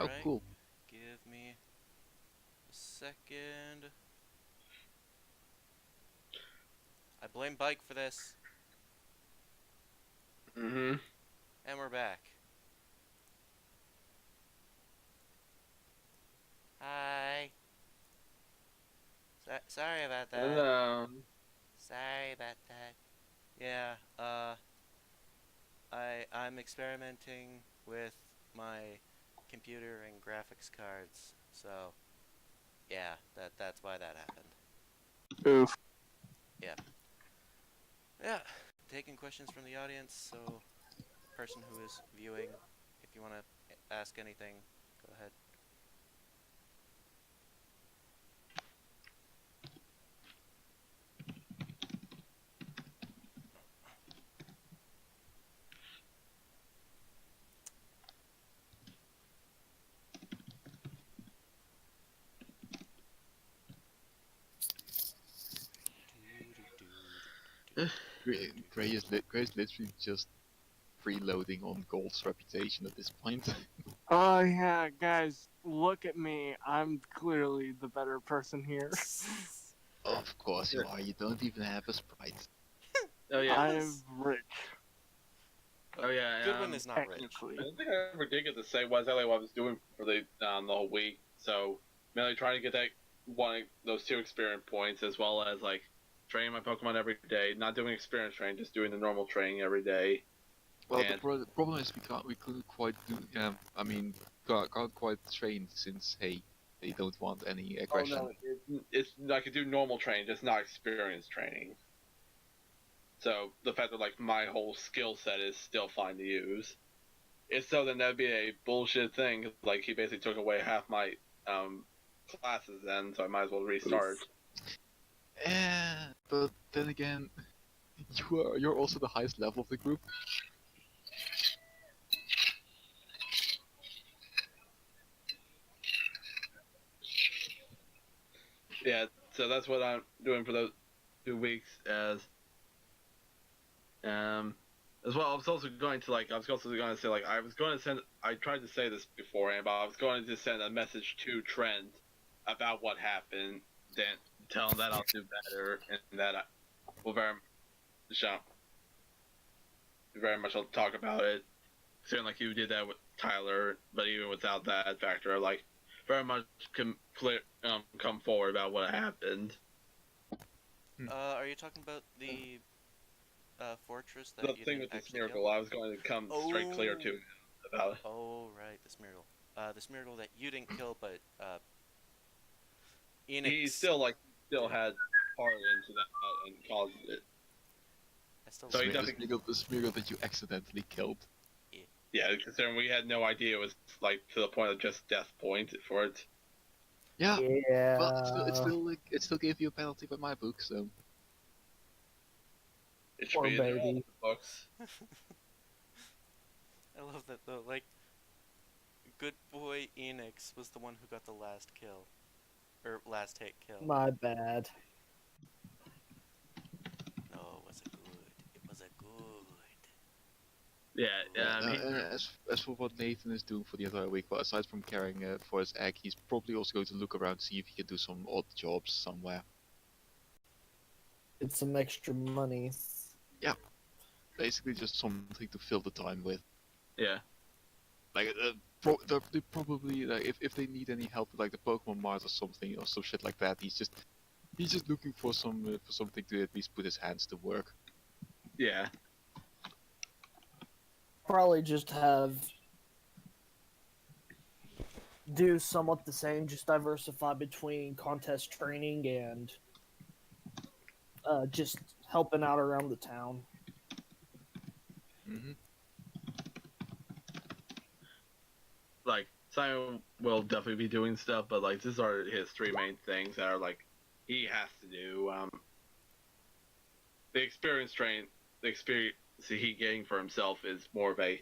Oh, Alright, cool. give me a second. I blame Bike for this. Mm-hmm. And we're back. Hi. Sorry about that. Hello. Sorry about that. Yeah, I'm experimenting with my computer and graphics cards. So, yeah, that's why that happened. Oof. Yeah. Yeah. Taking questions from the audience, so person who is viewing, if you want to ask anything, go ahead. Gray is literally just freeloading on Gold's reputation at this point. Oh yeah, guys, look at me. I'm clearly the better person here. Of course you are. You don't even have a sprite. Oh yeah. I'm rich, Oh yeah. Goodwin is not rich. technically. I don't think I ever did get to say what exactly what I was doing for the whole week. So mainly trying to get that those 2 experience points, as well as like training my Pokemon every day. Not doing experience training, just doing the normal training every day. Well, And- the problem is we couldn't quite do. I mean, can't quite train since hey, they don't want any aggression. Oh no, it's I could do normal training, just not experience training. So the fact that like my whole skill set is still fine to use. If so, then that'd be a bullshit thing. Like he basically took away half my classes, then so I might as well restart. But then again, you're also the highest level of the group. Yeah, so that's what I'm doing for those 2 weeks. As well, I was also going to say I tried to say this beforehand, but I was going to send a message to Trent about what happened, then tell him that I'll do better, and that I will very much I'll talk about it. Saying like you did that with Tyler, but even without that factor, like very much come forward about what happened. Are you talking about the fortress that The you thing didn't with this actually miracle, kill? I was going to come straight clear to him about it. Oh, right, the Smeargle. The Smeargle that you didn't kill, but Enix. He still had part into that and caused it. I still So he love doesn't- The Smeargle that you accidentally killed. Yeah, considering we had no idea it was like to the point of just death point for it. Yeah, Yeah. but it still gave you a penalty by my book, so. It should Poor be in all baby. the books. I love that though. Like, good boy Enix was the one who got the last kill, or last hit kill. My bad. No, it wasn't good. It was a good. Yeah, As for what Nathan is doing for the entire week, well, aside from caring for his egg, he's probably also going to look around, see if he can do some odd jobs somewhere. It's some extra money. Basically, just something to fill the time with. yeah. Like, they probably like if they need any help with like the Pokemon Mart or something or some shit like that, he's just looking for something to at least put his hands to work. Yeah. Probably just do somewhat the same, just diversify between contest training and just helping out around the town. Mm-hmm. Like Simon will definitely be doing stuff, but like these are his 3 main things that are like he has to do. The experience he getting for himself is more of a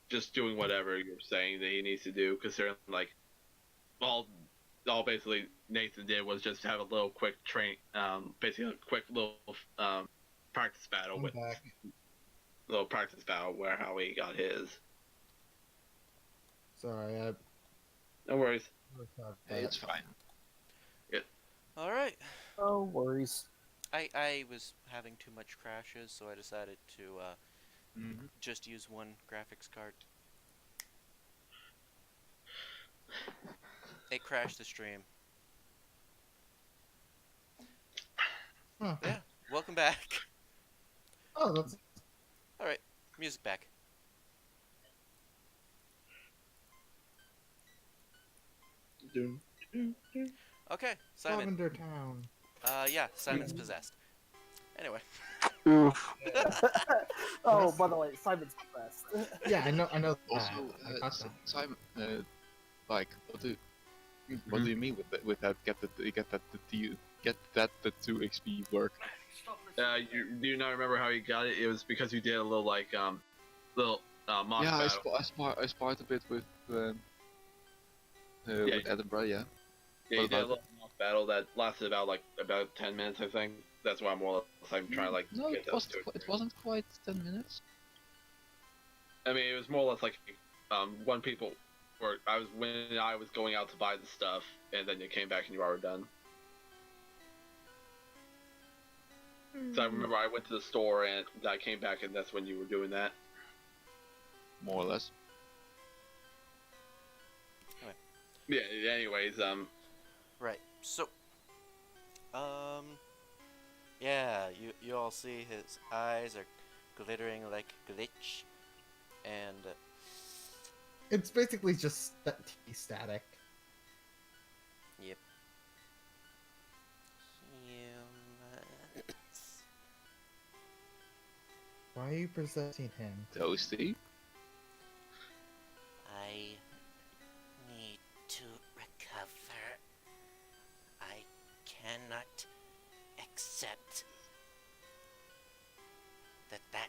just doing whatever you're saying that he needs to do. Because they're like all basically Nathan did was just have a little quick basically a quick little practice battle where how he got his. Sorry, No worries. It's fine. Alright. No worries. I was having too much crashes, so I decided to Mhm. just use one graphics card. It crashed the stream. Huh. Yeah, welcome back. Oh, that's Alright, music back. Doom. Okay, Simon. Lavender Town. Yeah, Simon's possessed. Anyway. Oof. Oh, by the way, Simon's best. Yeah, I know. Also, I got that. Simon, like, what do you mean with that? Get that the 2 XP work? Do you not remember how you got it? It was because you did a little like mock Yeah, battle. I sparred a bit with Edinburgh. Yeah. Yeah, What you did a about little mock battle that lasted about 10 minutes, I think. That's why I'm more or less I'm trying to like No, get it those wasn't. two. It wasn't quite 10 minutes. I mean, it was more or less like when people were when I was going out to buy the stuff, and then you came back and you were done. So I remember I went to the store and I came back, and that's when you were doing that. More or less. Yeah. Anyways, Right. So, yeah, you all see his eyes are glittering like glitch, and It's basically just static. yep. Humans. Why are you possessing him? Toasty. I need to recover. I cannot accept that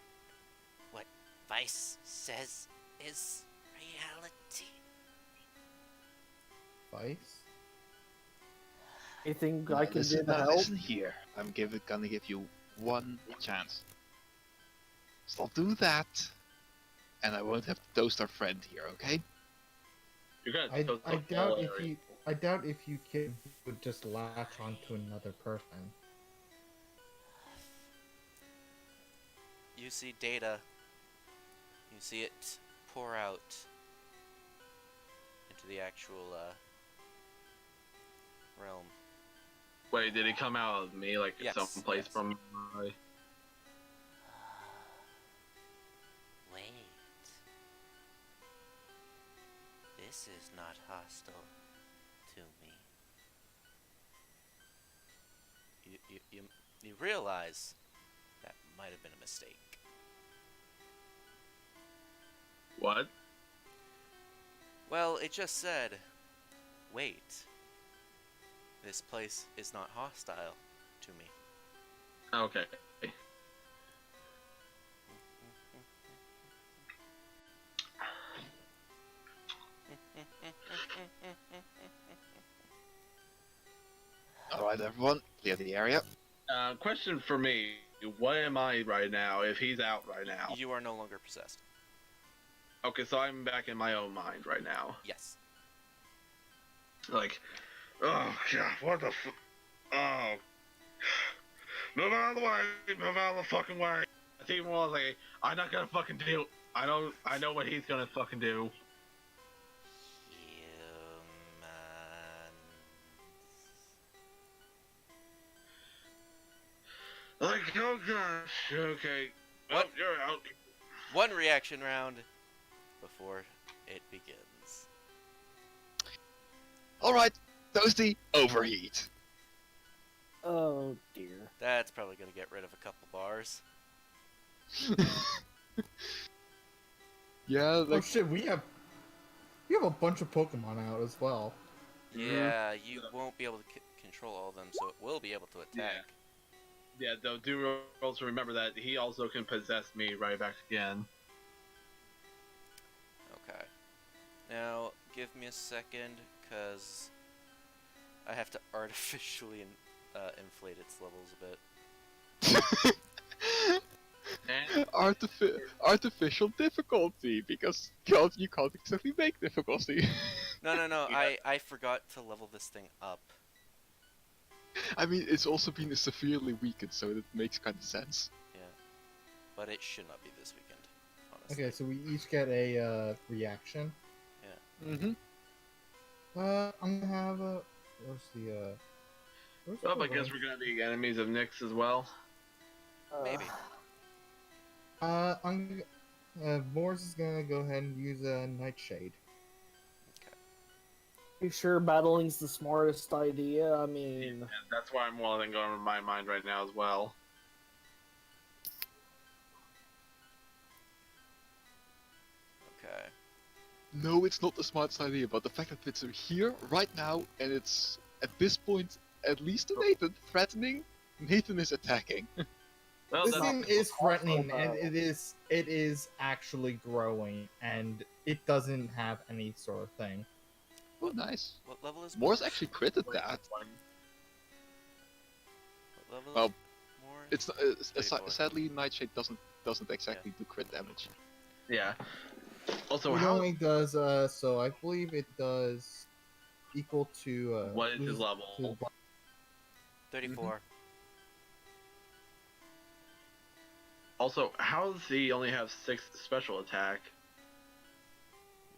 what Vice says is reality. Vice? Anything I can do Listen, to help? listen here. I'm gonna give you one chance. Stop doing that, and I won't have to toast our friend here, okay? you're gonna. I toast the doubt whole if area. you I doubt if you would just latch onto another person. You see data. You see it pour out into the actual realm. Wait, did it come out of me like Yes, someplace yes. from? Wait. This is not hostile to me. You realize that might have been a mistake. What? Well, it just said, wait. This place is not hostile to me. Okay. Alright, everyone, clear the area. Question for me: what am I right now? If he's out right now, You are no longer possessed. okay, so I'm back in my own mind right now. Yes. Like, oh god, what the f? Oh, move out of the way! Move out of the fucking way! It's even more like I'm not gonna fucking do. I know what he's gonna fucking do. Like, oh gosh, okay. Well, What? you're out. One reaction round before it begins. Alright, Toasty, overheat. Oh dear. That's probably gonna get rid of a couple bars. Yeah, Oh shit, we have a bunch of Pokemon out as well. Yeah, you won't be able to control all of them, so it will be able to attack. Yeah, though, do also remember that he also can possess me right back again. Okay. Now, give me a second, because I have to artificially inflate its levels a bit. And Artificial difficulty, because you can't exactly make difficulty. No, no, no. Yeah. I forgot to level this thing up. I mean, it's also been severely weakened, so it makes kind of sense. Yeah, but it should not be this weekend. Honestly. Okay, so we each get a reaction. Mm-hmm. I'm gonna have a. Where's the Where's well, the I guess range? we're gonna be enemies of Nyx as well. Maybe. Morris is gonna go ahead and use a Nightshade. You sure battling's the smartest idea? I mean, And that's why I'm going in my mind right now as well. Okay. No, it's not the smartest idea, but the fact that it's here right now, and it's at this point, at least to Nathan, threatening. Nathan is attacking. Well, This that's thing is threatening, Also, and it is actually growing, and it doesn't have any sort of thing. Oh, nice. What level is Morse Morse? actually critted that. What level Well, is Morse? It's sa- 34. sadly Nightshade doesn't exactly do crit damage. yeah. Also, It how only does so I believe it does equal to what is his lose level? to 34. Also, how does he only have 6 special attack?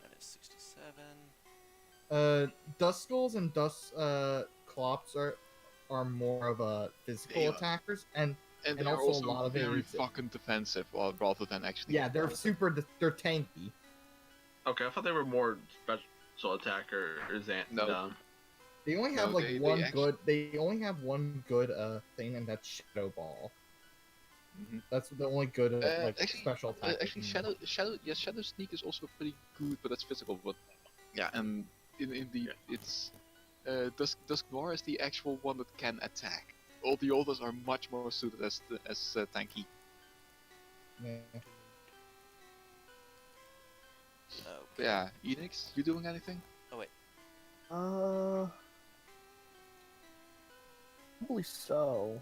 Minus 67. Dust Skulls and Dust Clops are more of a physical Yeah. attackers, and And, And they're also a also lot of it very is- fucking defensive, rather than actually. yeah, they're they're tanky. Okay, I thought they were more special attackers than No. They only have No, like they one actually- good. They only have one good thing, and that's Shadow Ball. Mhm. That's the only good like actually- special attack. they Actually, can use. Shadow Sneak is also pretty good, but that's physical. But yeah, and in the it's Dusk Noir is the actual one that can attack. All the others are much more suited as tanky. Yeah. But yeah, Enix, you doing anything? probably so.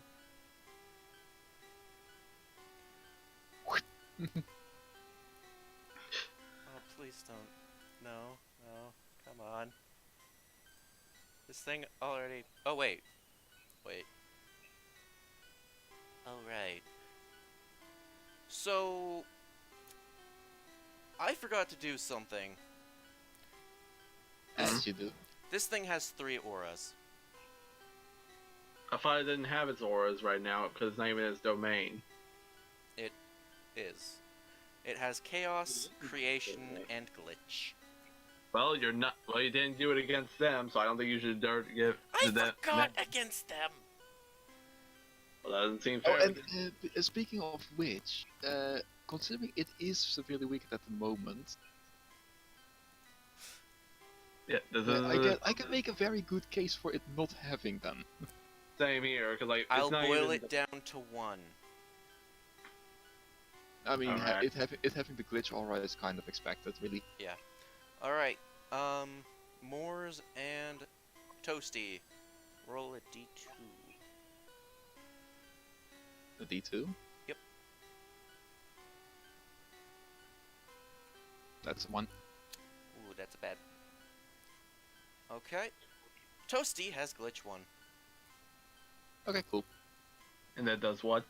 Oh, please don't. No, no, come on. This thing already. Oh, wait. Wait. Alright. So. I forgot to do something. As you do. This thing has 3 auras. I thought it didn't have its auras right now because it's not even its domain. Is. It has Chaos, Creation, and Glitch. Well, you're not. Well, you didn't do it against them, so I don't think you should dare to give. I to them. forgot against them! Well, that doesn't seem Oh, fair. and speaking of which, considering it is severely weakened at the moment, Yeah, this I can make a very good case for it not having them. same here because like I'll it's not boil even it down to 1. I mean, Alright. it having the glitch aura is kind of expected, really. Alright, Moors and Toasty. Roll a d2. The D2. Yep. That's one. Ooh, that's a bad. Okay. Toasty has Glitch 1. Okay, cool. And that does what?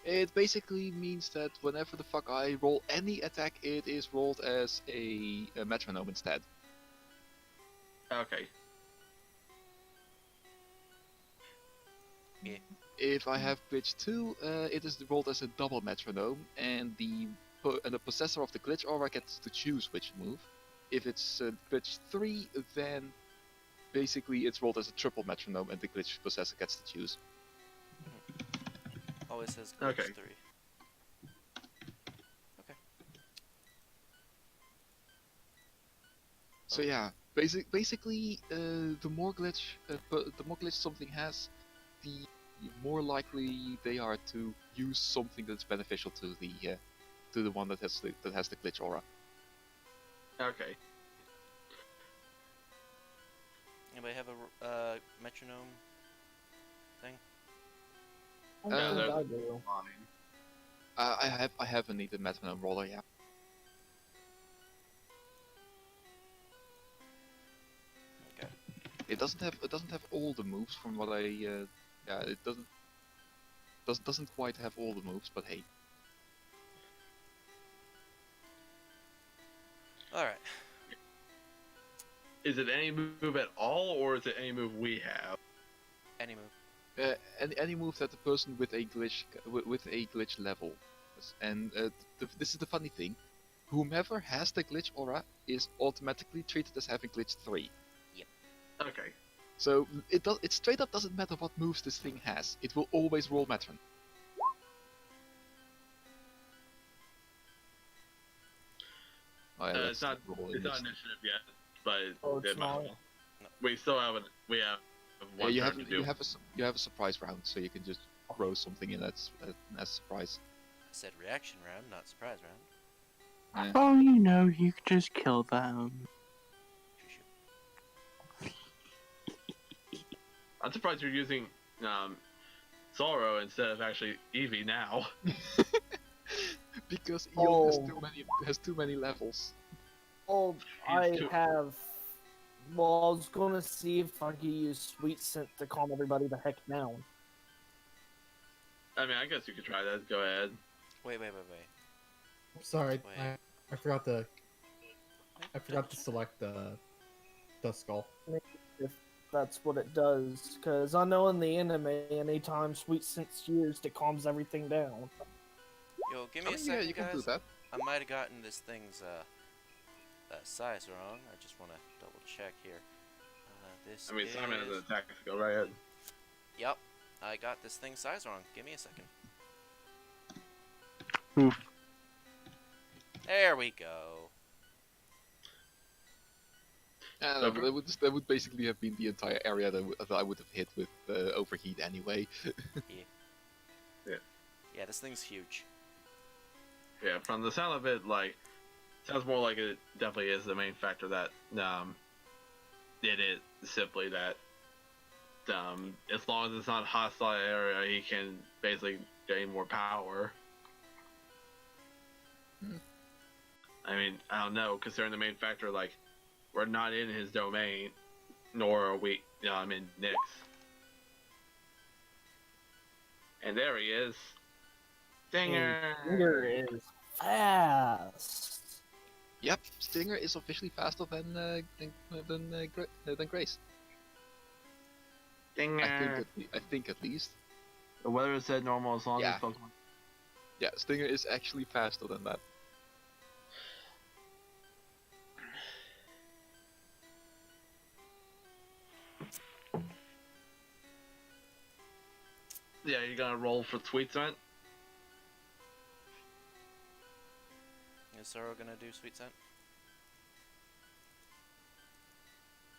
It basically means that whenever the fuck I roll any attack, it is rolled as a metronome instead. Okay. If I have glitch 2, it is rolled as a double metronome, and the possessor of the glitch aura gets to choose which move. If it's glitch 3, then basically it's rolled as a triple metronome, and the glitch possessor gets to choose. Always has Glitch Okay. 3. So yeah, basically, the more glitch something has, the more likely they are to use something that's beneficial to the one that has the glitch aura. Okay. Anybody have a metronome thing? I Uh, think there's- I do. Fine. I have a needed metronome roller, yeah. Okay. It doesn't have all the moves from what I yeah, it doesn't quite have all the moves, but hey. All right. Is it any move at all, or is it any move we have? Any move. Any move that the person with a glitch level, and this is the funny thing, whomever has the glitch aura is automatically treated as having glitch 3. Okay. So it straight up doesn't matter what moves this thing has. It will always roll Metron. Oh, yeah, It's not initiative yet, but Oh, it's it might not. be. We still haven't. We have Yeah, one you turn have to do. you have a surprise round, so you can just throw something in as a surprise. I said reaction round, not surprise round. Oh, you know, you could just kill them. Shoo-shoo. I'm surprised you're using Sorrow instead of actually Eevee now. Because Eon Oh. has too many levels. Oh, He's I too- have. Well, I was gonna see if I could use Sweet Scent to calm everybody the heck down. I mean, I guess you could try that. Go ahead. Wait. Sorry, Wait. I forgot to select the skull. If that's what it does, because I know in the anime, anytime Sweet Scent's used, it calms everything down. Yo, give I me a mean, second, yeah, you can guys. do that. I might have gotten this thing's size wrong. I just want to double check here. This I mean, is... Simon has an attack. So go right ahead. Yep, I got this thing's size wrong. Give me a second. Oof. There we go. Yeah, that would basically have been the entire area that I would have hit with overheat anyway. Yeah, this thing's huge. Yeah, from the sound of it, like, sounds more like it definitely is the main factor that it is simply that as long as it's not a hostile area, he can basically gain more power. I mean, I don't know, considering the main factor, like, we're not in his domain, nor are we, I'm in Nick's. And there he is. Dinger! Stinger is fast. Yep, Stinger is officially faster than Grace. Dinger! I think at least. The weather is said normal as long Yeah. as Pokemon. Yeah, Stinger is actually faster than that. Yeah, you're gonna roll for Sweet Scent? Is Zoro gonna do Sweet Scent?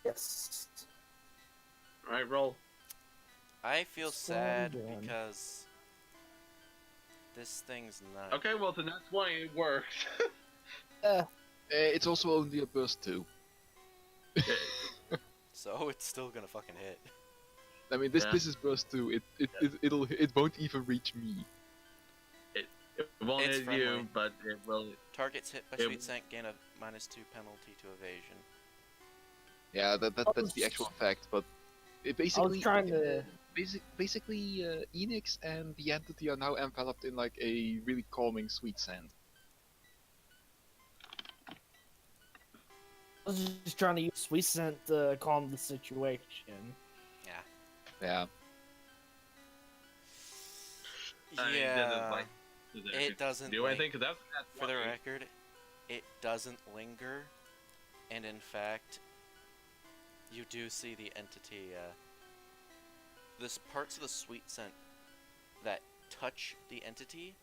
Yes. Alright, roll. I feel sad Slow down. because this thing's not. Okay, well, the next 20 it works. It's also only a burst 2. So it's still gonna fucking hit. I mean, this Yeah. is burst 2. It won't even reach me. It won't It's hit friendly. you, but it will. Targets hit by It- Sweet Scent gain a -2 penalty to evasion. Yeah, that's the actual effect. But it basically, I was trying to. basically, Enix and the entity are now enveloped in like a really calming sweet scent. I was just trying to use Sweet Scent to calm the situation. Yeah. I mean, Yeah. does it It doesn't. do anything? Because that's For the 20. record, it doesn't linger, and in fact, you do see the entity. This parts of the Sweet Scent that touch the entity,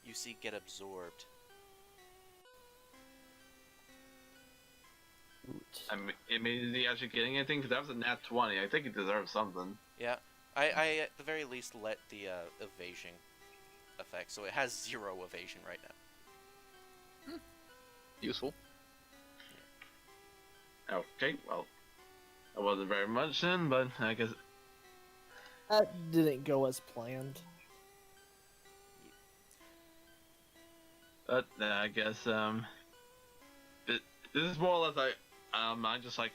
you see get absorbed. I mean, is he actually getting anything? Because that was a nat 20. I think he deserves something. Yeah, I at the very least let the evasion effect, so it has 0 evasion right now. Useful. Okay, well, that wasn't very much then, but I guess. That didn't go as planned. But I guess this is more or less like I'm just like,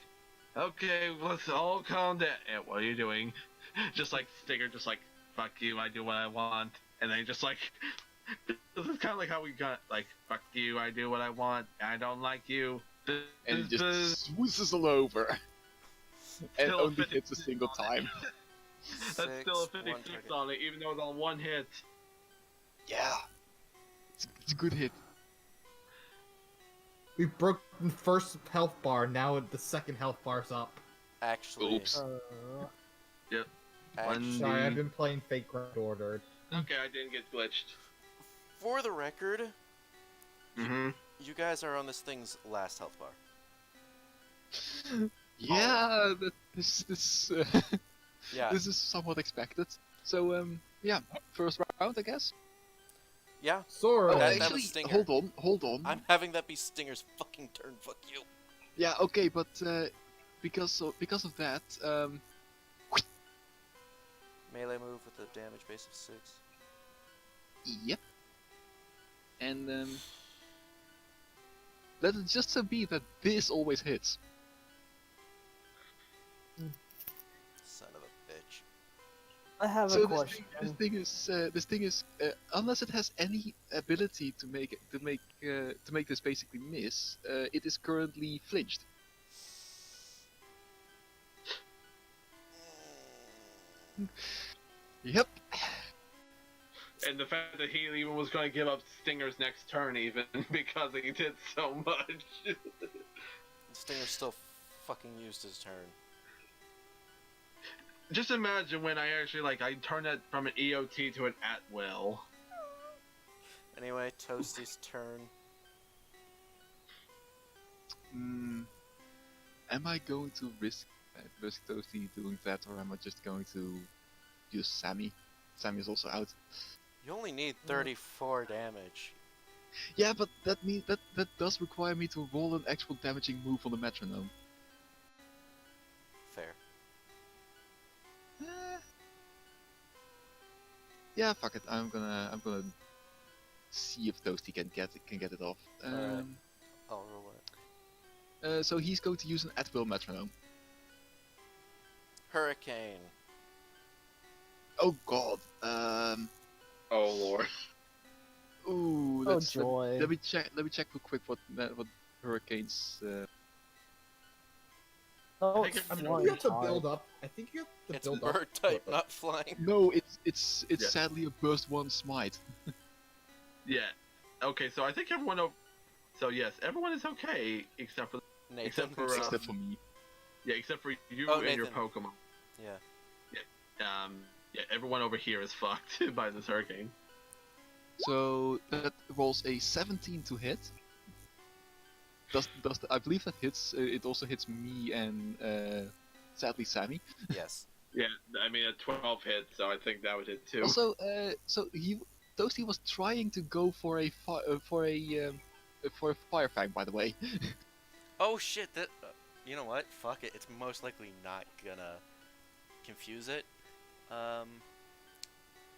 okay, let's all calm down. And what are you doing? Just like Stinger, just like fuck you, I do what I want, and then just like this is kind of like how we got like fuck you, I do what I want, I don't like you. And he just swooses all over. And Still a only 56 hits a single on it. time. That's still a 6, 1 56 target. on it, even though it's on one hit. Yeah. It's a good hit. We broke the first health bar, now the second health bar's up. Actually, Oops. actually, Sorry, I've been playing Fate Grand Ordered. Okay, I didn't get glitched. for the record, Mm-hmm. you guys are on this thing's last health bar. Yeah, this Yeah, this is somewhat expected. So yeah, first round I guess. yeah. Sora! That was Actually, Stinger. hold on. I'm having that be Stinger's fucking turn. Fuck you. Yeah, okay, but because of that, Melee move with a damage base of 6. yep. And let it just so be that this always hits. Son of a bitch. I have So a question. this thing is unless it has any ability to make this basically miss, it is currently flinched. Yep. And the fact that he even was going to give up Stinger's next turn, even because he did so much. Stinger still fucking used his turn. Just imagine when I actually I turned that from an EOT to an at will. Anyway, Toasty's turn. Am I going to risk Toasty doing that, or am I just going to use Sammy? Sammy is also out. You only need 34 damage. Yeah, but that means that does require me to roll an actual damaging move on the metronome. Fair. Yeah, fuck it. I'm gonna see if Toasty can get it off. Alright. I'll roll it. So he's going to use an at-will metronome. Hurricane. Oh god. Oh lord. Ooh. Oh joy. Let me check real quick what hurricanes. Oh, I it's think I think flying you have to high. build up. I think you have to It's build up. bird type, not flying. No, it's Yeah. sadly a burst one smite. Yeah. Okay, so I think everyone. So yes, everyone is okay except for Nathan. Except for, himself. Except for me. except for you Oh, and your Nathan. Pokemon. Yeah. Yeah, everyone over here is fucked by this hurricane. So that rolls a 17 to hit. I believe that hits. It also hits me and sadly Sammy. Yes. Yeah, I mean a 12 hit, so I think that would hit too. Also, so Toasty was trying to go for a fire fang, by the way. Oh shit, that. You know what? Fuck it. It's most likely not gonna confuse it.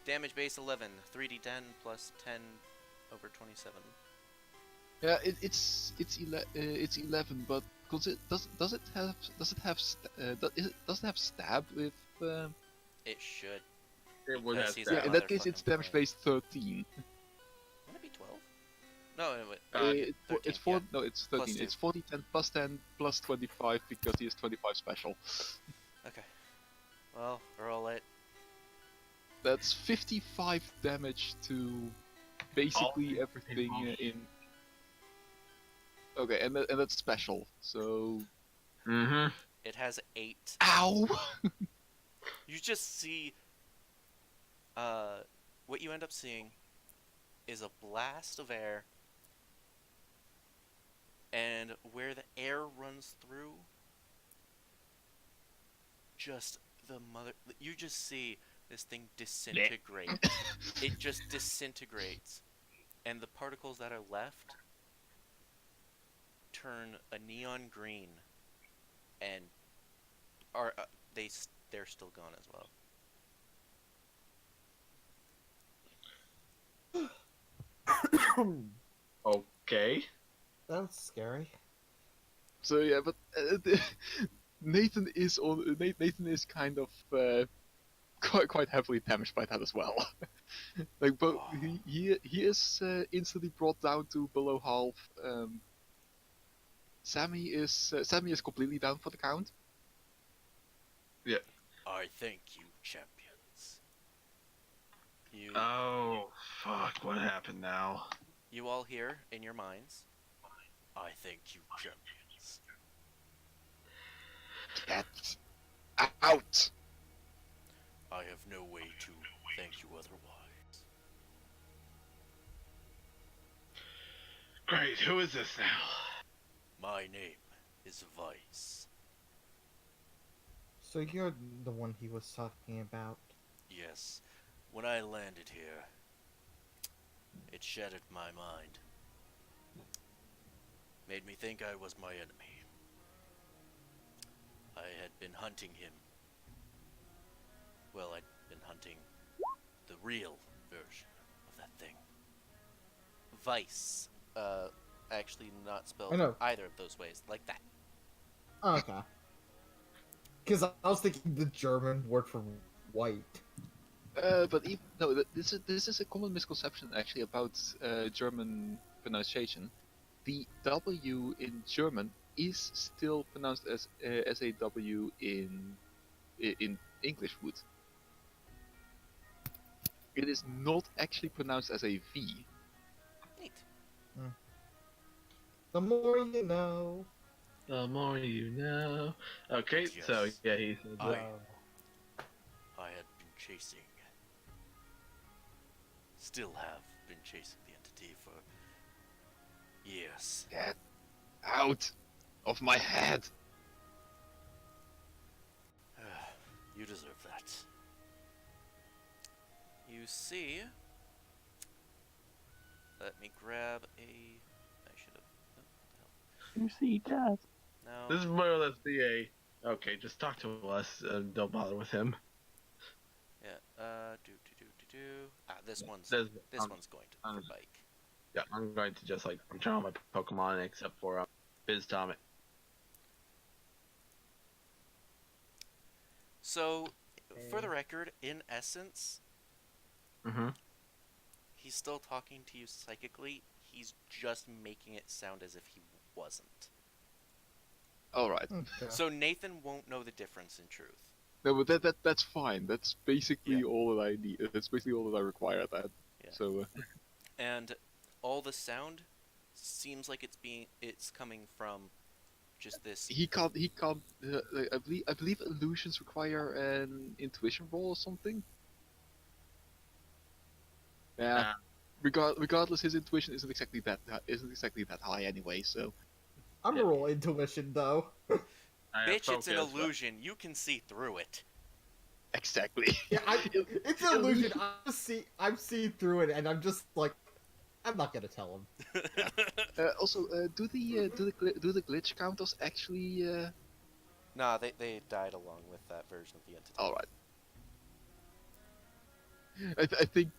Damage base 11, 3d10 plus 10 over 27. Yeah, it's 11, but does it have stab with? It should. It would Yes, have he's stab. Yeah, in another that case it's fucking damage fang. base 13. Wouldn't it be 12? No, wait. It's 13, 4. yeah. No, it's Plus 13. two. It's 40, 10 plus 10 plus 25 because he has 25 special. Okay. Well, roll it. That's 55 damage to basically everything in. Okay, and that's special. So. Mm-hmm. It has 8. Ow! You just see. What you end up seeing is a blast of air, and where the air runs through, just you just see this thing disintegrate. It just disintegrates, and the particles that are left turn a neon green, and are they're still gone as well. Okay. That's scary. So yeah, but Nathan is Nathan is kind of quite heavily damaged by that as well. Like, but he is instantly brought down to below half. Sammy is completely down for the count. I thank you, champions. You Oh, fuck. What happened now? you all hear in your minds. I thank you, champions. Get out! I have no way to thank you otherwise. Great. Who is this now? My name is Vice. So you're the one he was talking about. Yes, when I landed here, it shattered my mind. Made me think I was my enemy. I had been hunting him. Well, I'd been hunting the real version of that thing. Vice. Actually not spelled I know. either of those ways, like that. Okay. Because I was thinking the German word for white. But this is a common misconception actually about German pronunciation. The W in German is still pronounced as a W in English would. It is not actually pronounced as a V. Neat. The more you know. The more you know. Okay, so Yes. yeah, he said that. I had been chasing, still have been chasing the entity for years. Get out of my head! You deserve that. You see, let me grab a. I should have. You see death. No. This is more or less the a. Okay, just talk to us and don't bother with him. Yeah. This one's There's- this um, one's going to um, for bike. Yeah, I'm going to just like I'm trying my Pokemon except for Biz Tommy. So, for the record, in essence, Mm-hmm. he's still talking to you psychically. He's just making it sound as if he wasn't. Alright. Okay. So Nathan won't know the difference in truth. No, but that's fine. That's basically Yeah. all that I need. That's basically all that I require at that. Yeah. So And all the sound seems like it's coming from just this. he can't. I believe illusions require an intuition roll or something. Yeah. Regardless, his intuition isn't exactly that high anyway. So I'm a roll intuition though. Bitch, it's an illusion. You can see through it. exactly. Yeah, it's an illusion. I'm seeing through it, and I'm just like, I'm not gonna tell him. Also, do the glitch counters actually? Nah, they died along with that version of the entity. All right. I think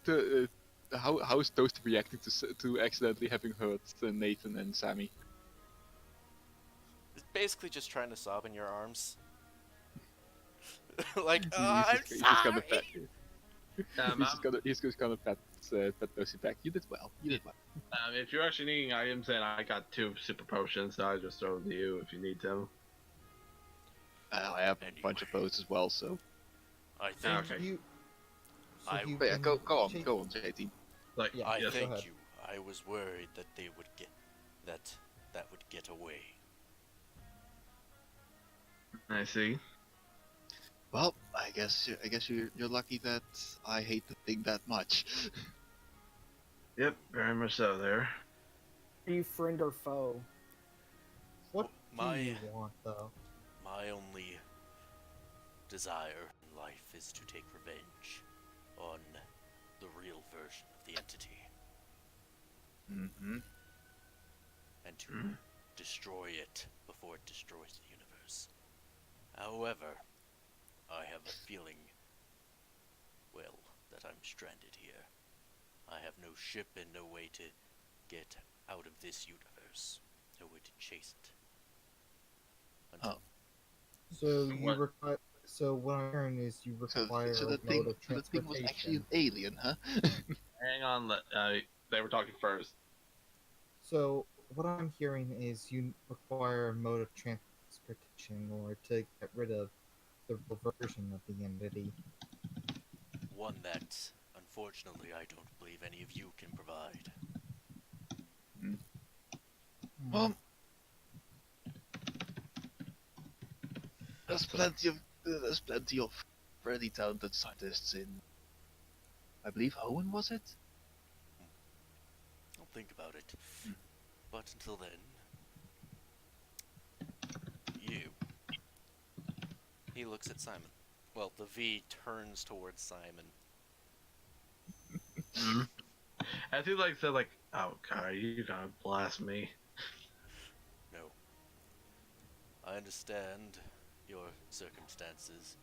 how is Toast reacting to accidentally having hurt Nathan and Sammy? It's basically just trying to sob in your arms. Like, He's just gonna sorry. he's just gonna pat Toasty back. You did well. You did well. If you're actually needing items, then I got 2 super potions. So I'll just throw them to you if you need them. I have a bunch of those as well. So I think Okay. You. I- you but yeah, can go on, take- JT. Like, Yeah, I yes, go thank ahead. you. I was worried that they would get that would get away. I see. Well, I guess you're lucky that I hate the thing that much. Yep, very much so. There. Are you friend or foe? What My- do you want though? My only desire in life is to take revenge on the real version of the entity Mm-hmm. and to destroy it before it destroys the universe. However, I have a feeling, well, that I'm stranded here. I have no ship and no way to get out of this universe who would chase it. Oh. So you What? require. So what I'm hearing is you So, require so a the mode thing, of so the thing was actually transportation. an alien, huh? Hang on, they were talking first. So what I'm hearing is you require a mode of transportation or to get rid of the reversion of the entity. One that, unfortunately, I don't believe any of you can provide. Well, there's plenty of really talented scientists in, I believe, Hoenn, was it? I'll think about it. But until then, you. He looks at Simon. Well, the V turns towards Simon. As he like said, like, "Oh God, you gonna blast me?" No. I understand your circumstances.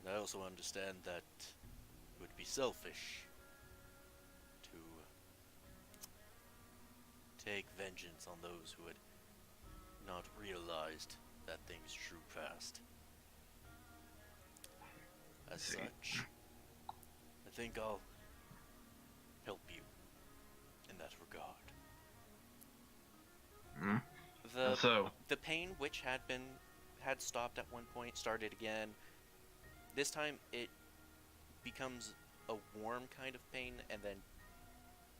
And I also understand that it would be selfish to take vengeance on those who had not realized that thing's true past. As such, I think I'll help you in that regard. So, The pain, which had stopped at one point, started again. This time it becomes a warm kind of pain and then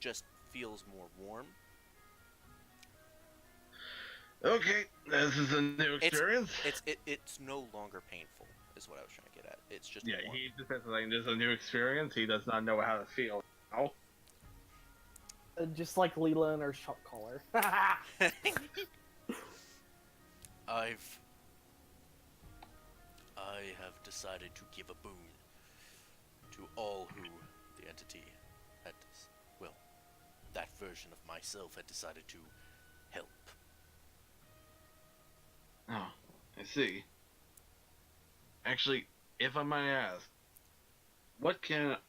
just feels more warm. okay, this is a new experience. It's no longer painful, is what I was trying to get at. It's just Yeah, warm. he just says like this is a new experience. He does not know how to feel. Oh, Just like Leela and her shock collar. I have decided to give a boon to all who the entity had, well, that version of myself had decided to help. oh, I see. Actually, if I might ask,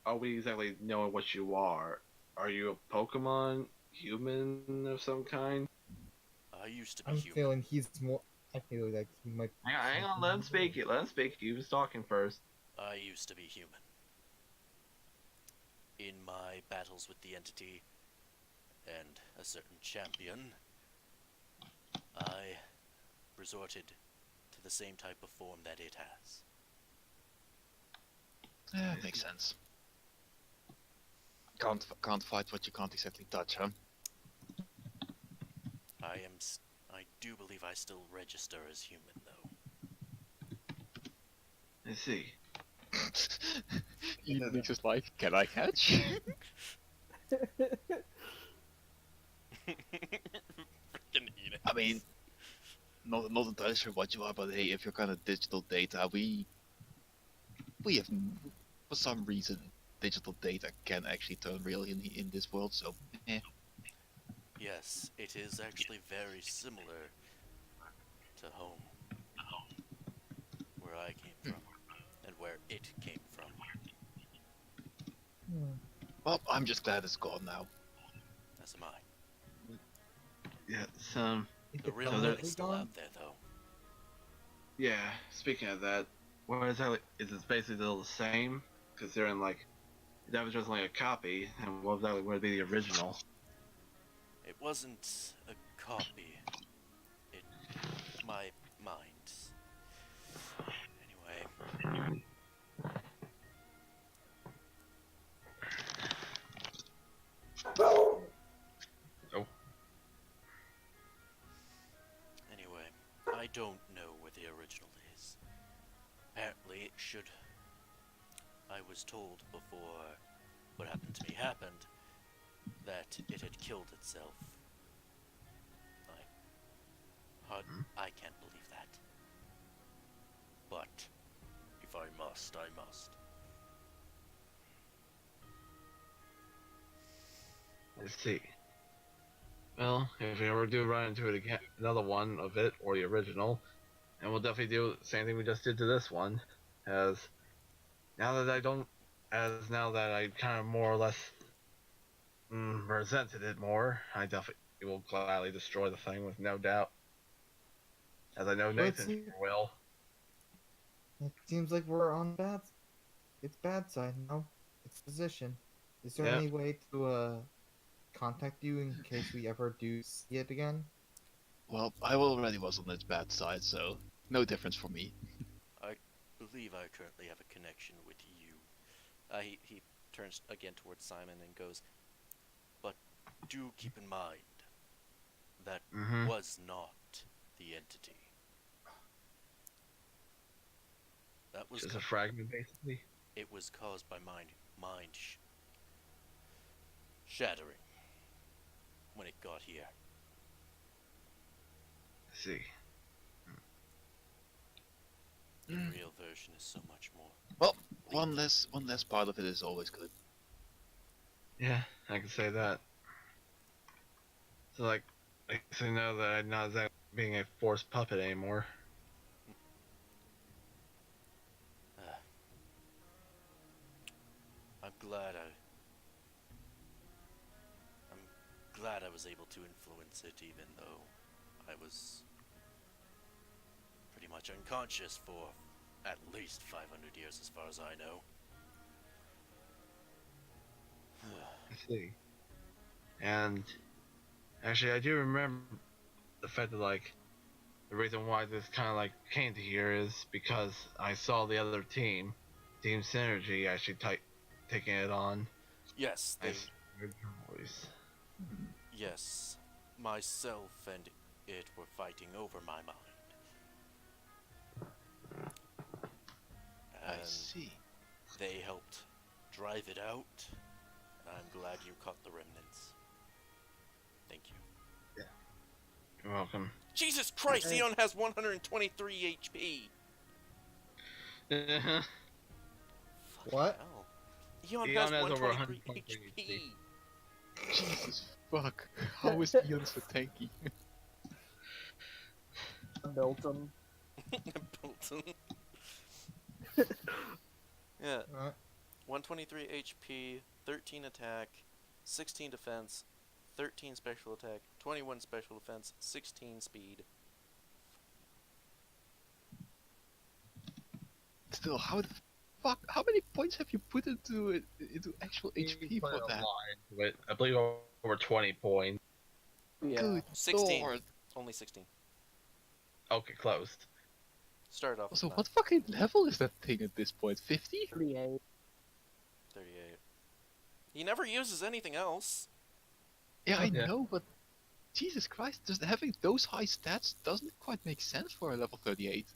are we exactly knowing what you are? Are you a Pokemon, human of some kind? I used to be I'm human. feeling he's more. I feel like he might. Hang on, let him speak. Let him speak. He was talking first. I used to be human. In my battles with the entity and a certain champion, I resorted to the same type of form that it has. Yeah, makes sense. Can't fight what you can't exactly touch, huh? I do believe I still register as human, though. I see. Even just like, can I catch? Freaking Enix. I mean, not entirely sure what you are, but hey, if you're kind of digital data, we have, for some reason, digital data can actually turn real in this world. So, Yes, it is actually very similar to home, where I came from, and where it came from. well, I'm just glad it's gone now. As am I. Yeah, The real So one there- is still out there, though. yeah. Speaking of that, what exactly is it? Basically still the same, considering like that was just only a copy, and what exactly would be the original? It wasn't a copy. It my mind. Anyway, I don't know where the original is. Apparently it should. I was told before what happened to me happened that it had killed itself. I can't believe that. But if I must, I must. Let's see. Well, if we ever do run into it again, another one of it or the original, and we'll definitely do the same thing we just did to this one. As now that I kind of more or less resented it more, I definitely he will gladly destroy the thing with no doubt. As I know Well, Nathan here will. it seems like we're on its bad side now. Its position. Is there Yep. any way to contact you in case we ever do see it again? Well, I already was on its bad side, so no difference for me. I believe I currently have a connection with you. He turns again towards Simon and goes, but do keep in mind that Mm-hmm. was not the entity. That was Just a fragment, basically. it was caused by mind shattering when it got here. Let's see. The Mm. real version is so much more. Well, one less part of it is always good. Yeah, I can say that. So, like, I say now that I'm not exactly being a forced puppet anymore. I'm glad I was able to influence it, even though I was pretty much unconscious for at least 500 years, as far as I know. I see. And actually, I do remember the fact that, like, the reason why this kind of like came to here is because I saw the other team, Team Synergy, actually taking it on. Yes, I heard your voice. yes, myself and it were fighting over my mind. I And see. they helped drive it out, and I'm glad you caught the remnants. Thank you. You're welcome. Jesus Christ, Okay. Eon has 123 HP! Uh-huh. Fucking What? hell. Eon Eon has has over 123 123 HP! Jesus fuck. How is Eon so tanky? I built them. Bolton. Yeah, Alright. 123 HP, 13 attack, 16 defense, 13 special attack, 21 special defense, 16 speed. Still, how the fuck? How many points have you put into actual HP Put for a that? lot into it. I believe over 20 points. Yeah. Good 16. lord. Only 16. Okay, closed. Started off with So 9. what fucking level is that thing at this point? 50? 38. 38. He never uses anything else. Yeah, I Yeah. know, but Jesus Christ, just having those high stats doesn't quite make sense for a level 38.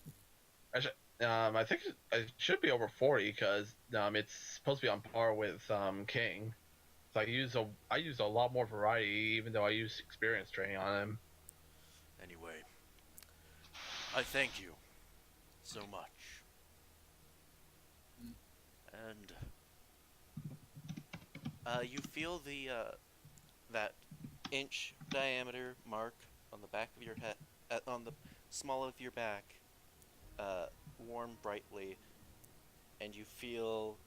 I think it should be over 40 because it's supposed to be on par with King. So I use a lot more variety, even though I use experience training on him. Anyway, I thank you so much. And you feel the that inch diameter mark on the back of your head, on the small of your back, warm brightly, and you feel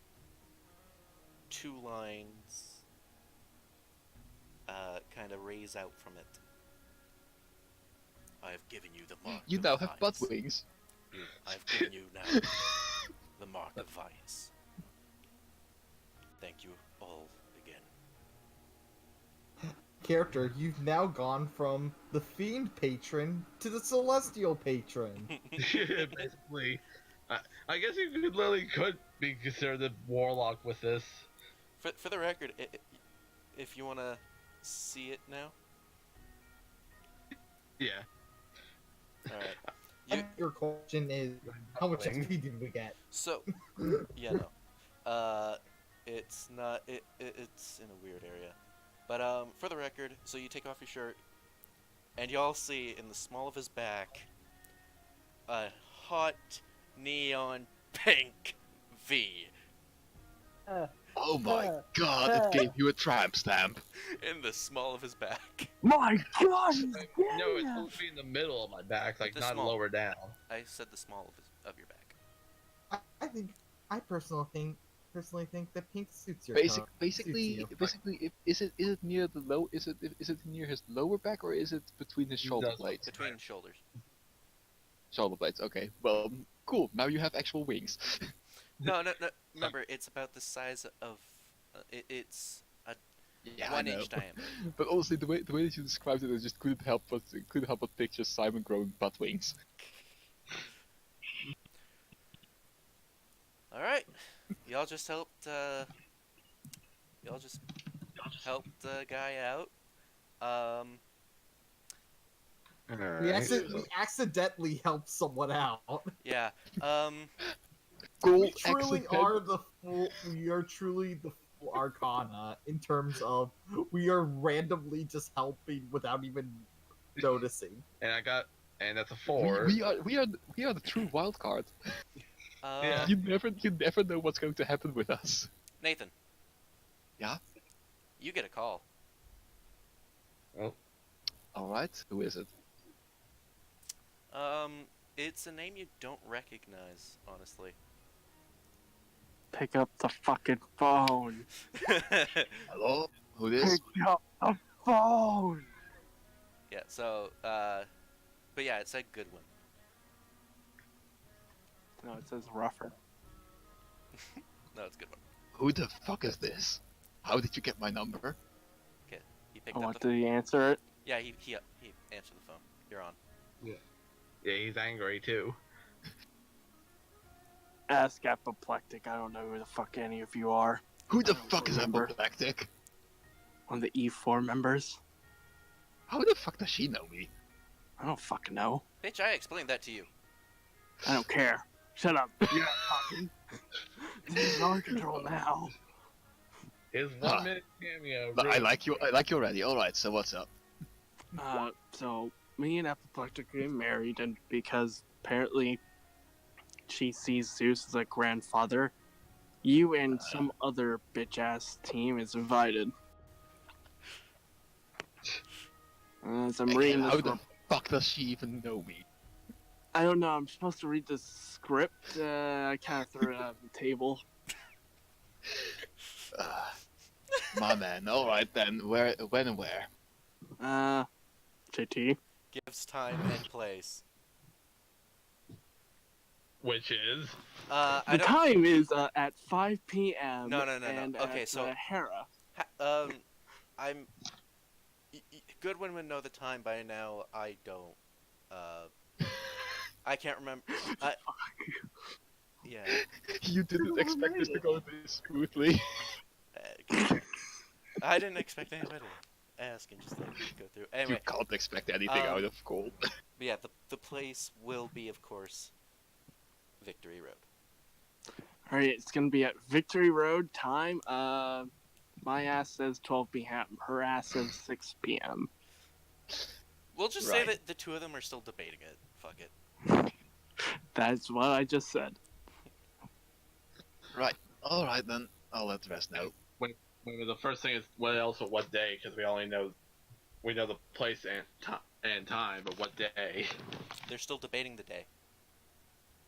2 lines kind of raise out from it. I have given you the mark. You of now have butt Vice. wings. I've given you now the mark of Vice. Thank you all again. Character, you've now gone from the Fiend patron to the Celestial patron. Basically, I guess you could be considered a warlock with this. For the record, if you want to see it now, Yeah. alright. Your question is, how much Thing. XP did we get? So, yeah, no. It's not, it's in a weird area. But, for the record, so you take off your shirt, and y'all see in the small of his back, a hot neon pink V Oh my Uh, god, it gave you a tramp stamp. in the small of his back. My gosh! No, it's supposed to be in the middle of my back, like The not small. lower down. I said the small of your back. I personally think personally think that pink suits your Basic, color. basically, Suits you. basically, is it near the low? Is it near his lower back or is it between his shoulder That's- blades? Between shoulders. Shoulder blades. Okay. Well, cool. Now you have actual wings. No, no, no. Remember, it's about the size of. It's a Yeah, I 1 know. inch diameter. But honestly, the way that you described it, I just couldn't help but picture Simon growing butt wings. All right, y'all just helped. Y'all just helped the guy out. We Alright. accidentally helped someone out. Yeah. Cool. We truly accident- are the full. We are truly the full Arcana in terms of we are randomly just helping without even noticing. And that's a 4. We are the true wild card. Yeah. You never know what's going to happen with us. Nathan. Yeah? You get a call. All right. Who is it? It's a name you don't recognize, honestly. Pick up the fucking phone. Hello. Who this? Pick up the phone. Yeah. So, but yeah, it said Goodwin. No, it says rougher. No, it's Goodwin. Who the fuck is this? How did you get my number? He picked Oh, up what the. did he answer it? Yeah, he answered the phone. You're on. Yeah, he's angry too. Ask apoplectic. I don't know who the fuck any of you are. Who the I don't fuck is remember. apoplectic? One of the E4 members. How the fuck does she know me? I don't fucking know. Bitch, I explained that to you. I don't care. Shut up. You're not talking. This is our control now. His 1 minute cameo. I really- like you. I like you already. All right. So what's up? So me and apoplectic are getting married, and because apparently she sees Zeus as a grandfather, you and some other bitch ass team is invited. As I'm reading How this, the fuck does she even know me? I don't know. I'm supposed to read the script. I kind of threw it out of the table. My man. All right then. Where? When and where? JT. Gives time and place. Which is I The don't. time is at 5 p.m. No. And Okay, at, so- Hera. I'm. Goodwin would know the time by now. I don't. I can't remember. Yeah. You didn't expect this to go this smoothly. I didn't expect anybody to ask and just let it go through. You Anyway, can't expect anything out of Gold. but yeah, the place will be, of course, Victory Road. Alright, it's gonna be at Victory Road. Time, my ass says 12 p.m. Her ass says 6 p.m. We'll just say Right. that the two of them are still debating it. Fuck it. That's what I just said. Right. All right then. I'll let the rest know. Maybe the first thing is what day, because we know the place and time, but what day? They're still debating the day.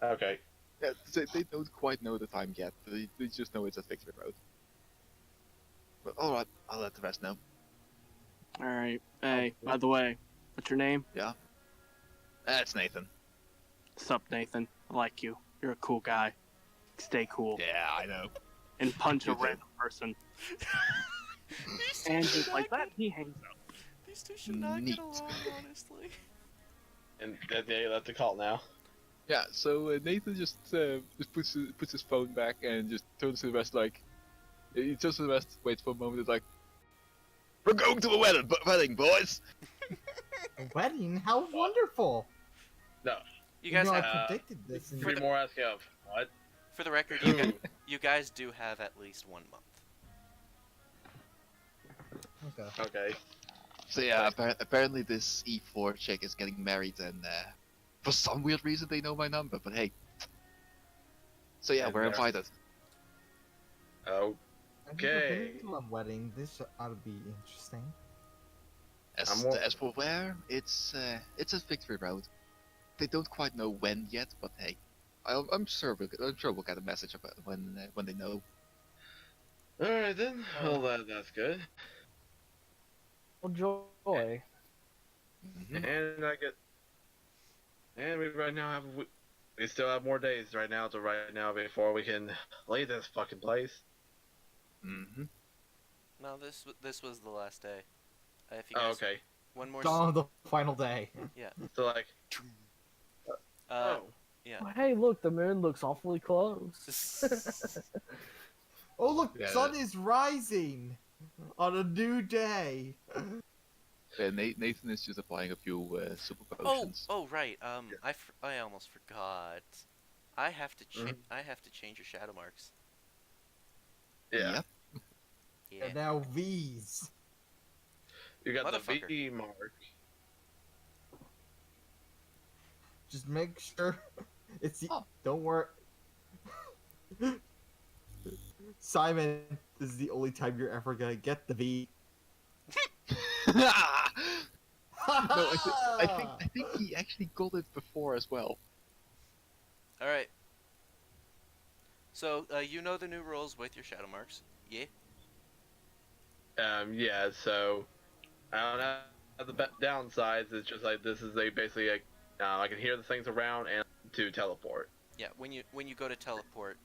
Okay. Yeah, they don't quite know the time yet. They just know it's at Victory Road. But all right. I'll let the rest know. Alright, hey, by the way, what's your name? That's Nathan. Sup, Nathan. I like you. You're a cool guy. Stay cool. Yeah, I know. And punch a You too. random person. These two And should just like not that, he hangs up. These two should not Neat. get along, honestly. And that day, that's the call now. Yeah. So Nathan just puts his phone back and just turns to the rest like. He turns to the rest, waits for a moment, it's like, "We're going to a wedding, boys." A wedding? How wonderful! You guys know, have, I predicted this. And Three more asking of what? for the record, you guys do have at least 1 month. Okay. Okay. So yeah, apparently this E4 chick is getting married, and for some weird reason they know my number. But hey. So yeah, And we're they're- invited. Oh, I've never Okay. been to a wedding. This ought to be interesting. As for where, it's at Victory Road. They don't quite know when yet, but hey, I'm sure we'll get a message about when they know. All right then. Well, that's good. Well, joy. Mhm. And I get. And we right now have. We still have more days right now before we can leave this fucking place. Mhm. No, this was the last day. If you Oh, guys okay. one more. Dawn of the final day. Yeah. So like. Uh. Oh. Yeah. Well, hey, look, the moon looks awfully close. Oh look, Yeah. sun is rising on a new day. Yeah, Nathan is just applying a few super Oh. potions. Oh right. I almost forgot. I have to I have to change your shadow marks. Yeah. Yep. Yeah. And now V's. You got the Motherfucker. V mark. Just make sure it's the. Oh. Don't worry. Simon, this is the only time you're ever gonna get the V. No, I think he actually got it before as well. All right. So you know the new rules with your shadow marks. Yeah. Yeah. So I don't know. The downsides is just like this is basically like I can hear the things around and to teleport. Yeah. When you go to teleport.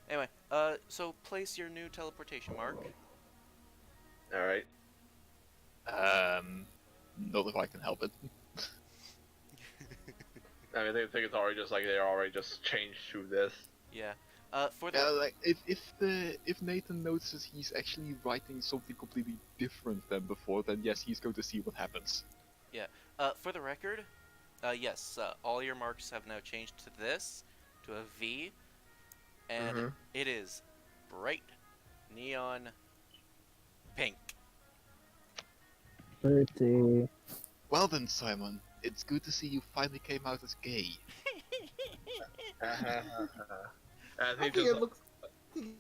Anyway. So place your new teleportation mark. All right. Not if I can help it. I mean, they think it's already just like they're already just changed to this. Yeah. For the Like if Nathan notices he's actually writing something completely different than before, then yes, he's going to see what happens. for the record, yes, all your marks have now changed to this, to a V, and Mhm. it is bright neon pink. Pretty. Well then, Simon, it's good to see you finally came out as gay. And I he think just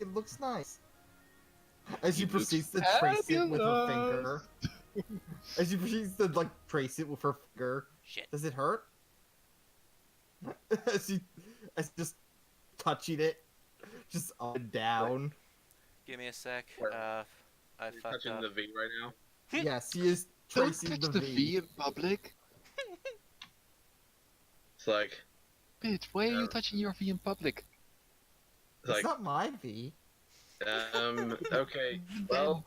it looks nice. As you It looks proceed to trace it with her fabulous. finger. As you proceed to like trace it with her finger. Shit. Does it hurt? as just touching it, just up and down. Give me a sec. Where? I you're fucked touching up. the V right now. Yes, he is Don't tracing touch the the V in public. It's like Bitch, why are Yeah. you touching your V in public? it's It's like not my V. okay. Well,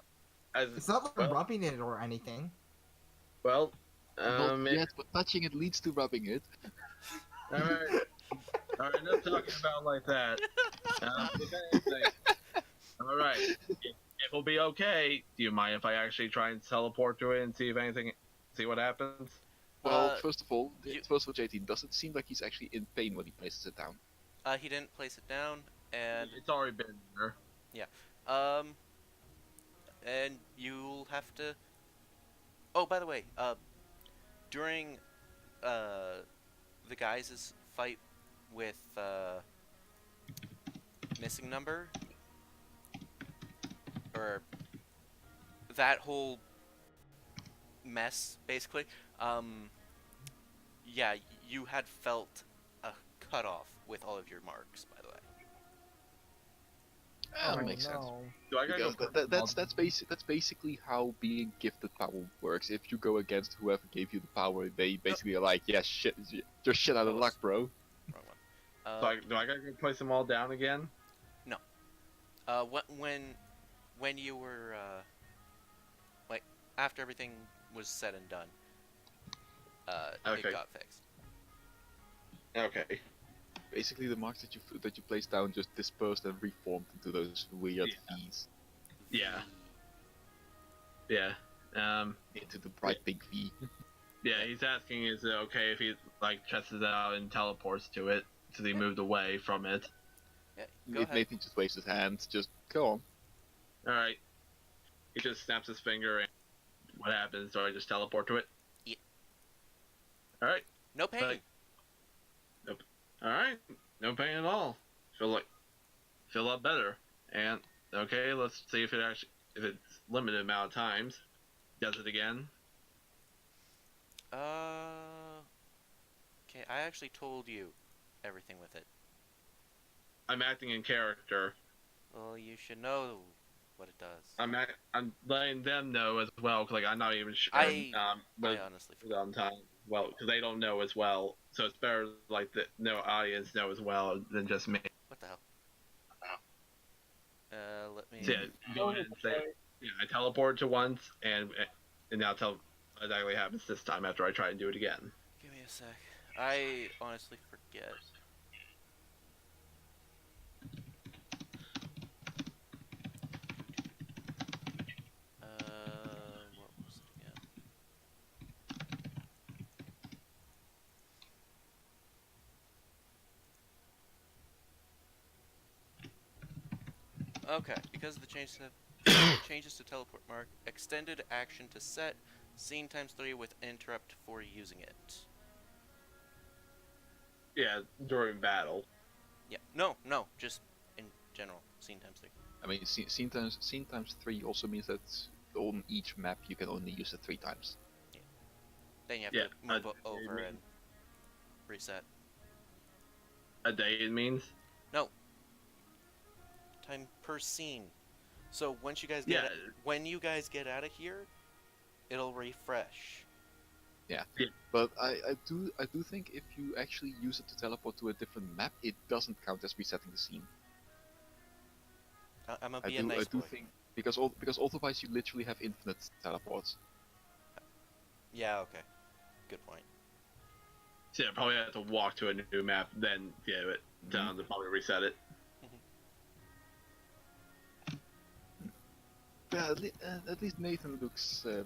It's not like I'm rubbing it or anything. well, Not yet, but touching it leads to rubbing it. all right. All right, enough talking about like that. If anything, all right. It will be okay. Do you mind if I actually try and teleport to it and see what happens? Well, first of all, you- JT, does it seem like he's actually in pain when he places it down? He didn't place it down, and It's already been there. and you'll have to. Oh, by the way, during the guys' fight with missing number, or that whole mess, basically. Yeah, you had felt a cutoff with all of your marks, by the way. That Oh, makes sense. no. Do I gotta Because go? that's basically how being gifted power works. If you go against whoever gave you the power, they basically are like, yeah, shit, you're shit out of luck, bro. Wrong one. So do I gotta go place them all down again? When you were like after everything was said and done, Okay. it got fixed. Okay. Basically, the marks that you placed down just dispersed and reformed into those weird V's, Yeah. Yeah. into the bright pink V. Yeah. He's asking, is it okay if he like chests it out and teleports to it so he moved away from it? Yeah, go If ahead. Nathan just waves his hand, just go on. All right. He just snaps his finger, and what happens? Do I just teleport to it? Yeah. All right. No pain. Like- All right. No pain at all. Feel a lot better. And okay, let's see if it's limited amount of times. Does it again? Okay, I actually told you everything with it. I'm acting in character. Well, you should know what it does. I'm letting them know as well, 'cause, like, I'm not even sure. I But honestly forgot. on time, well, because they don't know as well. So it's better like that no audience know as well than just me. What the hell? Let me. So, yeah, go ahead and say, yeah, I teleported to once, and now tell what exactly happens this time after I try and do it again. Give me a sec. I honestly forget. What was it again? Okay, because of the changes to teleport mark, extended action to set, scene ×3 with interrupt for using it. Yeah, during battle. Yeah, no, just in general, scene ×3. I mean, scene times 3 also means that on each map you can only use it 3 times. Then you have Yeah, to move over and reset. A day, it means? No. Time per scene. So once you guys Yeah. when you guys get out of here, it'll refresh. Yeah. Yeah. But I do think if you actually use it to teleport to a different map, it doesn't count as resetting the scene. I'm gonna I be a nice do boy. think because otherwise you literally have infinite teleports. Yeah, okay. Good point. So yeah, probably have to walk to a new map, then get it down to probably reset it. Yeah, at least Nathan looks a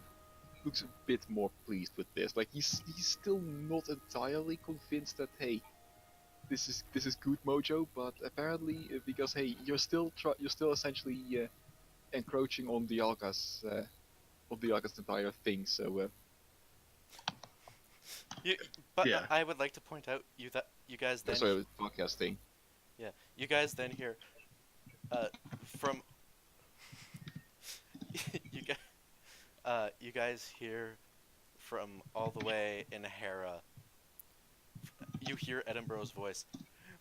bit more pleased with this. Like he's still not entirely convinced that hey, this is good mojo, but apparently because hey, you're still essentially encroaching on the Alka's entire thing. So But Yeah. I would like to point out you guys then sorry, podcast thing. yeah, you guys then hear from you guys hear from all the way in Hera. You hear Edinburgh's voice.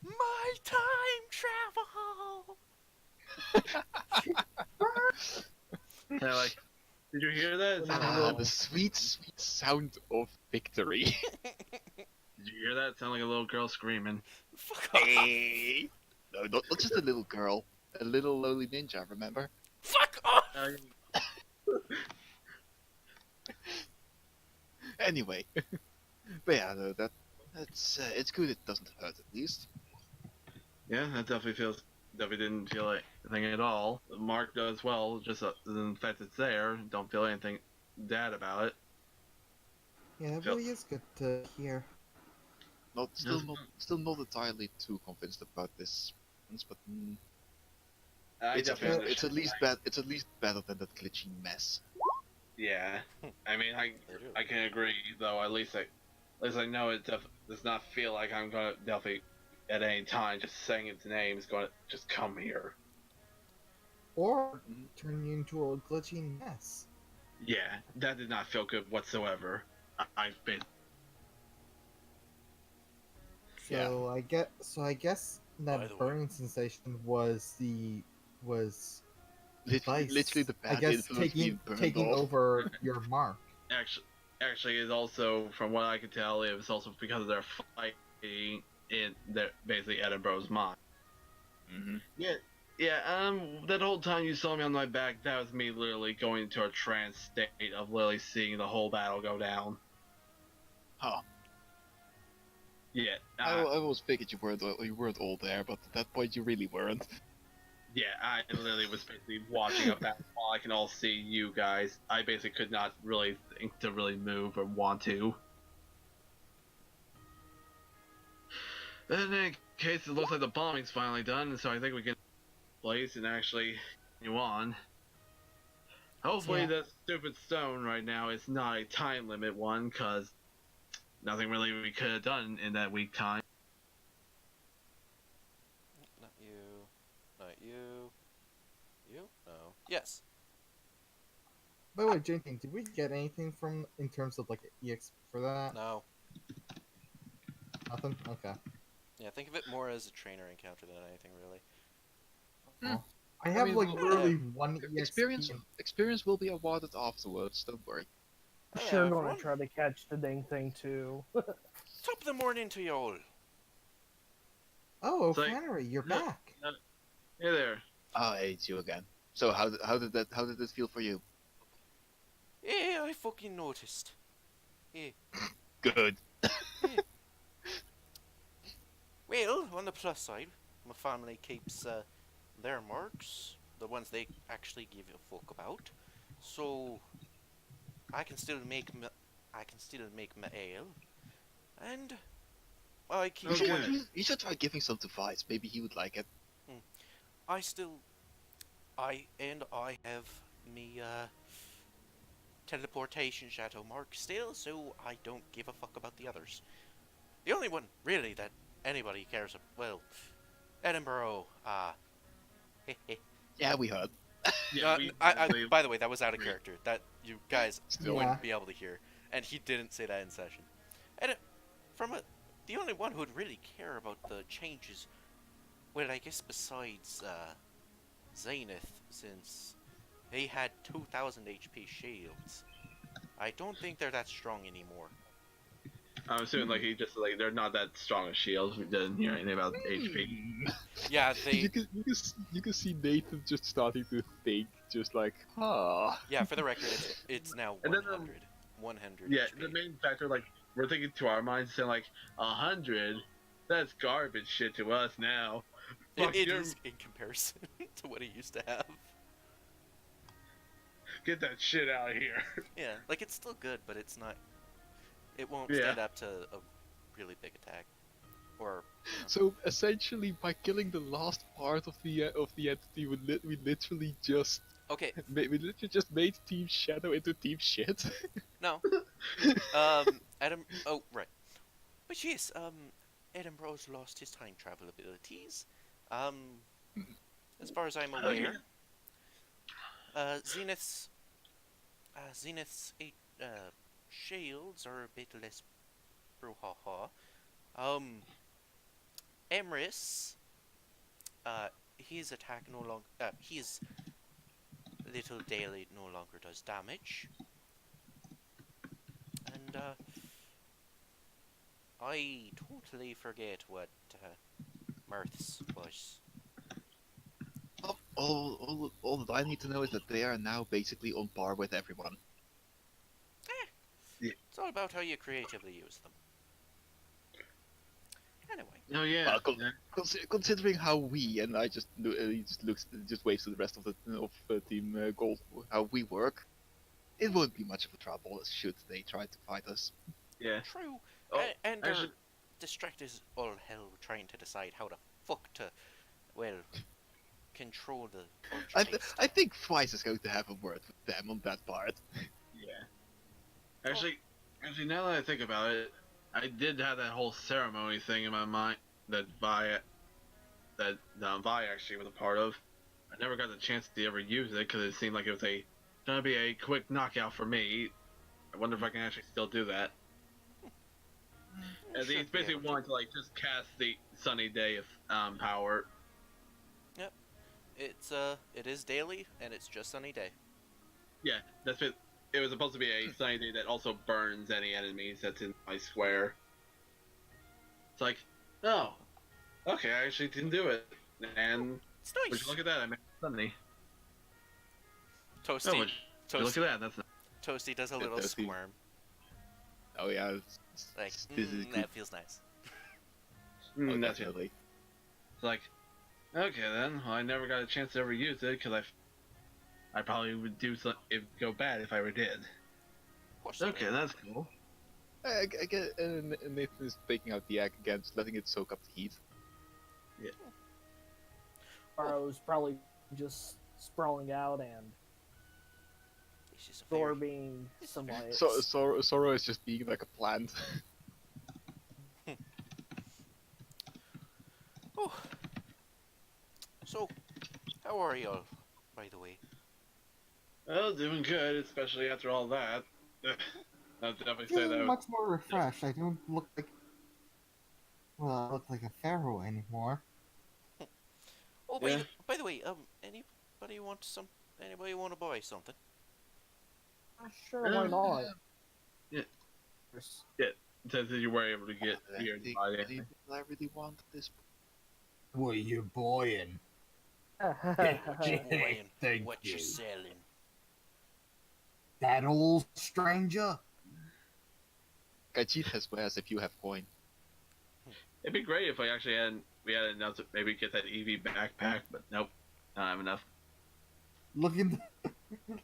My time travel. They're like, did you hear that? It sounded a little, The sweet sound of victory. did you hear that? It sounded like a little girl screaming. Fuck off. Hey! No, not just a little girl, a little lowly ninja. Remember? Fuck off. Anyway, but yeah, no, that's it's good. It doesn't hurt at least. Yeah, that definitely didn't feel like anything at all. Mark does well, just the fact it's there, don't feel anything bad about it. Yeah, that Yep. really is good to hear. Still not entirely too convinced about this, but I it's definitely at least bad. It's at least better than that glitchy mess. Yeah, I mean, They do. I can agree though. At least I know it does not feel like I'm gonna definitely at any time just saying its name is gonna just come here. Or turn you into a glitchy mess. Yeah, that did not feel good whatsoever. I've been. So I guess By the that way. burning sensation was Literally, Vice, literally the I bad guess influence being burned taking off. over your mark. Actually, is also from what I can tell, it was also because they're fighting in their basically Edinburgh's mind. Mm-hmm. Yeah. That whole time you saw me on my back, that was me literally going into a trance state of literally seeing the whole battle go down. Huh. Yeah. I always figured you weren't all there, but at that point you really weren't. Yeah, I literally was basically watching a battle while I can all see you guys. I basically could not really think to really move or want to. But in any case, it looks like the bombing's finally done, so I think we can place and actually continue on. Hopefully Yeah. that stupid stone right now is not a time limit one, because nothing really we could have done in that week time. Not you. Not you. You? No. Yes. By the way, Jenkins, did we get anything from in terms of like EX for that? No. Nothing. Okay. Yeah, think of it more as a trainer encounter than anything really. Oh. I have mean, like well, literally one experience EXP. experience will be awarded afterwards. Don't worry. Hey, Sure, gonna everyone. try to catch the dang thing too. Top of the morning to you all. Oh, It's like, Flannery, you're no, back. no, hey there. Ah, it's you again. So how did it feel for you? Yeah, I fucking noticed. Yeah. Good. Well, on the plus side, my family keeps their marks, the ones they actually give a fuck about. So I can still make my ale, and I keep Okay. You should try giving some to Vice. Maybe he would like it. I still I have me teleportation shadow mark still, so I don't give a fuck about the others. The only one really that anybody cares about, well, Edinburgh. Yeah, we heard. Yeah, By the way, that was out of character. That you guys Still. wouldn't be able to hear, and he didn't say that in session. And the only one who would really care about the changes, well, I guess besides Zenith, since he had 2,000 HP shields. I don't think they're that strong anymore. I'm assuming like he just like they're not that strong as shields. We didn't hear anything about HP. Yeah, You can see Nathan just starting to think, just like, Yeah, for the record, it's now And 100. then, 100 Yeah, HP. the main factor like we're thinking to our minds saying like 100. That's garbage shit to us now. Fuck, It you're- is in comparison to what he used to have. Get that shit out of here. Yeah, like it's still good, but it's not. It won't Yeah. stand up to a really big attack. Or So essentially, by killing the last part of the entity, we literally just okay, we literally just made Team Shadow into Team Shit. no. Adam. Oh, right. But yes, Edinburgh's lost his time travel abilities. As far as I'm Oh, yeah. aware, Zenith's shields are a bit less brouhaha. Emrys, his attack no longer, his little daily no longer does damage. And, I totally forget what, Mirth's was. All that I need to know is that they are now basically on par with everyone. It's all about how you creatively use them. Anyway. Oh yeah. Well, considering how we and I just he just waves to the rest of the Team Gold how we work, it won't be much of a trouble should they try to fight us. Yeah. True. Oh, And they're actually- distracted as all hell trying to decide how the fuck to, well, control the ultra I think Twice is going to have a word with them on that part. Yeah. Actually, now that I think about it, I did have that whole ceremony thing in my mind that Vi actually was a part of. I never got the chance to ever use it because it seemed like it was gonna be a quick knockout for me. I wonder if I can actually still do that. You It's should be basically able to. wanting to like just cast the sunny day of power. It is daily, and it's just sunny day. Yeah, that's it. It was supposed to be a sunny day that also burns any enemies that's in my square. It's like, oh, okay, I actually didn't do it. And It's would nice. you look at that? I made it sunny. Toasty, Oh, would you look at that? That's Toasty does a Yeah, little Toasty. squirm. Oh yeah, Like, this is good. that feels nice. Oh, that's it. definitely. It's like, okay then. Well, I never got a chance to ever use it because I probably would go bad if I ever did. What's the Okay, name? that's cool. I get Nathan is taking out the egg again, just letting it soak up the heat. Burrow's probably just sprawling out and This is a Thor very... being somewhat. So Sorrow is just being like a plant. Oh. So, how are y'all, by the way? Well, doing good, especially after all that. I'll definitely say Feeling that. much more refreshed. I don't look like, well, I look like a pharaoh anymore. Oh, Yeah. by the way, anybody want some? Anybody want to buy something? Sure, why not? Yeah. Since you were able to get here to buy anything. I really want this. What are you buying? What you buying? Thank What you you. selling? That old stranger? Kajit has wares if you have coin. It'd be great if we had enough to maybe get that EV backpack, but nope, don't have enough. Looking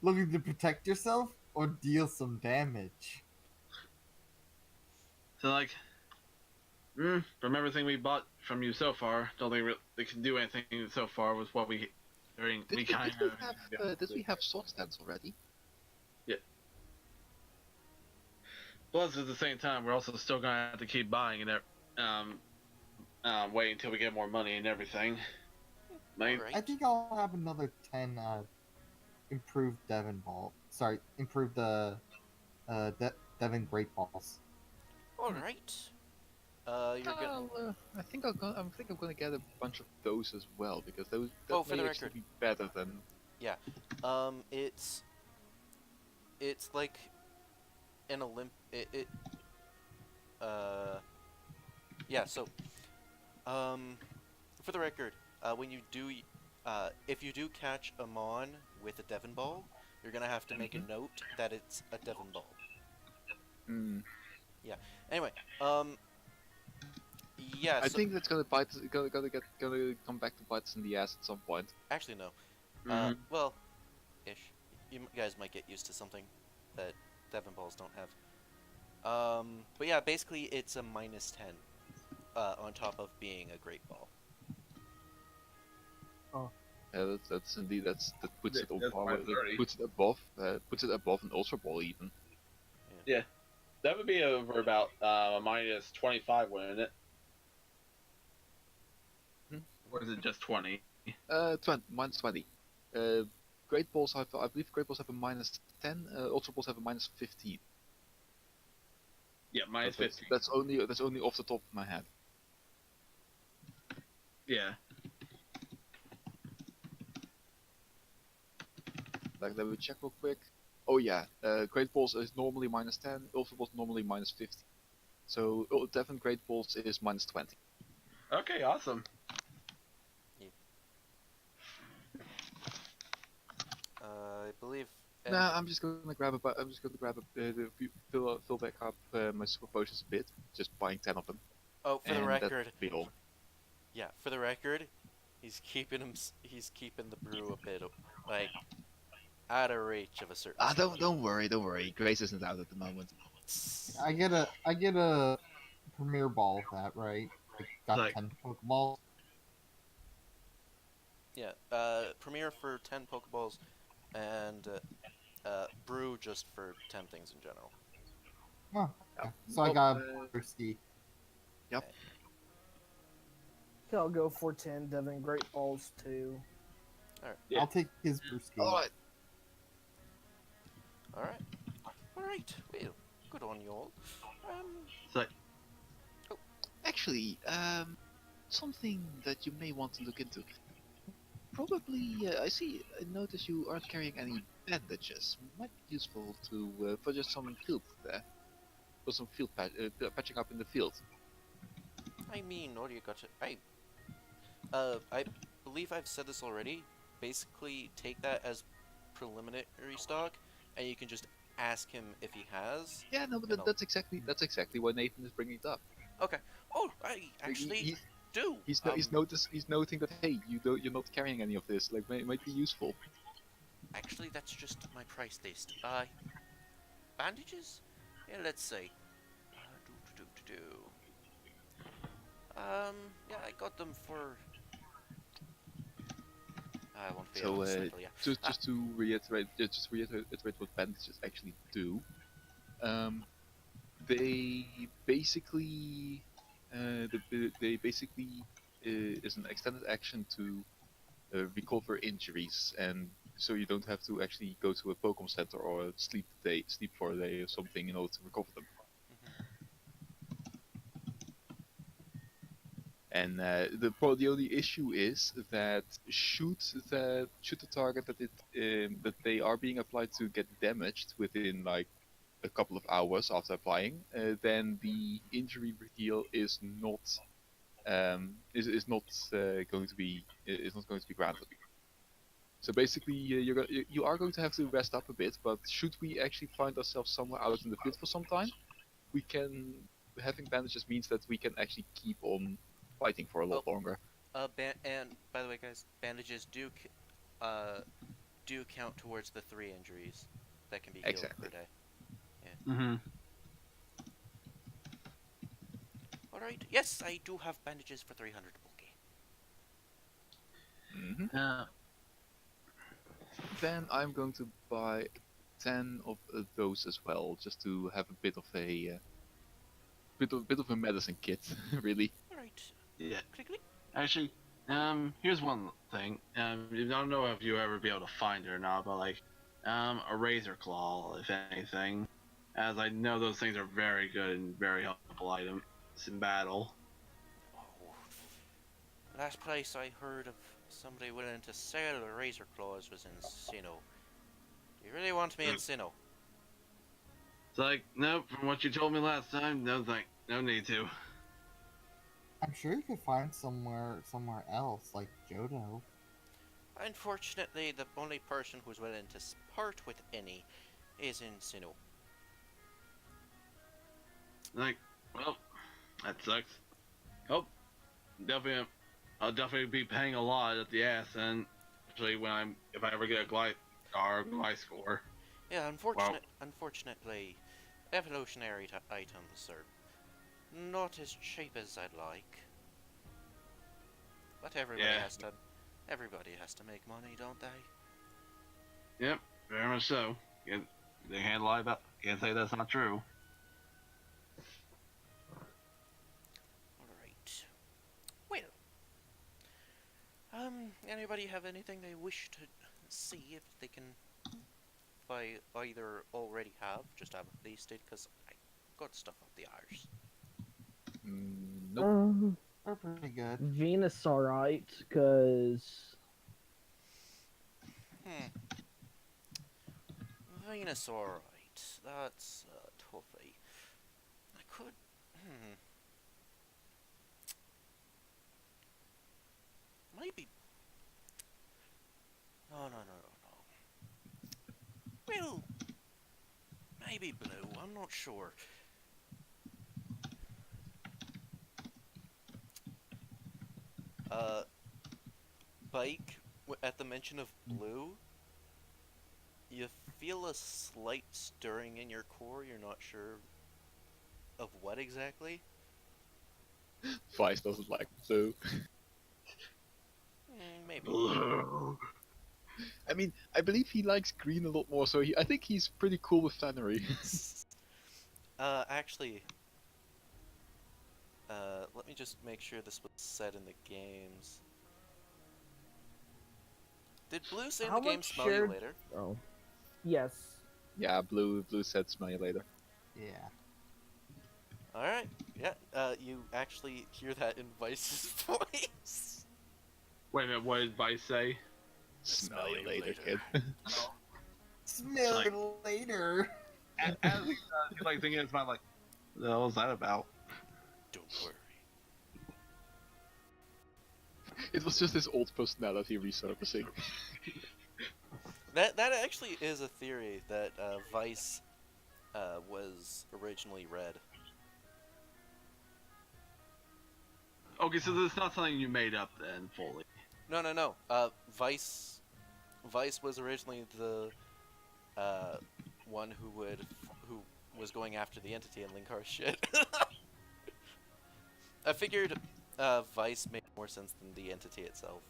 to protect yourself or deal some damage? So like, from everything we bought from you so far, don't think they can do anything so far with what we. Did we have sword stands already? Plus, at the same time, we're also still gonna have to keep buying and wait until we get more money and everything. Like, Alright. I think I'll have another 10 improved Devon ball. Sorry, improved Devon Great Balls. All right. You're gonna. I think I'm gonna get a bunch of those as well because those Oh, for may the actually record. be better than. It's like an yeah. So, for the record, when you do, if you do catch a mon with a Devon ball, you're gonna have to make a note that it's a Devon ball. Anyway, yeah. I So, think that's gonna bite. Gonna come back to bite us in the ass at some point. actually, no. Well, ish. You guys might get used to something that Devon balls don't have. But yeah, basically it's a -10 on top of being a great ball. Yeah, that's indeed that puts it That's above, -30. puts it above an ultra ball even. that would be over about a -25, wouldn't it? Or is it just 20? 20, -20. Great balls have, I believe, great balls have a -10. Ultra balls have a -15. Yeah, -50. That's only off the top of my head. Yeah. Like, let me check real quick. Oh yeah, great balls is normally -10. Ultra balls normally -50. So Devon great balls is -20. Okay, awesome. I believe. Nah, I'm just gonna grab fill back up my super potions a bit. Just buying 10 of them. Oh, for the and record, that'll be all. yeah, for the record, he's keeping the brew a bit like out of reach of a certain. Don't worry. Grace isn't out at the moment. I get a premier ball of that, right? I got Like- 10 Pokeballs. Yeah, Premiere for 10 Pokeballs, and Brew just for 10 things in general. Oh, okay. So I got a Bursty. I'll go for 10 Devon Great Balls too. Yeah. I'll take his Bursty. Alright. Alright, well, good on you all. So, Actually, something that you may want to look into. Probably, I notice you aren't carrying any bandages. Might be useful to for just some field there, for some field patching up in the field. I mean, all you got to... I believe I've said this already. Basically, take that as preliminary stock, and you can just ask him if he has. Yeah, no, but You know. that's exactly why Nathan is bringing it up. Okay. Oh, I actually do. He's noting that, hey, you're not carrying any of this. Like, might be useful. Actually, that's just my price list. Bandages? Yeah, let's see. Yeah, I got them for. I won't be able to sample, yeah. Just to reiterate what bandages actually do. They basically is an extended action to recover injuries, and so you don't have to actually go to a Pokemon Center or sleep for a day or something in order to recover them. And the only issue is that should the target that they are being applied to get damaged within like a couple of hours after applying, then the injury heal is not going to be granted. So basically, you are going to have to rest up a bit. But should we actually find ourselves somewhere out in the field for some time, we can having bandages means that we can actually keep on fighting for a lot longer. And by the way, guys, bandages do count towards the 3 injuries that can be healed Exactly. per day. Mm-hmm. Alright, yes, I do have bandages for 300 bulky. Hmm. Then I'm going to buy 10 of those as well, just to have a bit of a bit of a medicine kit, really. Alright, Yeah. click, click. Actually, here's one thing. I don't know if you'll ever be able to find it or not, but like, a razor claw, if anything, as I know those things are very good and very helpful items in battle. Oh, last place I heard of somebody willing to sell the razor claws was in Sinnoh. Do you really want me in Sinnoh? It's like, nope, from what you told me last time, no need to. I'm sure you could find somewhere else, like Johto. Unfortunately, the only person who's willing to part with any is in Sinnoh. Like, well, that sucks. Oh, I'll definitely be paying a lot at the ass, and actually if I ever get a glide score. Yeah, unfortunately, evolutionary items are not as cheap as I'd like. But everybody has to make money, don't they? Yep, very much so. They can't lie about. Can't say that's not true. Alright. Well. Anybody have anything they wish to see if they can either already have, just haven't listed, because I got stuff up the arse. Nope. They're pretty good. Venus, alright, because Venusaur, right. That's toughy. I could. Maybe. No. Well, maybe Blue. I'm not sure. Bike. At the mention of Blue, you feel a slight stirring in your core. You're not sure of what exactly. Vice doesn't like blue. Maybe. I mean, I believe he likes green a lot more, so I think he's pretty cool with Flannery. Actually, let me just make sure this was said in the games. Did Blue say in How the game much smell you shared- later? oh, yes. Yeah, blue said smell you later. Yeah. Alright, yeah, you actually hear that in Vice's voice. Wait a minute, what did Vice say? Smell you later, kid. Smell Like- it later. As he's like thinking in his mind, like, what the hell is that about? Don't worry. It was just his old personality resurfacing. That actually is a theory that Vice was originally red. Okay, so this is not something you made up then, fully. No. Vice was originally the one who was going after the entity and Linkar's shit. I figured Vice made more sense than the entity itself,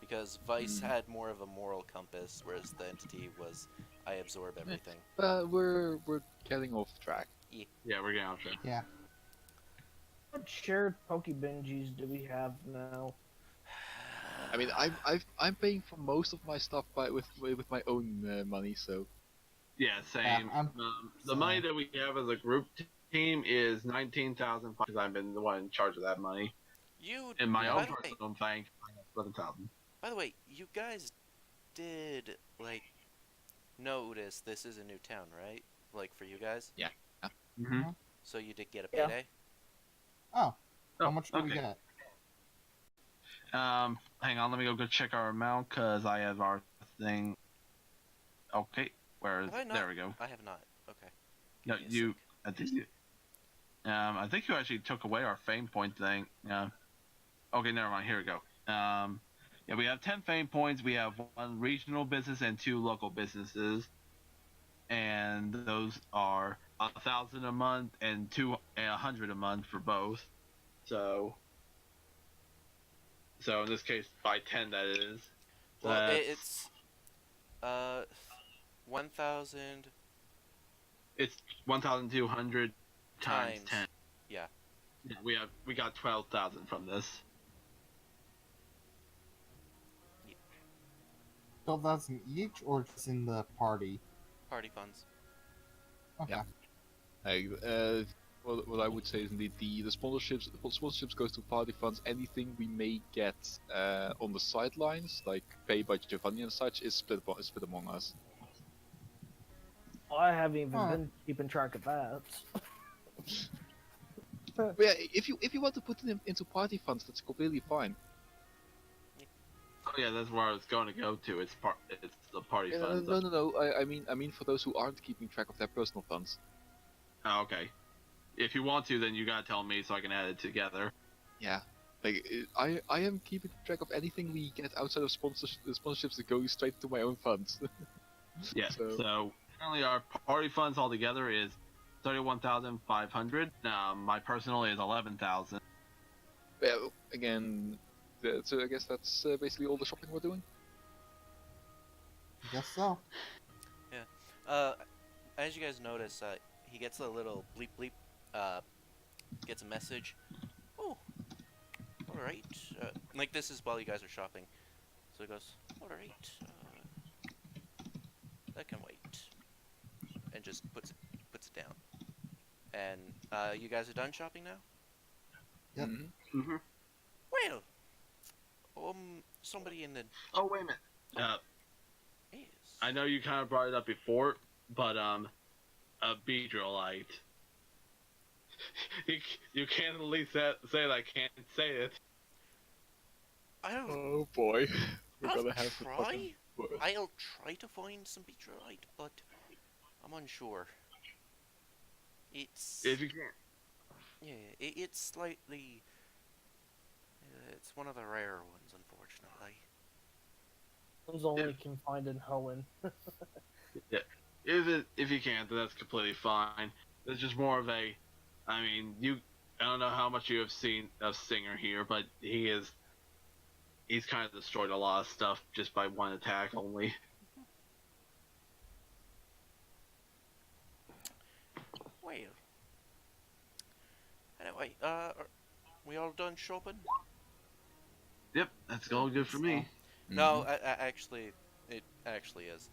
because Vice had more of a moral compass, whereas the entity was I absorb everything. We're getting off track. Yeah, we're getting off track. Yeah. What shared Pokebenjis do we have now? I mean, I'm paying for most of my stuff with my own money, so Yeah, same. I'm- The money that we have as a group team is 19,000 because I've been the one in charge of that money. You. In my by own the way, personal thing, for the top. by the way, you guys did like notice this is a new town, right? Like for you guys. Yeah. Mm-hmm. So you did get a Yeah. payday. Oh, how Oh, much do we okay. get? Hang on, let me go check our amount, cause I have our thing. Okay, where is? Have I not? There we go. I have not. Okay. No, Give me a you. sec. I think you. I think you actually took away our fame point thing. Okay, never mind. Here we go. Yeah, we have 10 fame points. We have 1 regional business and 2 local businesses, and those are 1,000 a month and 100 a month for both. So in this case, by 10 that is. Well, That's- it's 1,000 It's 1,200 times times. 10. Yeah. Yeah, we got 12,000 from this. 12,000 each, or just in the party? Party funds. Okay. Yeah. What I would say is indeed the sponsorships goes to party funds. Anything we may get on the sidelines, like pay by Giovanni and such, is split among us. I haven't even Huh. been keeping track of that. But yeah, if you want to put it into party funds, that's completely fine. Oh yeah, that's where I was going to go to. It's the party Yeah, fund. no. I mean for those who aren't keeping track of their personal funds. Oh, okay. If you want to, then you gotta tell me so I can add it together. Yeah. Like I am keeping track of anything we get outside of sponsorships that go straight to my own funds. Yeah. So- So currently our party funds altogether is 31,500. My personal is 11,000. Well, again, so I guess that's basically all the shopping we're doing. Guess so. As you guys notice, he gets a little bleep bleep. Gets a message. Oh, all right. Like this is while you guys are shopping. So he goes, all right. That can wait. And just puts it down. And you guys are done shopping now? Yep. Mhm. Mm-hmm. Well, somebody in the Oh wait a minute. is. I know you kind of brought it up before, but a Beedrillite. you can't at least say that I can't say it. I don't. Oh boy, we're I'll gonna have to try. fucking. I'll try to find some Beetrolite, but I'm unsure. It's If you can't. yeah, it's slightly. It's one of the rare ones, unfortunately. It was only confined in Hoenn. If you can't, then that's completely fine. It's just more of a. I mean, I don't know how much you have seen of Singer here, but he's kind of destroyed a lot of stuff just by one attack only. Well. Anyway, are we all done shopping? Yep, that's all good for me. No, actually, it actually is.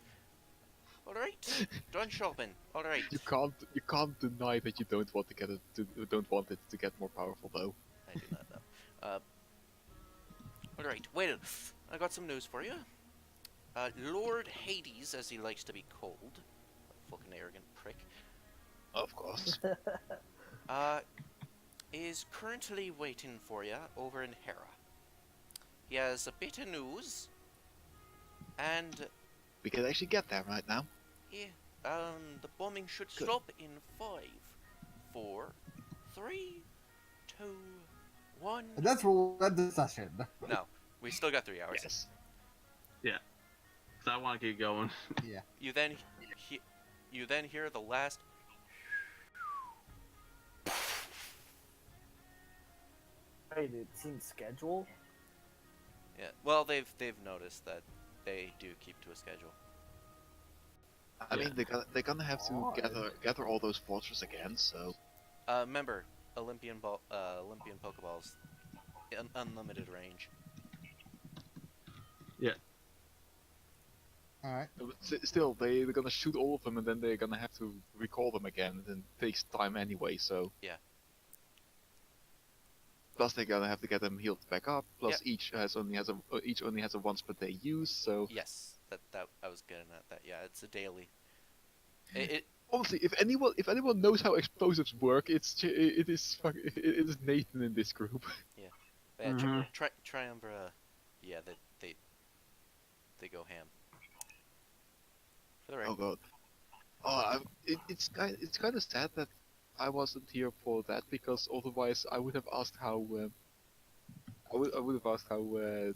All right, done shopping. All right. You can't deny that you don't want it to get more powerful though. I do not know. All right, wait. I got some news for you. Lord Hades, as he likes to be called, fucking arrogant prick, Of course. is currently waiting for you over in Hera. He has a bit of news, and We can actually get there right now. yeah, the bombing should Good. stop in 5, 4, 3, 2, 1. And that's where we'll end the session. No, we still got 3 hours. Yes. So I want to keep going. Yeah. You then hear the last. Wait, it's in schedule? Yeah. Well, they've noticed that they do keep to a schedule. I mean, they're gonna have to Odd. gather all those fortresses again. So Remember, Olympian Pokeballs, unlimited range. Alright. but still, they're gonna shoot all of them, and then they're gonna have to recall them again, and it takes time anyway. So Plus they're gonna have to get them healed back up. Plus Yep. each only has a once per day use. So Yes, that I was getting at that. Yeah, it's a daily. It honestly, if anyone knows how explosives work, it is Nathan in this group. but yeah, Mhm. Triumbra, yeah, they go ham. For the Oh record, god. It's kind of sad that I wasn't here for that, because otherwise I would have asked how I would have asked how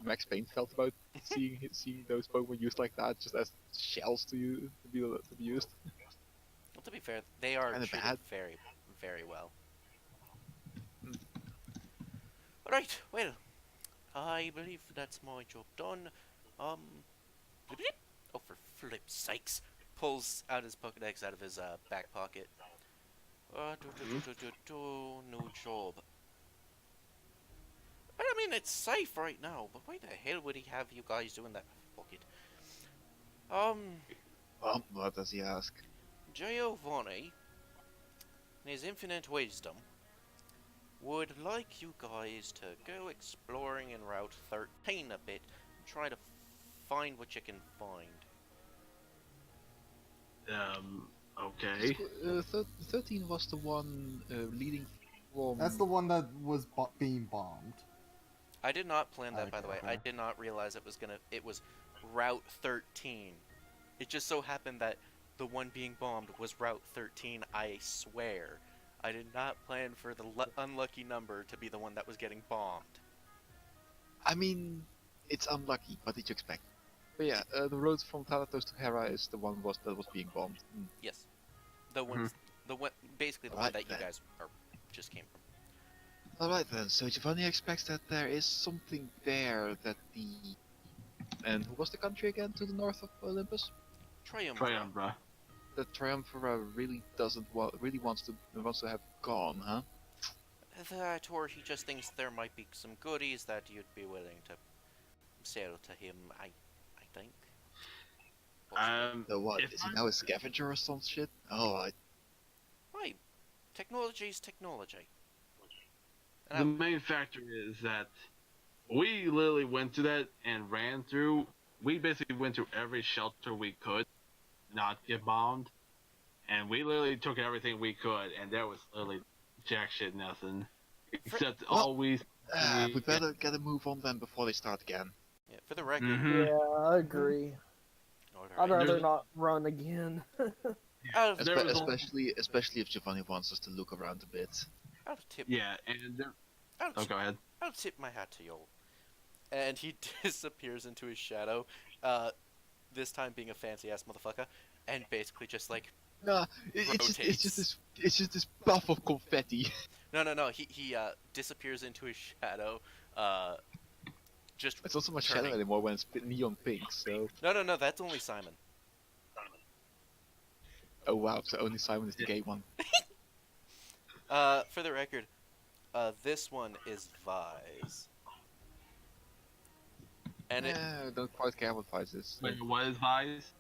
Max Payne felt about seeing those Pokemon used like that, just as shells to be used. well, to be fair, they are Kinda treated bad. very, very well. Mm. Alright, well, I believe that's my job done. Blip, blip. Oh, for flip's sakes. Pulls out his Pokedex out of his back pocket. New job. But I mean, it's safe right now, but why the hell would he have you guys doing that? Fuck it. What does he ask? Giovanni, in his infinite wisdom, would like you guys to go exploring in Route 13 a bit and try to find what you can find. Okay. 13 was the one leading from. That's the one that was being bombed. I did not plan that, by the way. Okay. I did not realize it was Route 13. It just so happened that the one being bombed was Route 13, I swear. I did not plan for the unlucky number to be the one that was getting bombed. I mean, it's unlucky. What did you expect? But yeah, the road from Thanatos to Hera is the one that was being bombed. Yes. The one, basically the one Right that you then. guys just came from. Alright then, so Giovanni expects that there is something there that the... And who was the country again to the north of Olympus? Triumbra. The Triumphra really wants to have gone, huh? That, or he just thinks there might be some goodies that you'd be willing to sell to him, I think. So what, If is he now a scavenger or some shit? Oh, Why? Technology's technology. the main factor is that we literally went to that and ran through. We basically went through every shelter we could, not get bombed, and we literally took everything we could, and there was literally jack shit nothing, except we better get a move on them before they start again. Yeah, for the record. Mhm. Yeah, I agree. I'd Alright. rather not run again. Out of There was Especially if Giovanni wants us to look around a bit. tip. Yeah, and there... Oh, go ahead. I'll tip my hat to y'all. And he disappears into his shadow, this time being a fancy ass motherfucker, and basically just like, Nah, it's just this buff of confetti. no, he disappears into his shadow, just It's not so much turning. shadow anymore when it's neon pink, so... No, that's only Simon. Oh wow, so only Simon is the gay one. For the record, this one is Vise. And it, I don't quite care what Vice is. Wait, what is Vise?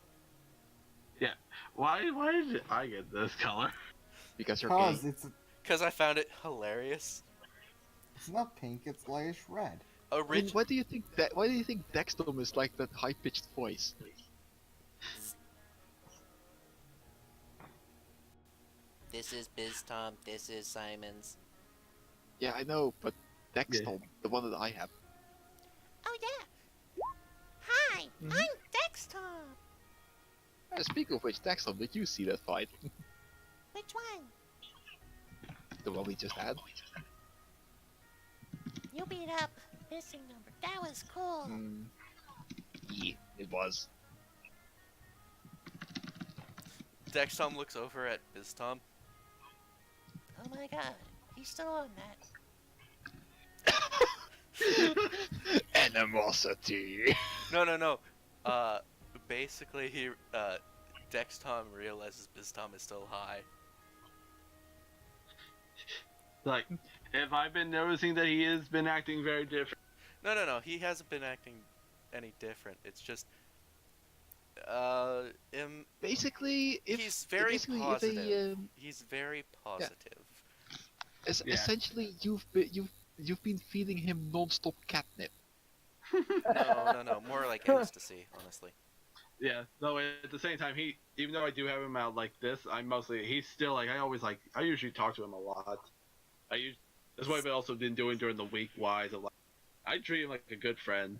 Yeah. Why did I get this color? Because you're gay. Because because I found it hilarious. it's not pink, it's lightish red. I mean, why do you think Dextom is like that high-pitched voice? This is BizTom, this is Simon's. Yeah, I know, but Dextom, the one that I have. Oh yeah. Hi, I'm Dextom. Speaking of which, Dextom, did you see that fight? Which one? The one we just had? You beat up missing number. That was cool. Yeah, it was. Dextom looks over at BizTom. Oh my god, he's still on that. Animosity. No. Basically, Dextom realizes BizTom is still high. Like, have I been noticing that he has been acting very different? No. He hasn't been acting any different. It's just, Basically, if he's very basically positive. if they, He's very positive. Yeah. Essentially, you've been feeding him non-stop catnip. No. More like ecstasy, honestly. Yeah, though at the same time, even though I do have him out like this, he's still like, I usually talk to him a lot. That's what I've also been doing during the week wise. I treat him like a good friend.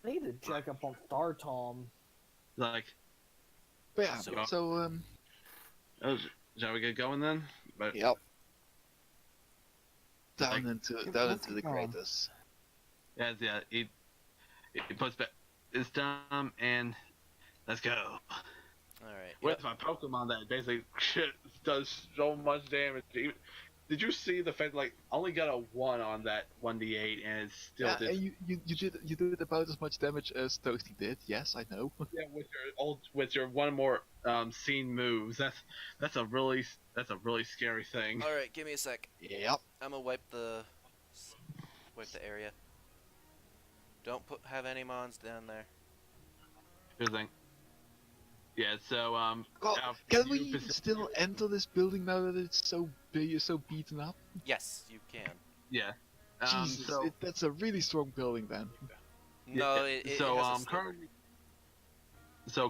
I need to check up on Star Tom. Like, But yeah, So- shall we get going then? But yep. Down Like- into let's the go on. craters. yeah, he puts back his thumb and let's go. Alright. With my Pokemon that basically does so much damage. Did you see the fact I only got a 1 on that 1d8 and it still Yeah, did. and you did about as much damage as Toasty did. Yes, I know. Yeah, with your one more scene moves. That's a really scary thing. Alright, give me a sec. Yep. I'm gonna wipe the area. Don't have any mons down there. Good thing. Yeah, so Well, now can you we possess- still enter this building now that it's so big, so beaten up? Yes, you can. Yeah. Jesus, So that's a really strong building then. No, it so has a sliver.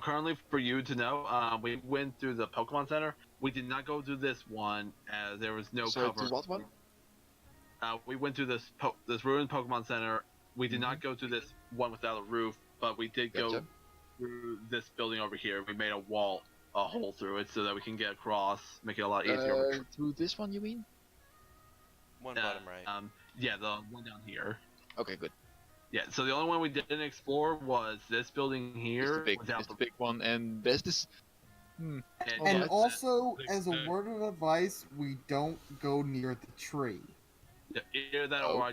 currently for you to know, we went through the Pokemon Center. We did not go through this one as there was no So cover. to what one? We went through this ruined Pokemon Center. We did not go through this one without a roof, but we did go Gotcha. through this building over here. We made a hole through it so that we can get across, make it a lot easier. Through this one, you mean? One bottom right. Yeah, the one down here. Okay, good. Yeah, so the only one we didn't explore was this building here. It's the big one, and there's this. And that's- also, that's as a the- word of advice, we don't go near the tree. yeah, either that Oh.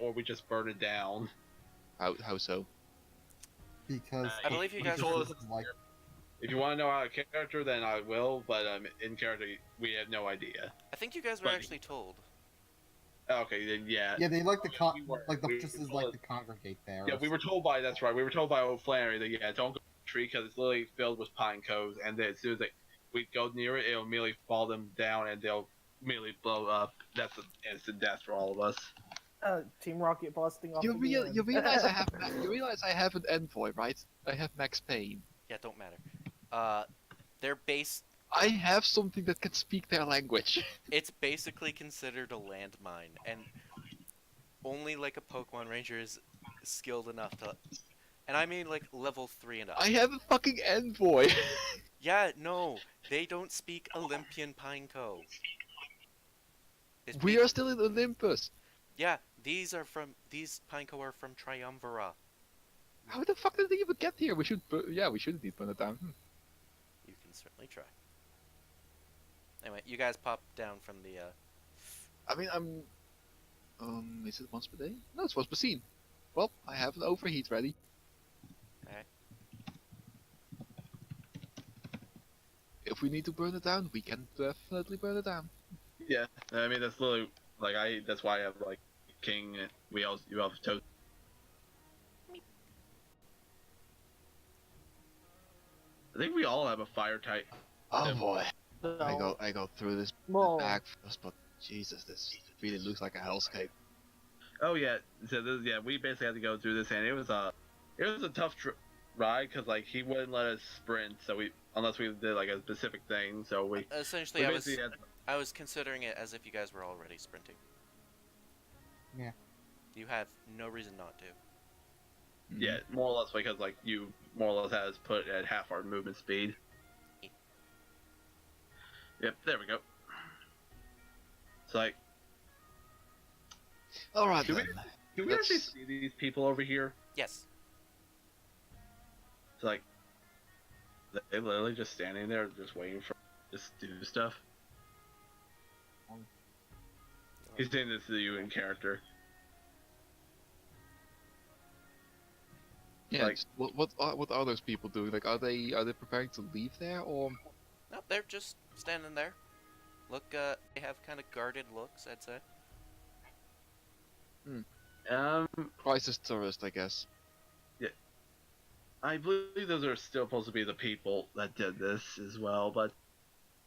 or we just burn it down. How so? Because I believe you he guys told were- us like if you want to know our character, then I will. But in character, we have no idea. I think you guys were But- actually told. Okay, then yeah. yeah, they like the We were- like the we just were like told- to congregate there. Yeah, we were told by we were told by old Flannery that don't go to the tree because it's literally filled with pine cones, and then as soon as we go near it, it'll immediately fall them down, and they'll immediately blow up. That's an instant death for all of us. Team Rocket busting off. You again. realize I have an envoy, right? I have Max Payne. Yeah, don't matter. Their base. I have something that can speak their language. It's basically considered a landmine, and only like a Pokemon Ranger is skilled enough to. And I mean like level 3 and up. I have a fucking envoy. Yeah, no, they don't speak Olympian Pineco. They We speak- are still in Olympus. Yeah, these Pineco are from Triumvira. How the fuck did they even get here? We should indeed burn it down. You can certainly try. Anyway, you guys pop down from the. I mean, is it once per day? No, it's once per scene. Well, I have an overheat ready. Alright. If we need to burn it down, we can definitely burn it down. Yeah, I mean that's literally that's why I have King. You have Toast. I think we all have a fire type. Oh Yeah. boy, No. I go through this Well, bag first, but Jesus, this really looks like a hellscape. Oh yeah, so we basically had to go through this, and it was a tough ride because he wouldn't let us sprint, unless we did a specific thing. So we Essentially, basically had, I was considering it as if you guys were already sprinting. Yeah. You have no reason not to. yeah, more or less because you more or less had us put at half our movement speed. Yep, there we go. It's All right Do we- then. do we Let's- actually see these people over here? Yes. It's they literally just standing there, just waiting for just do stuff. He's saying this to you in character. Yeah. like- What are those people doing? Are they preparing to leave there or? No, they're just standing there. Look, they have kind of guarded looks, I'd say. Crisis tourist, I guess. I believe those are still supposed to be the people that did this as well, but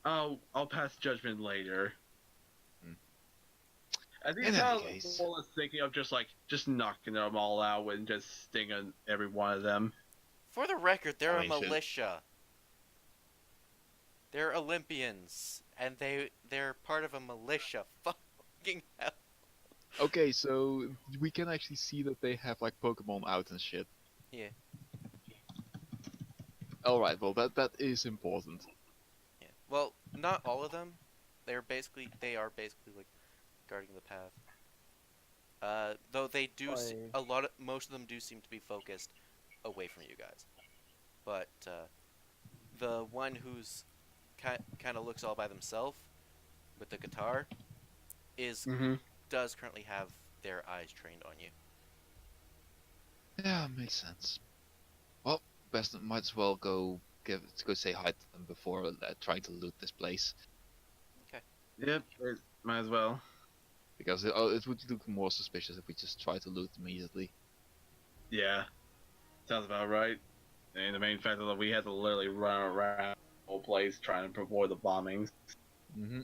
I'll pass judgment later. Hmm. I think In it's any how case. I was thinking of just knocking them all out and just stinging every one of them. For the record, they're I a mean, shit. militia. They're Olympians, and they're part of a militia. Fucking hell. Okay, so we can actually see that they have like Pokemon out and shit. Yeah. Alright, well that is important. Yeah. Well, not all of them. They are basically like guarding the path. Though they do most of them do seem to be focused away from you guys. But the one who's kind of looks all by themselves with the guitar does currently have their eyes trained on you. Yeah, makes sense. Well, might as well go say hi to them before trying to loot this place. Yep, might as well. Because it would look more suspicious if we just try to loot immediately. Yeah, sounds about right. And the main fact that we had to literally run around the whole place trying to avoid the bombings. Mm-hmm.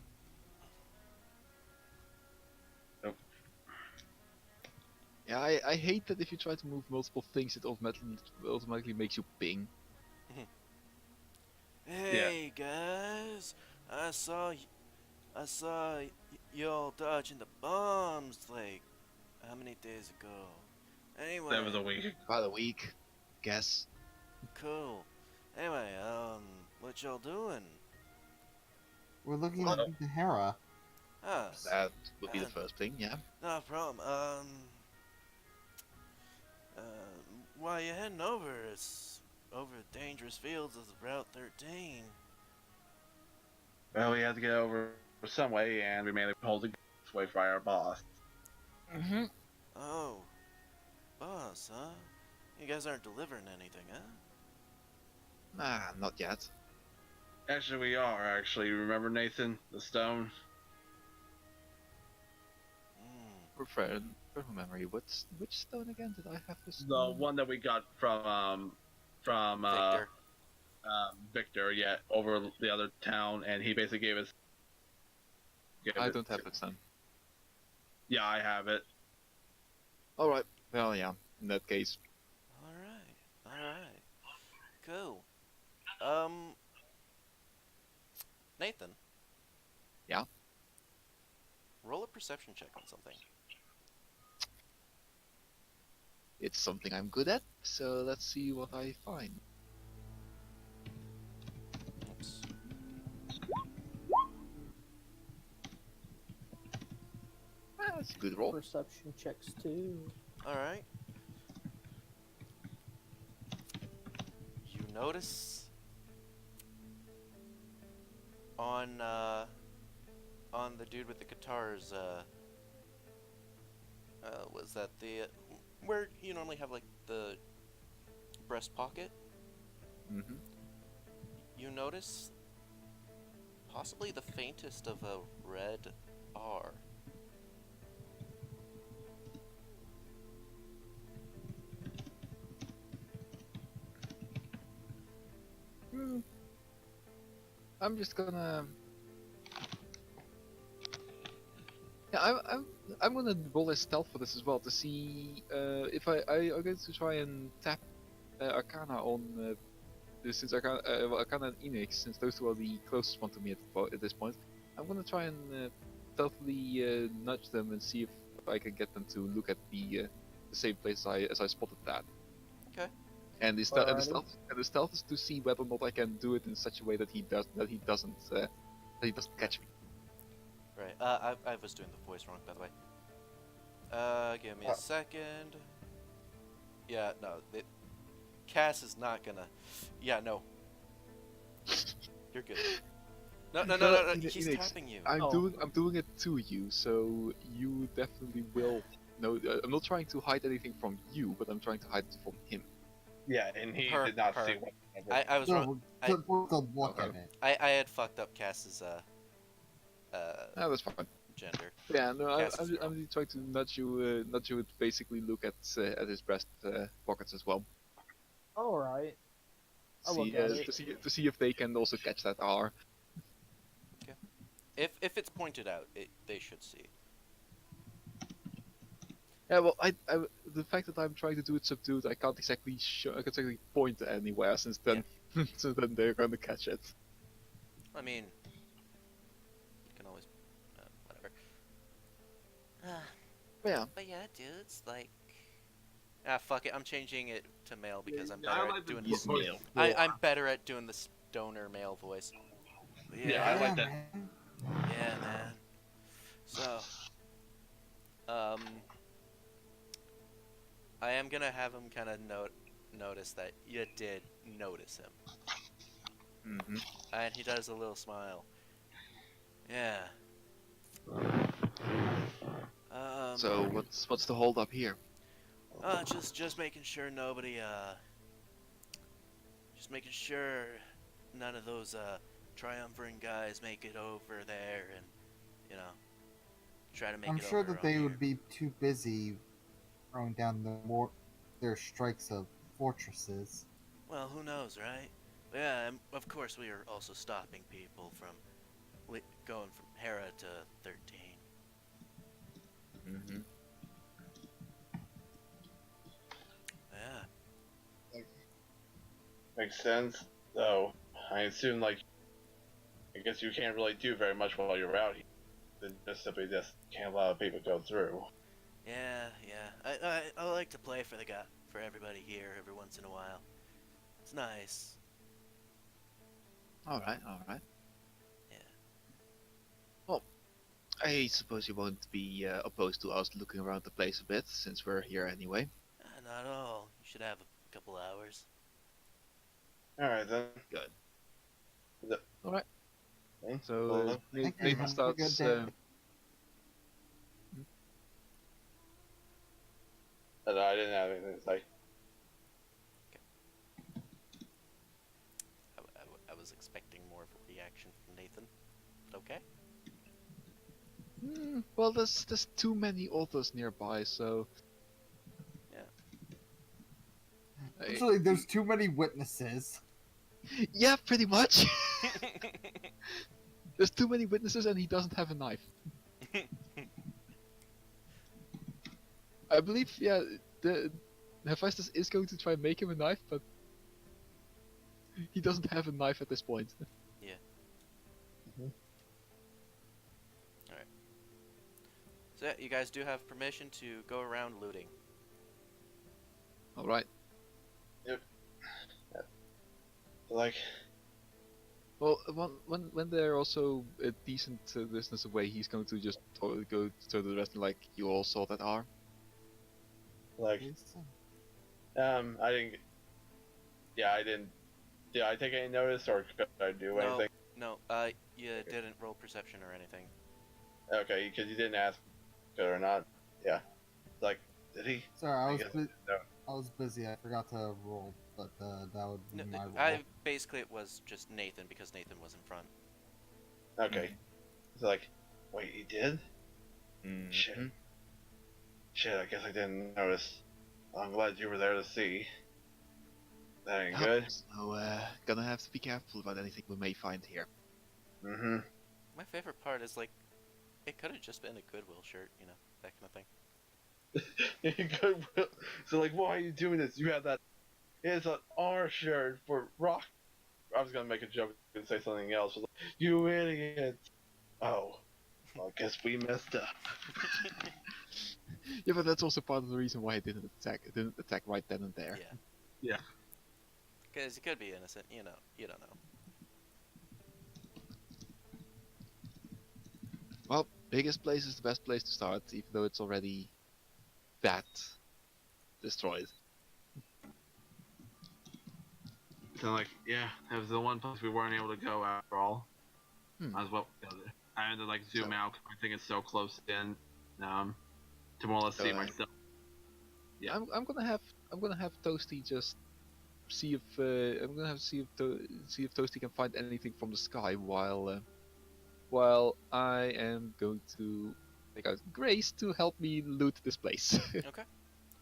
Nope. Yeah, I hate that if you try to move multiple things, it automatically makes you ping. Hey guys, I saw y'all dodging the bombs like how many days ago? Anyway, That was a week. About a week, guess. cool. Anyway, what y'all doing? We're looking at the Hera. Ah, That would be the first thing, yeah. no problem. Why you heading over? It's over dangerous fields of Route 13. Well, we had to get over some way, and we mainly pulled the way for our boss. Mm-hmm. Oh, boss, huh? You guys aren't delivering anything, huh? Nah, not yet. Actually, we are. Actually, remember Nathan, the stone? Hmm. From memory, which stone again did I have this? The one that we got from Victor. Victor, yeah, over the other town, and he basically gave us. I don't have it, son. Yeah, I have it. Alright, well, yeah, in that case. Alright. Cool. Nathan. Yeah? Roll a perception check on something. It's something I'm good at, so let's see what I find. Oops. That's a good roll. Perception checks too. Alright. You notice on the dude with the guitars, was that the where you normally have like the breast pocket? Mm-hmm. You notice possibly the faintest of a red R. I'm just gonna. Yeah, I'm gonna roll a stealth for this as well to see if I'm going to try and tap Arcana on since Arcana and Enix, since those two are the closest one to me at this point. I'm gonna try and stealthily nudge them and see if I can get them to look at the same place as I spotted that. Okay. And the stealth is to see whether or not I can do it in such a way that he doesn't catch me. Right. I was doing the voice wrong, by the way. Give me a second. Yeah, no. Cass is not gonna. Yeah, no. You're good. No. He's Enix, tapping you. I'm doing it to you, so you definitely will know. I'm not trying to hide anything from you, but I'm trying to hide it from him. Yeah, and he Her- did not her. see what. I was wrong. We'll go look at it. I had fucked up Cass's That's fine. gender. Yeah, no, Cass is girl. I'm trying to nudge you to basically look at his breast pockets as well. All right. I'll look at it. To see if they can also catch that R. If it's pointed out, they should see. Yeah, well, the fact that I'm trying to do it subdued, I can't exactly show. I can't exactly point anywhere since then. So then they're gonna catch it. I mean, you can always, whatever. Yeah. But yeah, dudes, like, fuck it. I'm changing it to male because I'm Yeah, I better like at the doing voice this. more. I'm better at doing the stoner male voice. But Yeah, I like that. man. Yeah, man. So, I am gonna have him kind of notice that you did notice him, Mm-hmm. and he does a little smile. Yeah. So what's the hold up here? Just making sure nobody, just making sure none of those, triumvirate guys make it over there and, you know, try to make I'm it sure over that on they here. would be too busy throwing down their strikes of fortresses. Well, who knows, right? Yeah, and of course we are also stopping people from going from Hera to 13. Mm-hmm. Yeah. Makes sense, though. I assume, like, I guess you can't really do very much while you're out here. Then just simply just can't allow people to go through. Yeah, yeah. I like to play for for everybody here every once in a while. It's nice. All right. Yeah. Well, I suppose you won't be opposed to us looking around the place a bit, since we're here anyway. Not at all. You should have a couple hours. Alright then. Good. All right. Okay. So Well, Thank you. Nathan Have a starts. good day. I didn't have anything to say. I was expecting more of a reaction from Nathan. But okay. Well, there's too many authors nearby, so. Actually, there's too many witnesses. Yeah, pretty much. There's too many witnesses, and he doesn't have a knife. I believe, yeah, the Hephaestus is going to try and make him a knife, but he doesn't have a knife at this point. Yeah. Alright. So yeah, you guys do have permission to go around looting. All right. Like, Well, when they're also a decent distance away, he's going to just go to the rest and like, you all saw that R? I didn't. Yeah, I didn't. Did I take any notice, or could I do anything? No, you didn't roll perception or anything. Okay, because you didn't ask good or not. Yeah. Like, did he? Sorry, guess I no. was busy. I forgot to roll, but that would be No, my roll. basically it was just Nathan because Nathan was in front. Okay. It's like, wait, he did? Shit. Mhm. Shit, I guess I didn't notice. I'm glad you were there to see. That ain't Yeah, good. So, gonna have to be careful about anything we may find here. Mm-hmm. My favorite part is like, it could have just been a Goodwill shirt, you know, that kind of thing. Good. So, like, why are you doing this? You have that. It's an R shirt for rock. I was gonna make a joke and say something else. But like, you idiot. Oh. Well, I guess we messed up. Yeah, but that's also part of the reason why I didn't attack right then and there. Yeah. Yeah. Because he could be innocent, you know. You don't know. Well, biggest place is the best place to start, even though it's already that destroyed. So like, yeah, that was the one place we weren't able to go after all. Hmm. As well. I had to like zoom So- out. I think it's so close in, to more or less So, see myself. Yeah. I'm gonna have Toasty just see if see if Toasty can find anything from the sky while I am going to take out Grace to help me loot this place. Okay.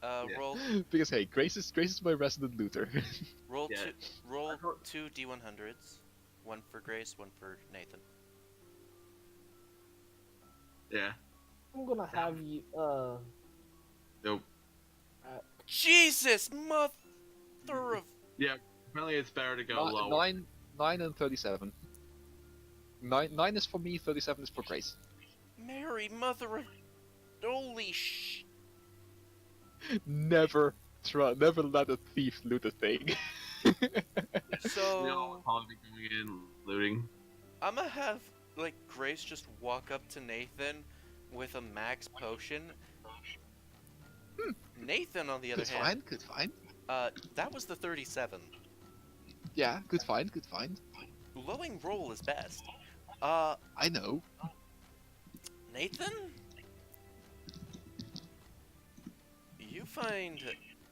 Yeah. Roll Because hey, Grace is my resident looter. Yeah. roll two D100s, one for Grace, one for Nathan. Yeah. I'm gonna have you. Nope. Jesus, mother of... Yeah. Apparently, it's better to go Ni- lower. 9 and 37. 9 is for me, 37 is for Grace. Mary, mother of... Holy sh... Never let a thief loot a thing. We all So... would probably be going in looting. I'm gonna have, like, Grace just walk up to Nathan with a max potion. Nathan, on the other Good hand, find, good find. that was the 37. Yeah, good find, good find. Lowing roll is best. I know. Nathan? You find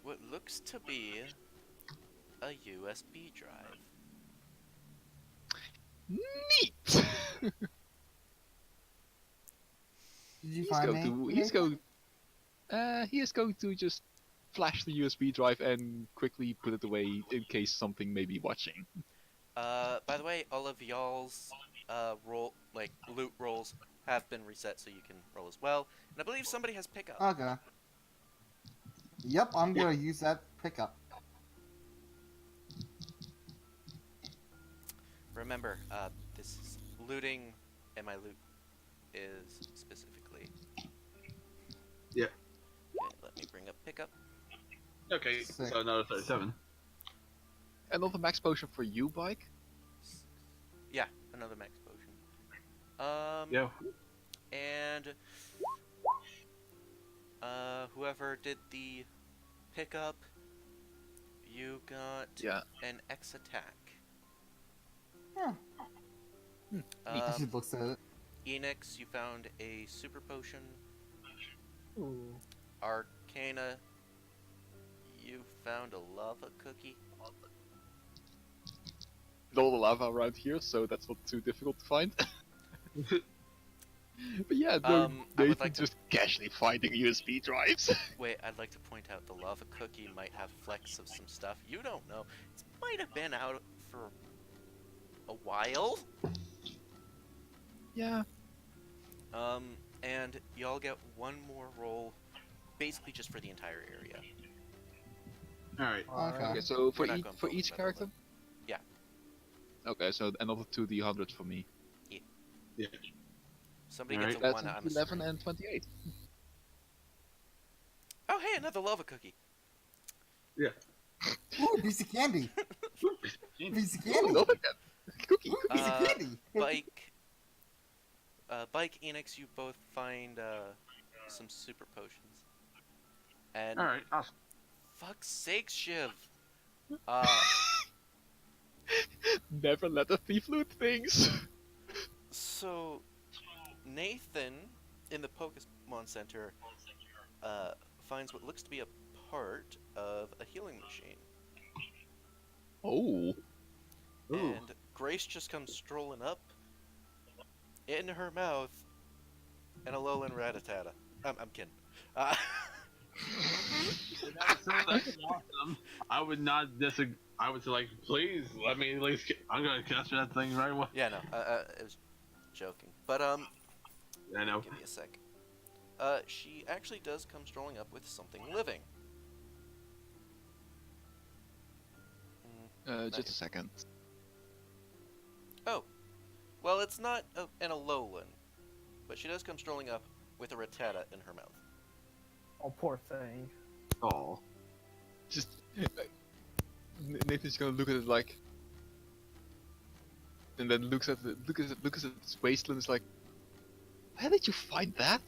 what looks to be a USB drive. Neat! Did you find me? He is going to just flash the USB drive and quickly put it away in case something may be watching. By the way, all of y'all's loot rolls have been reset so you can roll as well. And I believe somebody has pickup. Okay. Yep, I'm gonna use that pickup. Remember, this is looting, and my loot is specifically... Yeah. Okay, let me bring up pickup. Okay, Sick. so another 37. Another max potion for you, Bike? Yeah, another max potion. Yeah. And whoever did the pickup, you got Yeah. an X attack. Yeah. I should look at it. Enix, you found a super potion. Ooh. Arcana, you found a lava cookie. All the lava around here, so that's not too difficult to find. But yeah, no, I would Nathan like to- just casually finding USB drives. Wait, I'd like to point out the lava cookie might have flecks of some stuff. You don't know. It might have been out for a while. Yeah. And y'all get one more roll, basically just for the entire area. Alright. Okay. Okay, so We're not going for focus each on that character? one. Yeah. Okay, so another 2d100 for me. Yeah. Somebody Alright. gets a That's 1, I'm a 11 straight. and 28. Oh, hey, another lava cookie. Ooh, piece of candy. Piece of Oh, candy. look at that. Cookie. Piece of candy. Bike, Enix, you both find some super potions. And Alright, awesome. fuck's sake, Shiv. Never let a thief loot things. So Nathan in the Pokemon Center finds what looks to be a part of a healing machine. Oh. Ooh. And Grace just comes strolling up in her mouth and a Alolan Rattata. I'm kidding. That's awesome. I would not disagree. I would say, like, please let me at least. I'm gonna capture that thing right away. Yeah, no, it was joking. But I know. give me a sec. She actually does come strolling up with something living. Just a second. Oh, well, it's not an Alolan, but she does come strolling up with a Rattata in her mouth. Oh, poor thing. Oh. Just Nathan's gonna look at it like, and then looks at its wasteland. It's like, where did you find that?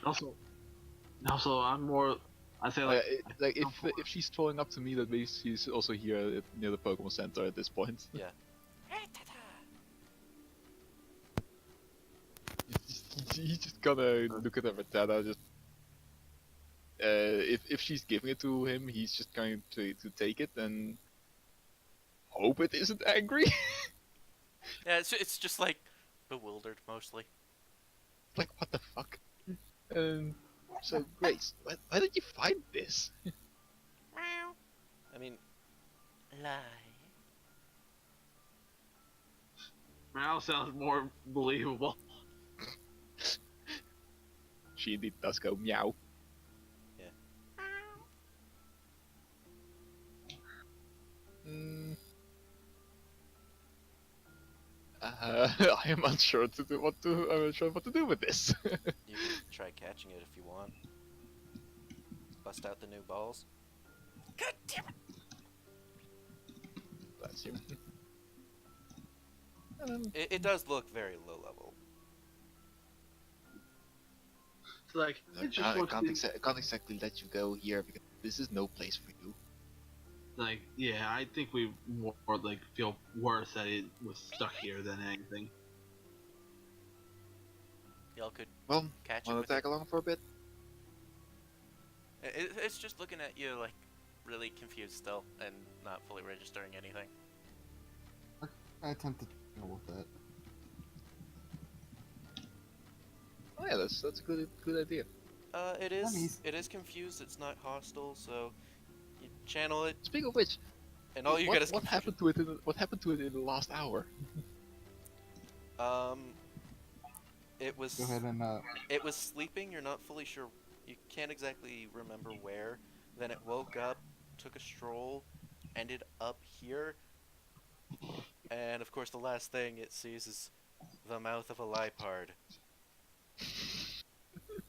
Also, I'm more. I say like. Like if she's throwing up to me, that means she's also here near the Pokemon Center at this point. Yeah. He's just gonna look at the Rattata. Just if she's giving it to him, he's just going to take it and hope it isn't angry. Yeah, it's just like bewildered mostly. Like, what the fuck? So Grace, where did you find this? I mean, lie. Now sounds more believable. She indeed does go meow. Mm. I am unsure I'm unsure what to do with this. You can try catching it if you want. Bust out the new balls. God damn it! Bless you. It does look very low level. It's like, it just I looks can't exactly let you go here because this is no place for you. like, yeah, I think we more like feel worse that it was stuck here than anything. Y'all could Well, catch it wanna with tag along for a bit? It's just looking at you like really confused still and not fully registering anything. I attempt to deal with it. Oh yeah, that's a good idea. It is confused. It's not hostile, so you channel it, Speaking of which, and all you get is what confusion. happened to it in the last hour? It was Go ahead and it was sleeping. You're not fully sure. You can't exactly remember where. Then it woke up, took a stroll, ended up here, and of course the last thing it sees is the mouth of a lipard.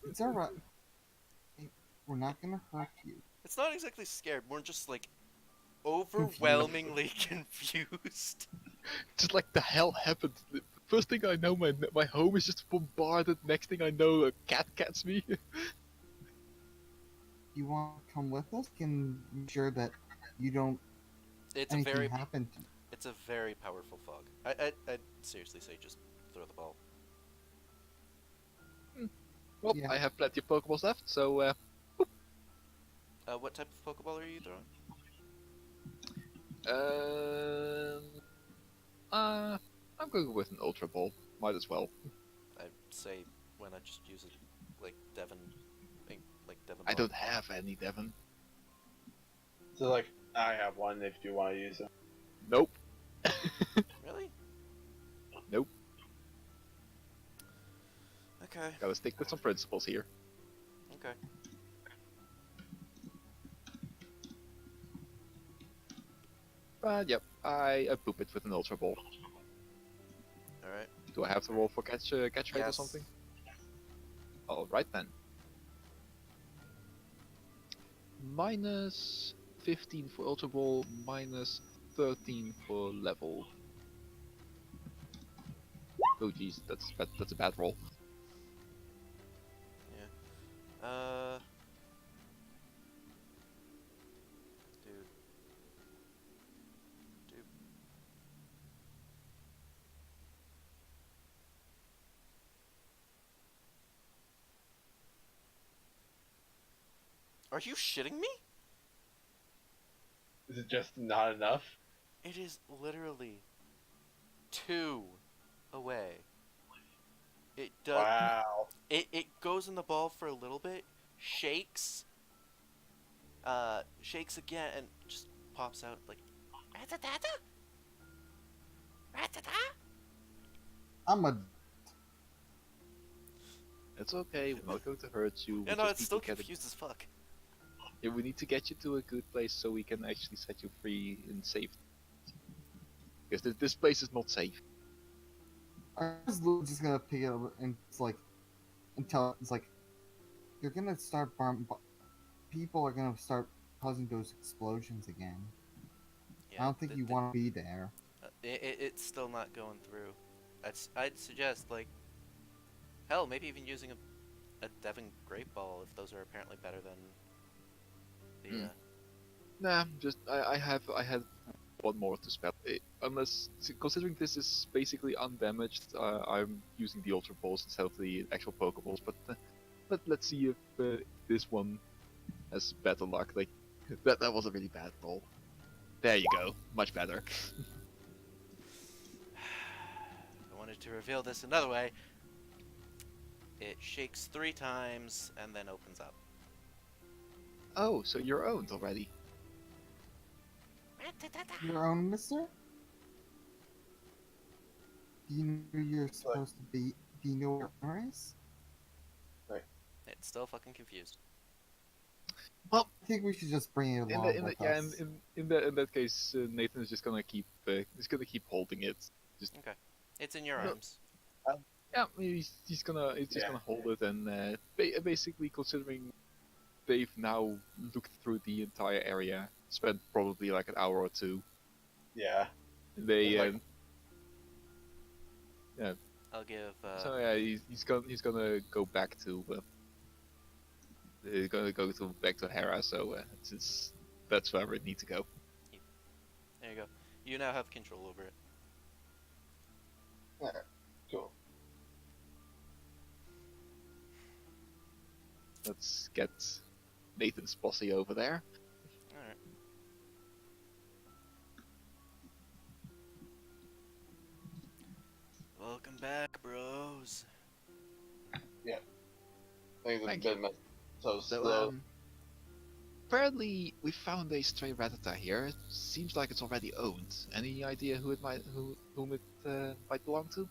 it's alright. We're not gonna hurt you. It's not exactly scared. More just like overwhelmingly confused. Just like the hell happened. The first thing I know, my home is just bombarded. Next thing I know, a cat gets me. You want to come with us? Can make sure that you don't It's a anything very happen to you. It's a very powerful fog. I'd seriously say just throw the ball. Well, Yeah. I have plenty of Pokeballs left, so What type of Pokeball are you throwing? I'm going with an Ultra Ball. Might as well. I'd say why not just use it like Devon, like Devon. I Ball. don't have any, Devon. So like, I have one if you want to use it. Nope. Really? Nope. Okay. Gotta stick with some principles here. Okay. But yep, I poop it with an Ultra Ball. All right. Do I have to roll for catch rate or Yes. something? Alright then. Minus 15 for Ultra Ball, minus 13 for level. Oh jeez, that's a bad roll. Dude. Dude. Are you shitting me? Is it just not enough? It is literally 2 away. It does. Wow. It goes in the ball for a little bit, shakes, shakes again, and just pops out like. Ratatata? Ratata? I'm a It's okay, we're not going to hurt you. Yeah, we no, just it's need still to get confused as fuck. Yeah, we need to get you to a good place so we can actually set you free in safety. Because this place is not safe. I was literally just gonna pick it up and it's like, until it's like, they're gonna start people are gonna start causing those explosions again. Yeah, I don't think you want to be there. It's still not going through. I'd suggest like, hell, maybe even using a Devon Great Ball if those are apparently better than the. Nah, just I had one more to spell. Unless considering this is basically undamaged, I'm using the Ultra Balls instead of the actual Pokeballs. But let's see if this one has better luck. Like that was a really bad roll. There you go, much better. I wanted to reveal this another way. It shakes 3 times and then opens up. Oh, so you're owned already. Ratatata? Your own, mister? Do you know you're supposed to be? Do you know where armor is? It's still fucking confused. I think we should just bring it along with us. In that case, Nathan is just gonna keep holding it. Okay. It's in your No. arms. Yeah, he's just gonna hold it, and basically considering they've now looked through the entire area, spent probably like an hour or two. Yeah. They Like- I'll give. so yeah, he's gonna go back to back to Hera. So that's where we need to go. There you go. You now have control over it. Alright, cool. Let's get Nathan's posse over there. Alright. Welcome back, bros. Things have Thank been so So slow. apparently we found a stray Rattata here. It seems like it's already owned. Any idea whom it might belong to?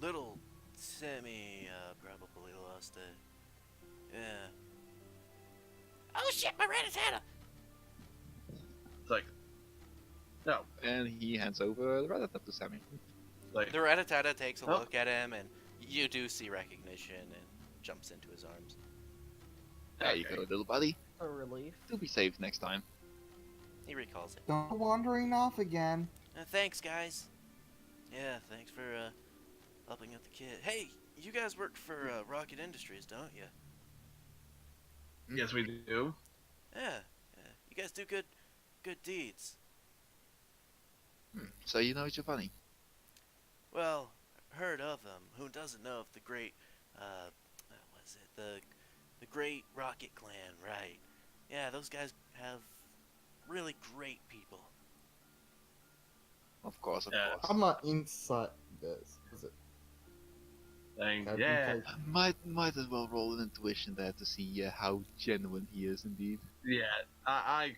Little Sammy probably lost it. Yeah. Oh shit, my Rattata! It's like, no, And he hands over the Rattata to Sammy. like The Rattata takes a Oh. look at him, and you do see recognition, and jumps into his arms. There you go, little buddy. A relief. Do be safe next time. He recalls it. Don't go wandering off again. Thanks, guys. Yeah, thanks for helping out the kid. Hey, you guys work for Rocket Industries, don't you? yes, we do. Yeah. You guys do good deeds. So you know Giovanni. Well, heard of him. Who doesn't know of the great, what is it? The Great Rocket Clan, right? Yeah, those guys have really great people. Of course. I'm not inside this. Is it? Saying, I've been yeah, playing- Might as well roll an intuition there to see how genuine he is indeed. yeah. I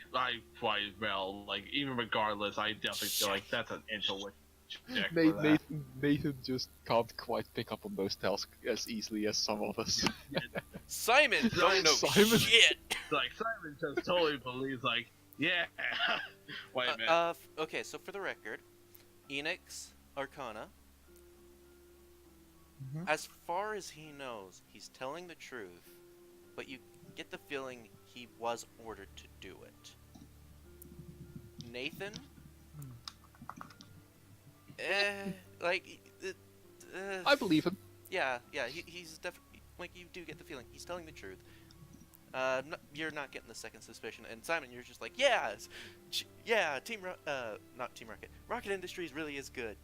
quite well. Like, even regardless, I definitely feel like that's an intellectual check for that. Nathan just can't quite pick up on those tells as easily as some of us. Simon don't know Simon. shit. Like, Simon just totally believes, like, yeah. Wait a minute. Okay, so for the record, Enix Arcana, Mhm. as far as he knows, he's telling the truth, but you get the feeling he was ordered to do it. Nathan? I believe him. Yeah, he's definitely, like, you do get the feeling he's telling the truth. You're not getting the second suspicion, and Simon, you're just like, not Team Rocket. Rocket Industries really is good.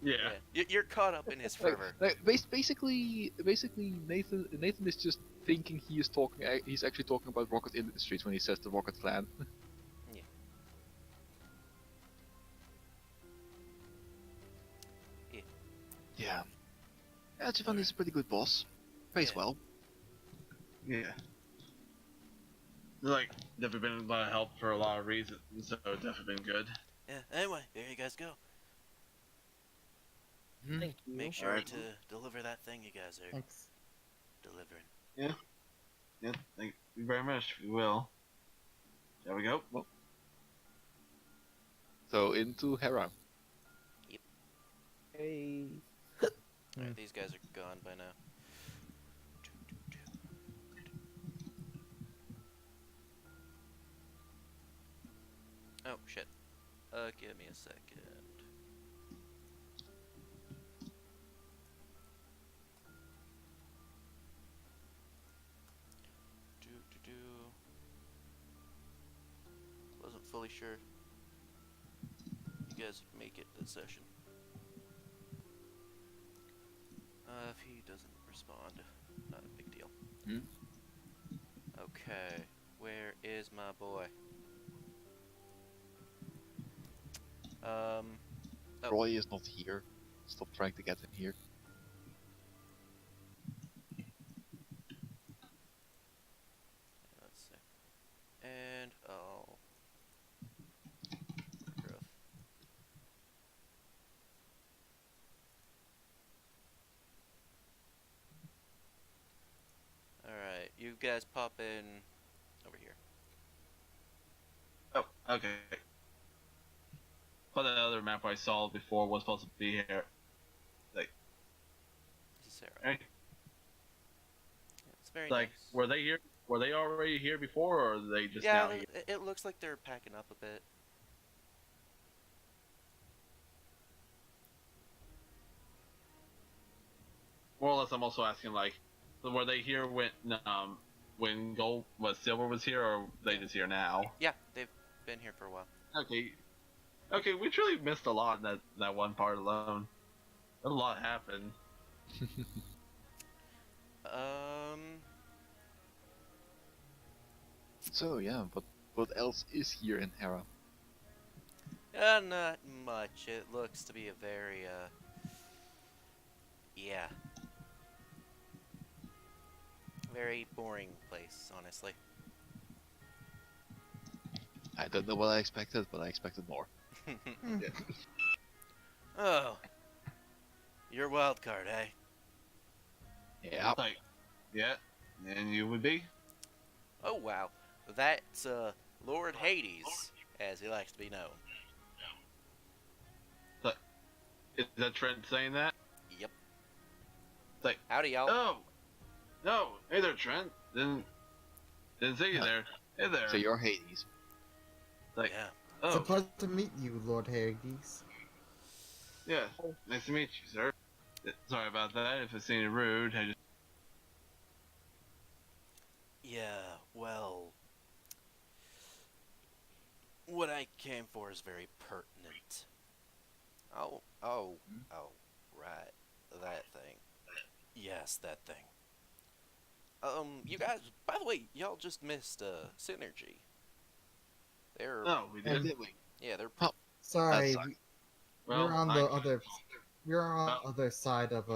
Yeah. You're caught up in his fervor. Basically, Nathan is just thinking he's actually talking about Rocket Industries when he says the Rocket Clan. Yeah. Yeah, Giovanni's a pretty good boss. Pays Yeah. well. Yeah. Like, definitely been a lot of help for a lot of reasons, so definitely been good. Yeah. Anyway, there you guys go. Thank you. Make sure Alright. to deliver that thing you guys are Thanks. delivering. Yeah, thank you very much. We will. There we go. So into Hera. Hey. Alright, these guys are gone by now. Oh shit. Give me a second. Wasn't fully sure you guys would make it this session. If he doesn't respond, not a big deal. Okay, where is my boy? Oh. Roy is not here. Stop trying to get him here. Let's see. And growth. guys pop in over here. Oh, okay. But the other map I saw before was supposed to be here. This is Sarah. Right? It's very Like, nice. were they here? Were they already here before, or are they just Yeah, now here? it looks like they're packing up a bit. More or less, I'm also asking, like, were they here when silver was here, or are they just here now? Yeah, they've been here for a while. Okay. Okay, we truly missed a lot in that one part alone. A lot happened. So yeah, but what else is here in Hera? Not much. It looks to be a very, yeah. Very boring place, honestly. I don't know what I expected, but I expected more. Oh. You're wild card, eh? Yeah. Like, yeah, and you would be? Oh, wow. That's, Lord Hades, as he likes to be known. Is that Trent saying that? Yep. Like, Howdy, y'all. oh, no, hey there, Trent. Didn't see you there. Hey there. So you're Hades. Like, Yeah. It's a oh, pleasure to meet you, Lord Hades. yeah, nice to meet you, sir. Sorry about that. If it seemed rude, I just. Yeah, well... What I came for is very pertinent. Oh, right. That thing. Yes, that thing. You guys, by the way, y'all just missed, Synergy. They're, Oh, we Oh, did. did we? yeah, they're, Sorry, sucks. Well, we're on I- the other. We're on Well- the other side of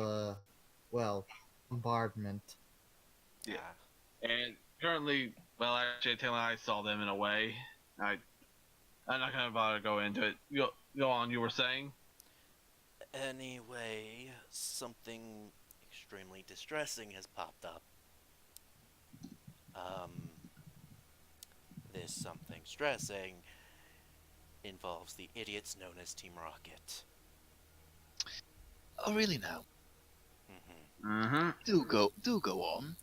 bombardment. Yeah. ah, And currently, well, actually, Taylor and I saw them in a way. I'm not gonna bother to go into it. Go on. You were saying? Anyway, something extremely distressing has popped up. This something stressing involves the idiots known as Team Rocket. Oh really now? Mm-hmm. Do go on.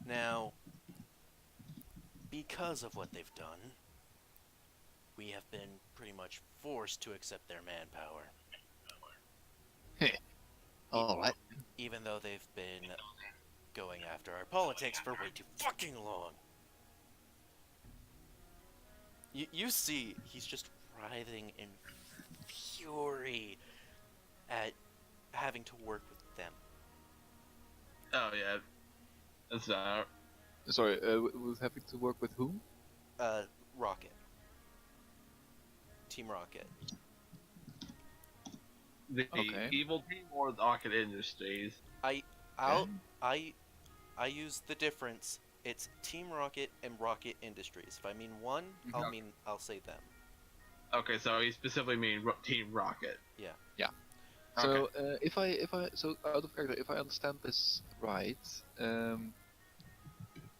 Now, because of what they've done, we have been pretty much forced to accept their manpower. Alright. Even though they've been going after our politics for way too fucking long. You see, he's just writhing in fury at having to work with them. Oh yeah. That's Sorry, with having to work with whom? Rocket. Team Rocket. the Okay. evil team or the Rocket Industries. I use the difference. It's Team Rocket and Rocket Industries. If I mean one, I'll say them. Okay, so he specifically mean Team Rocket. So if I so out of character, if I understand this right,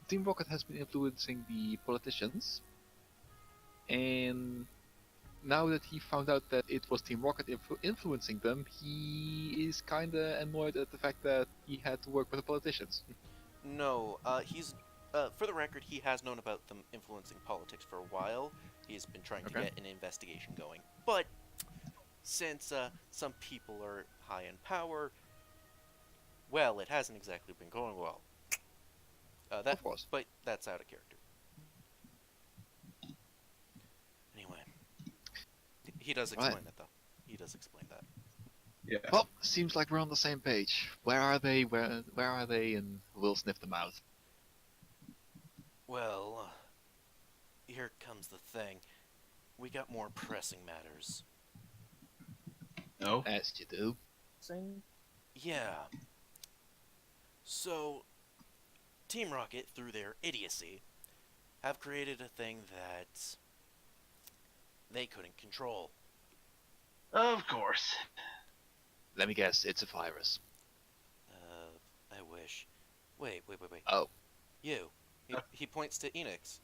Team Rocket has been influencing the politicians, and now that he found out that it was Team Rocket influencing them, he is kinda annoyed at the fact that he had to work with the politicians. No, he's for the record, he has known about them influencing politics for a while. He's been trying to Okay. get an investigation going, but since some people are high in power, well, it hasn't exactly been going well. Of course. But that's out of character. Anyway, he does explain Right. it though. He does explain that. Yeah. Well, seems like we're on the same page. Where are they? Where are they? And we'll sniff them out. Well, here comes the thing. We got more pressing matters. No. As you do. Sing. Yeah. So, Team Rocket, through their idiocy, have created a thing that they couldn't control. Of course. Let me guess, it's a virus. I wish. Wait. Oh. You. He points to Enix.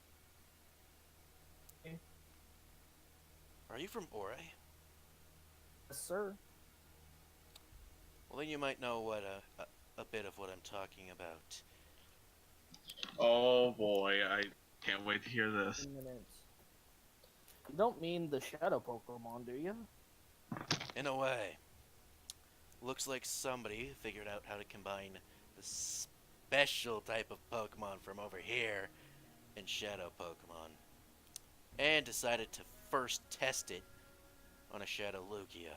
Are you from Ore? Yes, sir. Well, then you might know what a bit of what I'm talking about. Oh boy, I can't wait to hear this. 10 minutes. You don't mean the shadow Pokemon, do you? In a way. Looks like somebody figured out how to combine the special type of Pokemon from over here and Shadow Pokemon. And decided to first test it on a Shadow Lugia.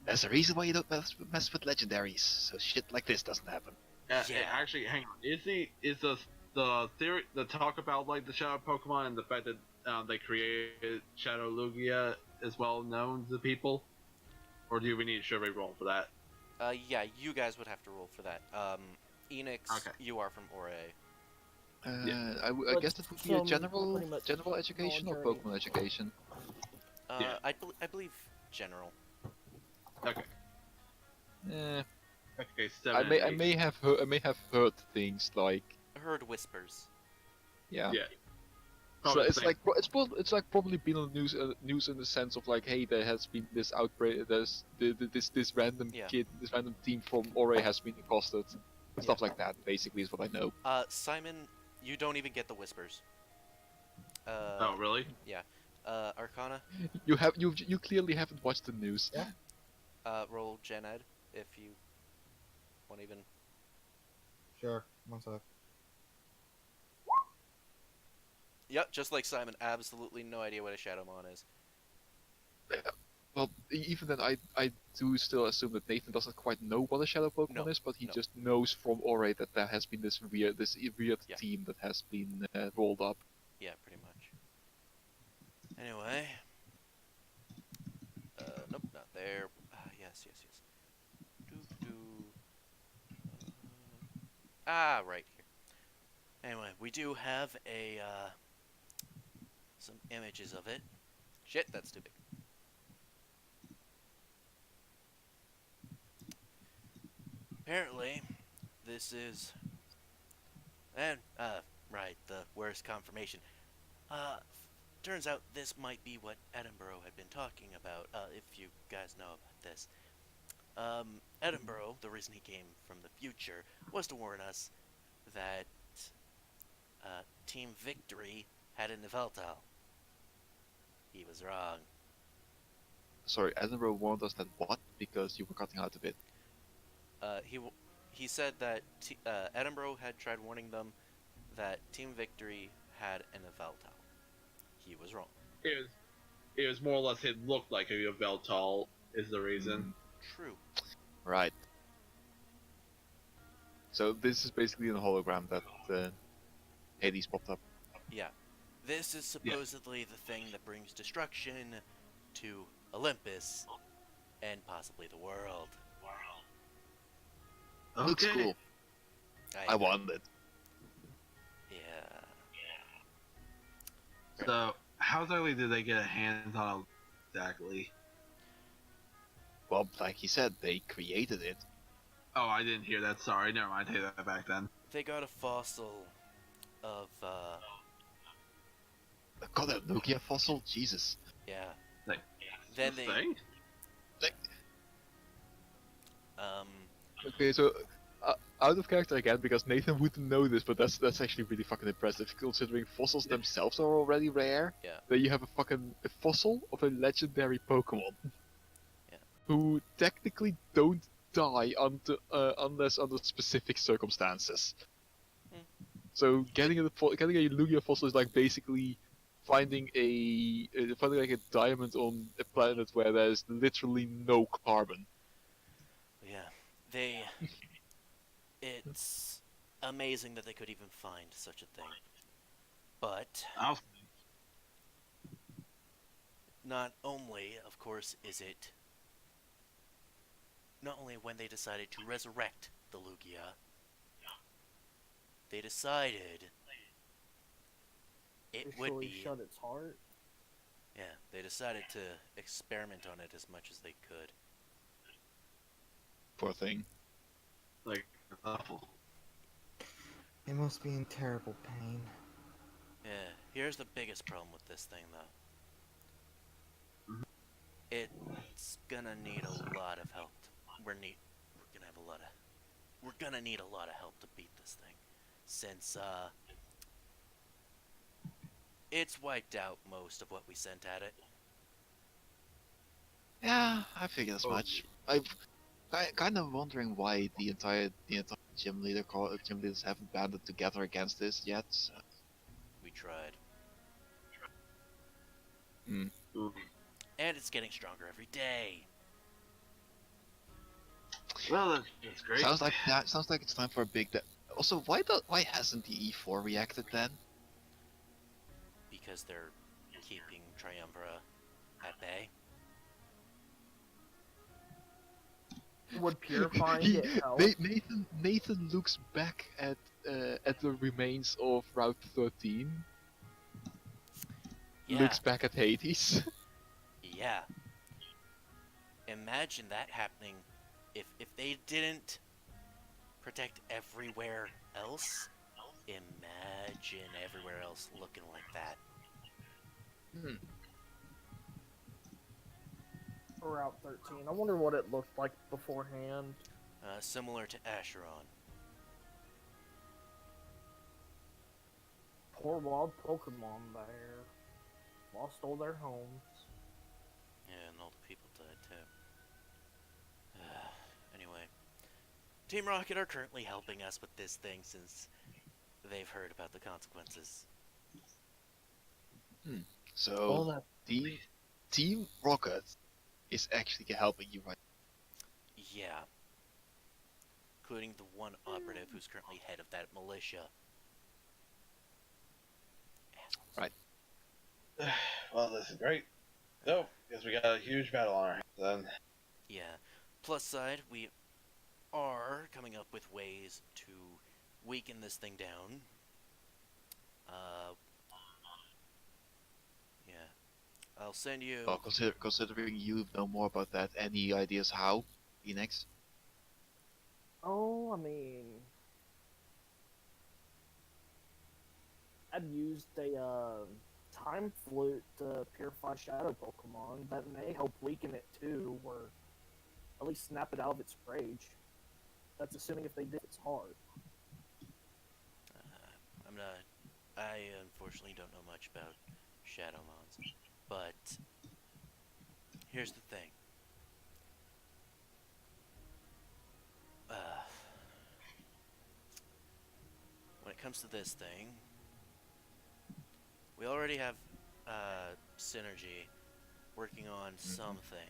There's a reason why you don't mess with legendaries, so shit like this doesn't happen. Yeah. Actually, hang on. Is the theory, the talk about like the Shadow Pokemon and the fact that they created Shadow Lugia is well known to people, or do we need a survey roll for that? Yeah, you guys would have to roll for that. Enix, Okay. you are from Ore. I But guess it would be a some general pretty much education or military- Pokemon education. Yeah. I believe general. Okay. Eh, Okay. 7 and I 8. may have heard things like Heard whispers. yeah. Yeah. So Probably it's the like it's like probably been on the news in the sense of like, hey, there has been this outbreak, there's this random Yeah. kid, this random team from Ore has been accosted, and stuff like that. Basically, is what I know. Simon, you don't even get the whispers. Oh really? Arcana, You clearly haven't watched the news. roll Gen Ed if you want even. Sure. One sec. Yep, just like Simon, absolutely no idea what a Shadowmon is. Well, even then, I do still assume that Nathan doesn't quite know what a shadow Pokemon No, is, but he no. just knows from Ore that there has been this weird Yeah. team that has been rolled up. Yeah, pretty much. Anyway. Nope, not there. Yes. Right here. Anyway, we do have some images of it. Shit, that's too big. Apparently, this is... right, the worst confirmation. Turns out this might be what Edinburgh had been talking about, if you guys know about this. Edinburgh, the reason he came from the future, was to warn us that Team Victory had an Yveltal. He was wrong. Sorry, Edinburgh warned us that what? Because you were cutting out a bit. He said that Edinburgh had tried warning them that Team Victory had an Yveltal. He was wrong. It was more or less it looked like a Yveltal is the reason. True. Right. So this is basically a hologram that Hades popped up. Yeah. This is supposedly the thing that brings destruction to Olympus and possibly the world. Looks cool. I want it. Yeah. So, how exactly did they get a hands on it exactly? Well, like he said, they created it. Oh, I didn't hear that. Sorry, never mind. Take that back then. They got a fossil of, God, a Nokia fossil? Jesus. yeah. Like, Then this they, thing? Okay, so out of character again, because Nathan wouldn't know this, but that's actually really fucking impressive, considering fossils themselves are already rare. Yeah. Then you have a fossil of a legendary Pokemon. Yeah. Who technically don't die unless under specific circumstances. Hmm. So getting a Lugia fossil is like basically finding like a diamond on a planet where there's literally no carbon. yeah. It's amazing that they could even find such a thing. But, not only, of course, is it... Not only when they decided to resurrect the Lugia, they decided it would Officially be... shut its heart. Yeah, they decided to experiment on it as much as they could. Poor thing. Like, awful. It must be in terrible pain. Yeah, here's the biggest problem with this thing, though. It's gonna need a lot of help. We're gonna need a lot of help to beat this thing, since it's wiped out most of what we sent at it. Yeah, I figured as much. I'm kind of wondering why the entire gym leaders haven't banded together against this yet. We tried, Ooh. and it's getting stronger every day. Well, that's great. Sounds like it's time for a big. Also, why hasn't the E4 reacted then? Because they're keeping Triumbra at bay. Would purifying He- get help? Nathan looks back at the remains of Route 13. Yeah, Looks back at Hades. yeah. Imagine that happening if they didn't protect everywhere else. Imagine everywhere else looking like that. Route 13. I wonder what it looked like beforehand. Similar to Acheron. Poor wild Pokemon there. Lost all their homes. Yeah, and all the people died too. Anyway, Team Rocket are currently helping us with this thing since they've heard about the consequences. So that Team Rocket is actually helping you right. Yeah. Including the one operative who's currently head of that militia. Right. Well, this is great. So, guess we got a huge battle on our hands then. Yeah. Plus side, we are coming up with ways to weaken this thing down. Yeah. I'll send you... Well, considering you know more about that, any ideas how? Phoenix? Oh, I mean, I've used a time flute to purify shadow Pokemon. That may help weaken it too, or at least snap it out of its rage. That's assuming if they did its hard. I unfortunately don't know much about Shadowmons, but here's the thing. When it comes to this thing, we already have Synergy working on something,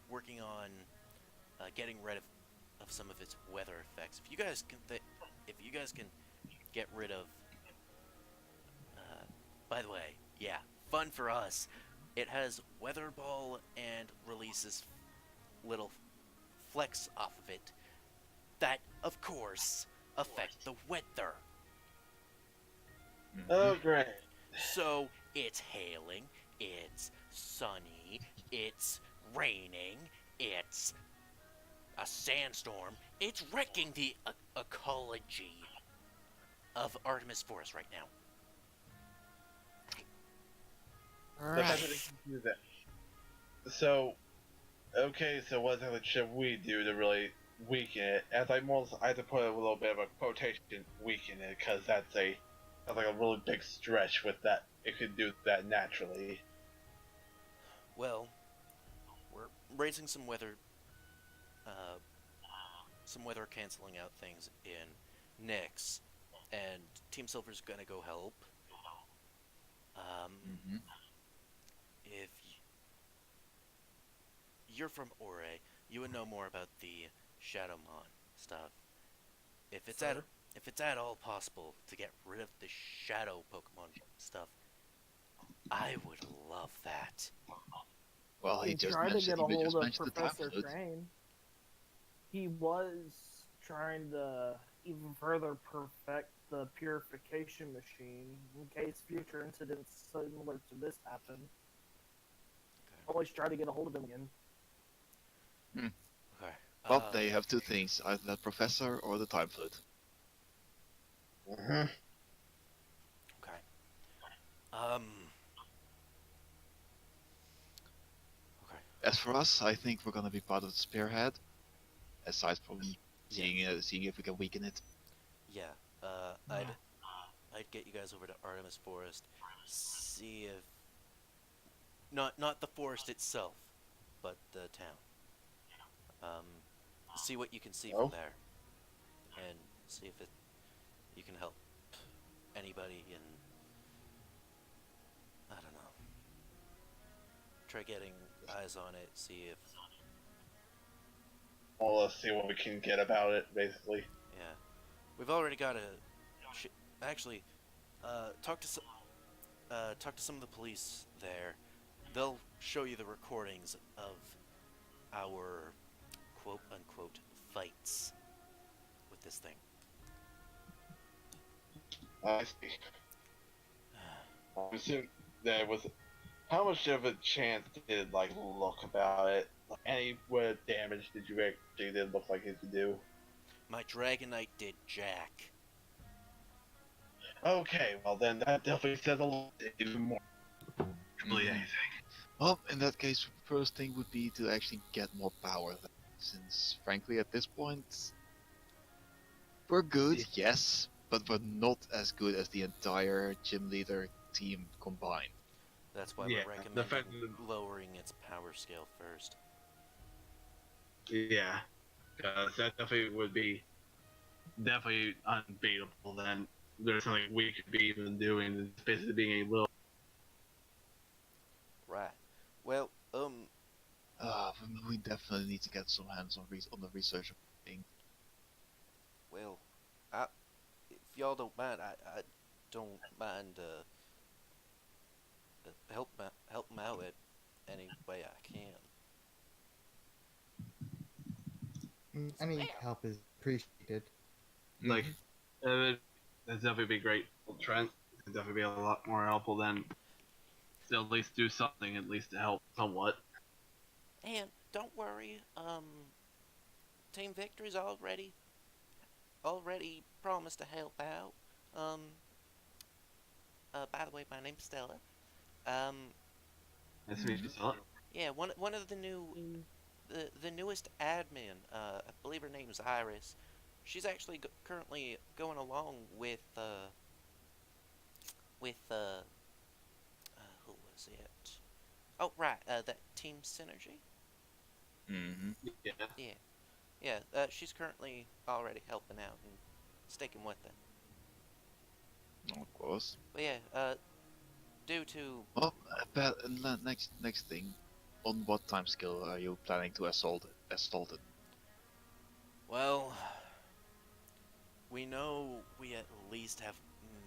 working on getting rid of some of its weather effects. If you guys can get rid of, by the way, yeah, fun for us. It has Weather Ball and releases little flecks off of it that, of course, affect the weather. Oh, great. So it's hailing, it's sunny, it's raining, it's a sandstorm. It's wrecking the ecology of Artemis Forest right now. So, okay, so what exactly should we do to really weaken it? As I have to put a little bit of a quotation, weaken it, because that's like a really big stretch with that. It could do that naturally. Well, we're raising some weather canceling out things in Nyx, and Team Silver's gonna go help. If you're from Ore, you would know more about the Shadowmon stuff. If it's at all possible to get rid of the Shadow Pokemon stuff, I would love that. Well, he just tried to mentioned, get a he just hold of mentioned the Professor tablet. Crane. He was trying to even further perfect the purification machine in case future incidents similar to this happen. Okay. Always try to get a hold of him again. Okay. Well, they have two things: either that professor or the time flute. Mm-hmm. Okay. Okay. As for us, I think we're gonna be part of the spearhead. Aside from seeing if we can weaken it. Yeah. I'd get you guys over to Artemis Forest. See if not the forest itself, but the town. See what you can see Oh. from there, and see if you can help anybody. And I don't know. Try getting eyes on it. See if Well, let's see what we can get about it, basically. yeah. We've already got actually talk to some of the police there. They'll show you the recordings of our quote-unquote fights with this thing. I see. I assume there was. How much of a chance did like look about it? Any what damage did you actually did look like it could do? My Dragonite did jack. Okay, well then that definitely says a lot. Even more. Really anything. Well, in that case, first thing would be to actually get more power. Since, frankly, at this point, we're good, yes, but we're not as good as the entire gym leader team combined. That's why Yeah, we're the recommending fact that- lowering its power scale first. Yeah, because that definitely would be definitely unbeatable. Then there's something we could be even doing. It's basically being a little. Right. Well, We definitely need to get some hands on the research of thing. well, if y'all don't mind, I don't mind help 'em out at any way I can. Any help is appreciated. Like, that'd definitely be great. Trent could definitely be a lot more helpful than to at least do something, at least to help somewhat. And don't worry, Team Victory's already promised to help out. By the way, my name's Stella. Nice to meet you, Stella. Yeah, one of the newest admin. I believe her name's Iris. She's actually currently going along with who was it? Oh, right, that Team Synergy. Mm-hmm. Yeah. Yeah, she's currently already helping out and sticking with it. Of course. But yeah, due to Well, next thing, on what time scale are you planning to assault it? Well, we know we at least have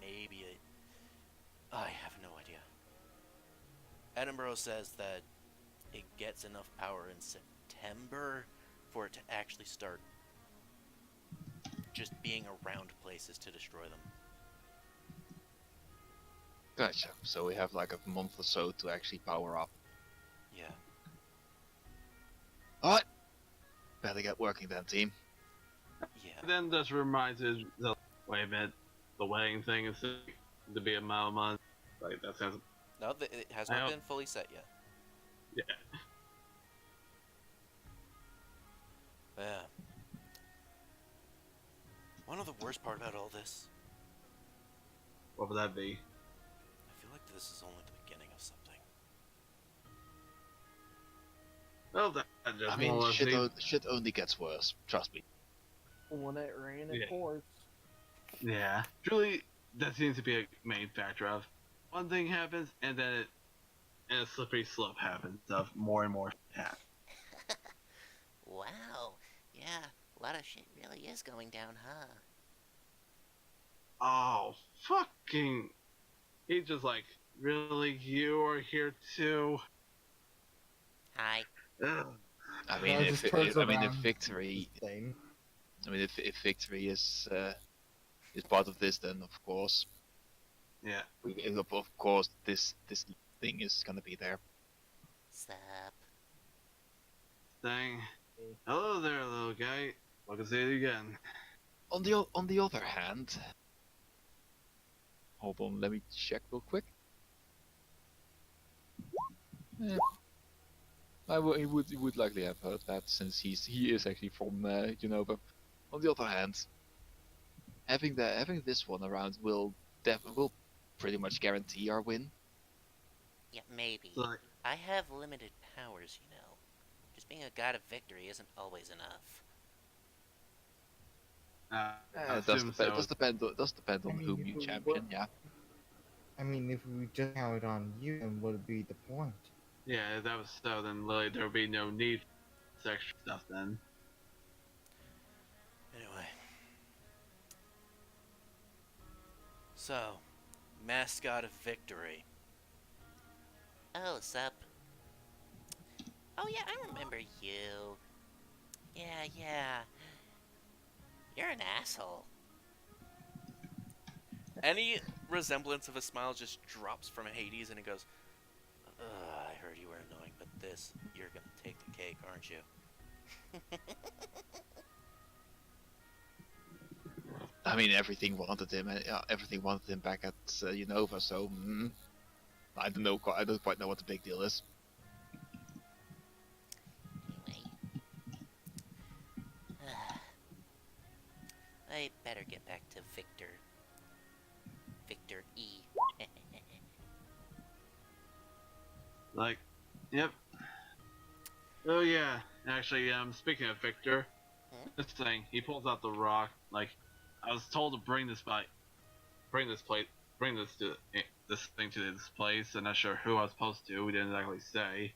maybe I have no idea. Edinburgh says that it gets enough power in September for it to actually start just being around places to destroy them. Gotcha. So we have like a month or so to actually power up. Yeah. Alright. Better get working then, team. Yeah. Then this reminds us, wait a minute, the wedding thing is to be a month. Like, that sounds. No, it has not been fully set yet. Yeah. Yeah. One of the worst part about all this, What would that be? I feel like this is only the beginning of something. Well, that just I mean, more or less shit only gets worse. Trust me. When it rains, it Yeah. pours. Yeah. Truly, that seems to be a main factor of one thing happens, and then and a slippery slope happens of more and more happen. wow, yeah, a lot of shit really is going down, huh? Oh, fucking. He's just like, really? You are here too? Hi. Ugh. I mean, Well, just turns if around. victory, Thing. I mean, if victory is part of this, then of course, Yeah. of course, this thing is gonna be there. Sup? Thing. Hello there, little guy. Welcome to see you again. On the other hand, hold on, let me check real quick. Eh, he would likely have heard that since he is actually from Genova. On the other hand, having this one around will pretty much guarantee our win. Yeah, maybe. Like, I have limited powers, you know. Just being a god of victory isn't always enough. I It does assume depend. so. Does depend on whom you champion. Yeah. I mean, if we just counted on you, then would it be the point? Yeah, if that was so, then Lily, there would be no need for this extra stuff then. Anyway. So, mascot of victory. Oh, sup? Oh yeah, I remember you. Yeah. You're an asshole. Any resemblance of a smile just drops from Hades and he goes, I heard you were annoying, but this, you're gonna take the cake, aren't you? I mean, everything wanted him. Everything wanted him back at Unova. So I don't know. I don't quite know what the big deal is. Anyway. I better get back to Victor. Victor E. Like, yep. Oh yeah, actually, speaking of Victor, this thing, he pulls out the rock. Like, I was told to bring this thing to this place. I'm not sure who I was supposed to. We didn't exactly say.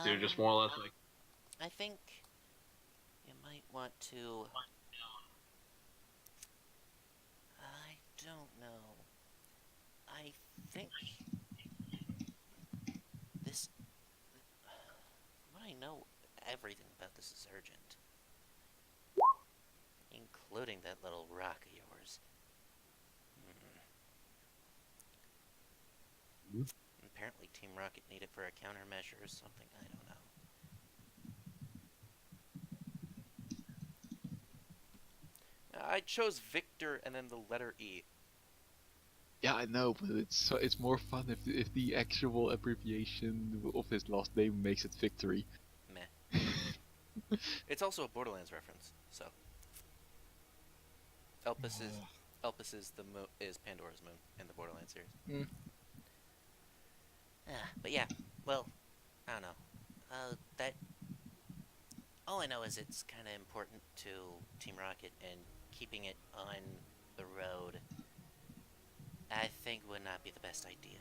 So you're just more or less like, I think you might want to... I don't know. I think this... What I know, everything about this is urgent. Including that little rock of yours. Apparently Team Rocket needed for a countermeasure or something, I don't know. I chose Victor and then the letter E. Yeah, I know, but it's more fun if the actual abbreviation of his last name makes it victory. Meh. It's also a Borderlands reference, so. Elpis is is Pandora's moon in the Borderlands series. But yeah, well, I don't know. That... All I know is it's kind of important to Team Rocket, and keeping it on the road, I think would not be the best idea.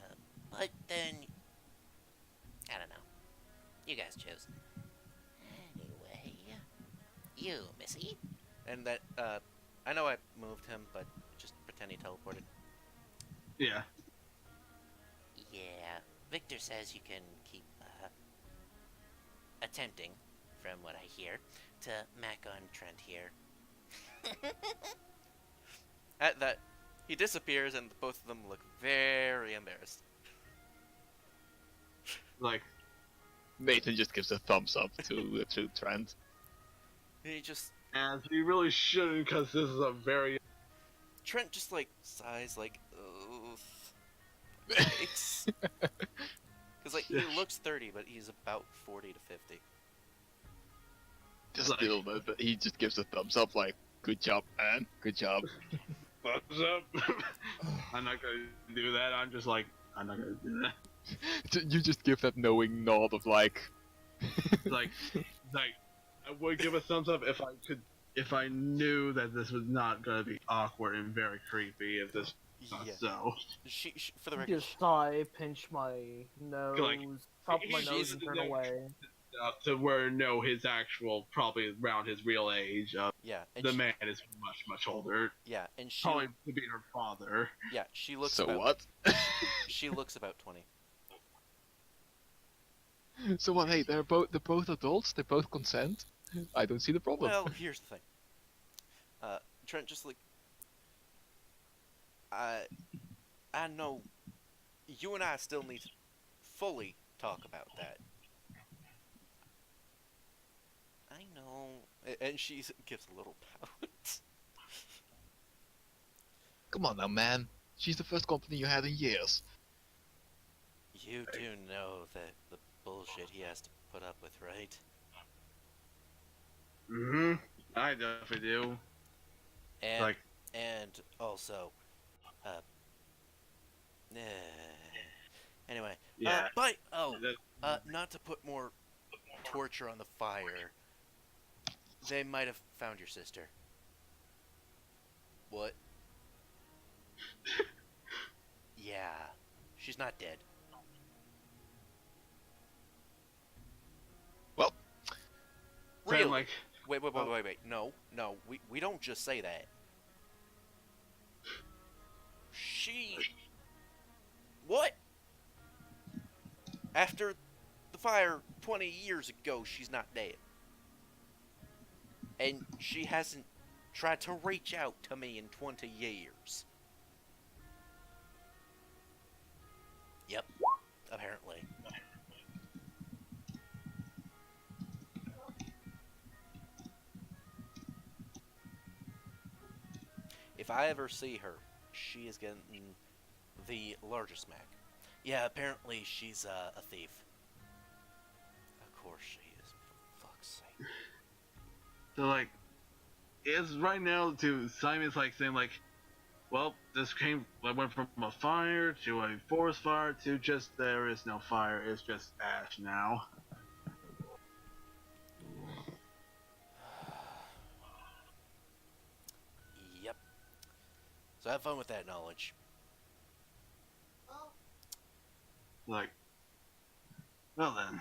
But then, I don't know. You guys choose. Anyway, you, Missy. And that, I know I moved him, but just pretend he teleported. yeah. Yeah, Victor says you can keep, attempting, from what I hear, to mac on Trent here. At that, he disappears and both of them look very embarrassed. Like, Nathan just gives a thumbs up to Trent. He just... as we really shouldn't, because this is a very... Trent just, like, sighs, like, ugh. It's... Because, like, he looks 30, but he's about 40 to 50. Just a little bit, but he just gives a thumbs up, like, good job, man, good job. Thumbs up. I'm not gonna do that. I'm just like, I'm not gonna do that. You just give that knowing nod of like, like, I would give a thumbs up if I knew that this was not gonna be awkward and very creepy. If this was not Yeah. so. She, for the record, Just sigh, pinch my nose, top my He- nose, he- and turn away. To where no, his actual probably around his real age. yeah, and The she, man is much older. yeah, and she, Probably to be her father. yeah, she looks so about, what? she looks about 20. So what? Hey, they're both adults. They both consent. I don't see the problem. Well, here's the thing. Trent just like, I know, you and I still need to fully talk about that. I know. And she gives a little pout. Come on now, man. She's the first company you had in years. You do know that the bullshit he has to put up with, right? Mm-hmm. I definitely do. And Like, and also, eh, anyway, yeah. but That- not to put more torture on the fire. They might have found your sister. What? Yeah, she's not dead. Well, Really? Like, Wait. No, we don't just say that. She... What? After the fire 20 years ago, she's not dead. And she hasn't tried to reach out to me in 20 years. Yep, apparently. If I ever see her, she is getting the largest smack. Yeah, apparently she's a thief. Of course she is, for fuck's sake. so like, it's right now to Simon's like saying like, well, this went from a fire to a forest fire to just there is no fire, it's just ash now. Yep. So have fun with that knowledge. Like, well then,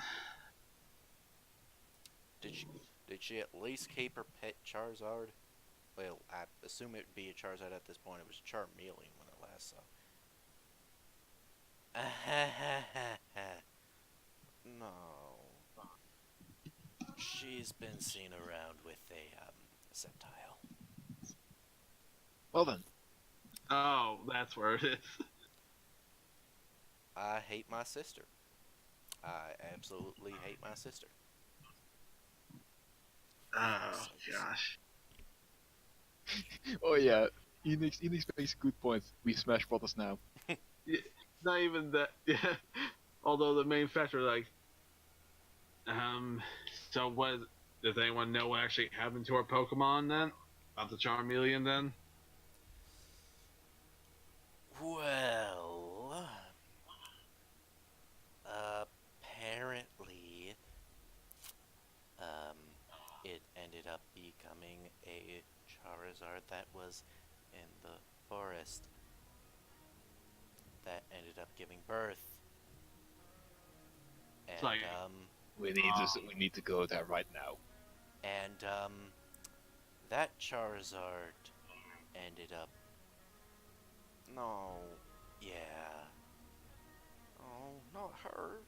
Did she at least keep her pet Charizard? Well, I assume it would be a Charizard at this point. It was Charmeleon when I last saw. No. She's been seen around with a Sceptile. well then. oh, that's where it is. I hate my sister. I absolutely hate my sister. Oh gosh. Oh yeah, Enix makes a good point. We Smash Brothers now. Not even that. Yeah. Although the main factor, like, so what? Does anyone know what actually happened to our Pokemon then? About the Charmeleon then? Well, apparently, it ended up becoming a Charizard that was in the forest that ended up giving birth. And, It's like- We need to go there right now. and that Charizard ended up... No, yeah. Oh, not her.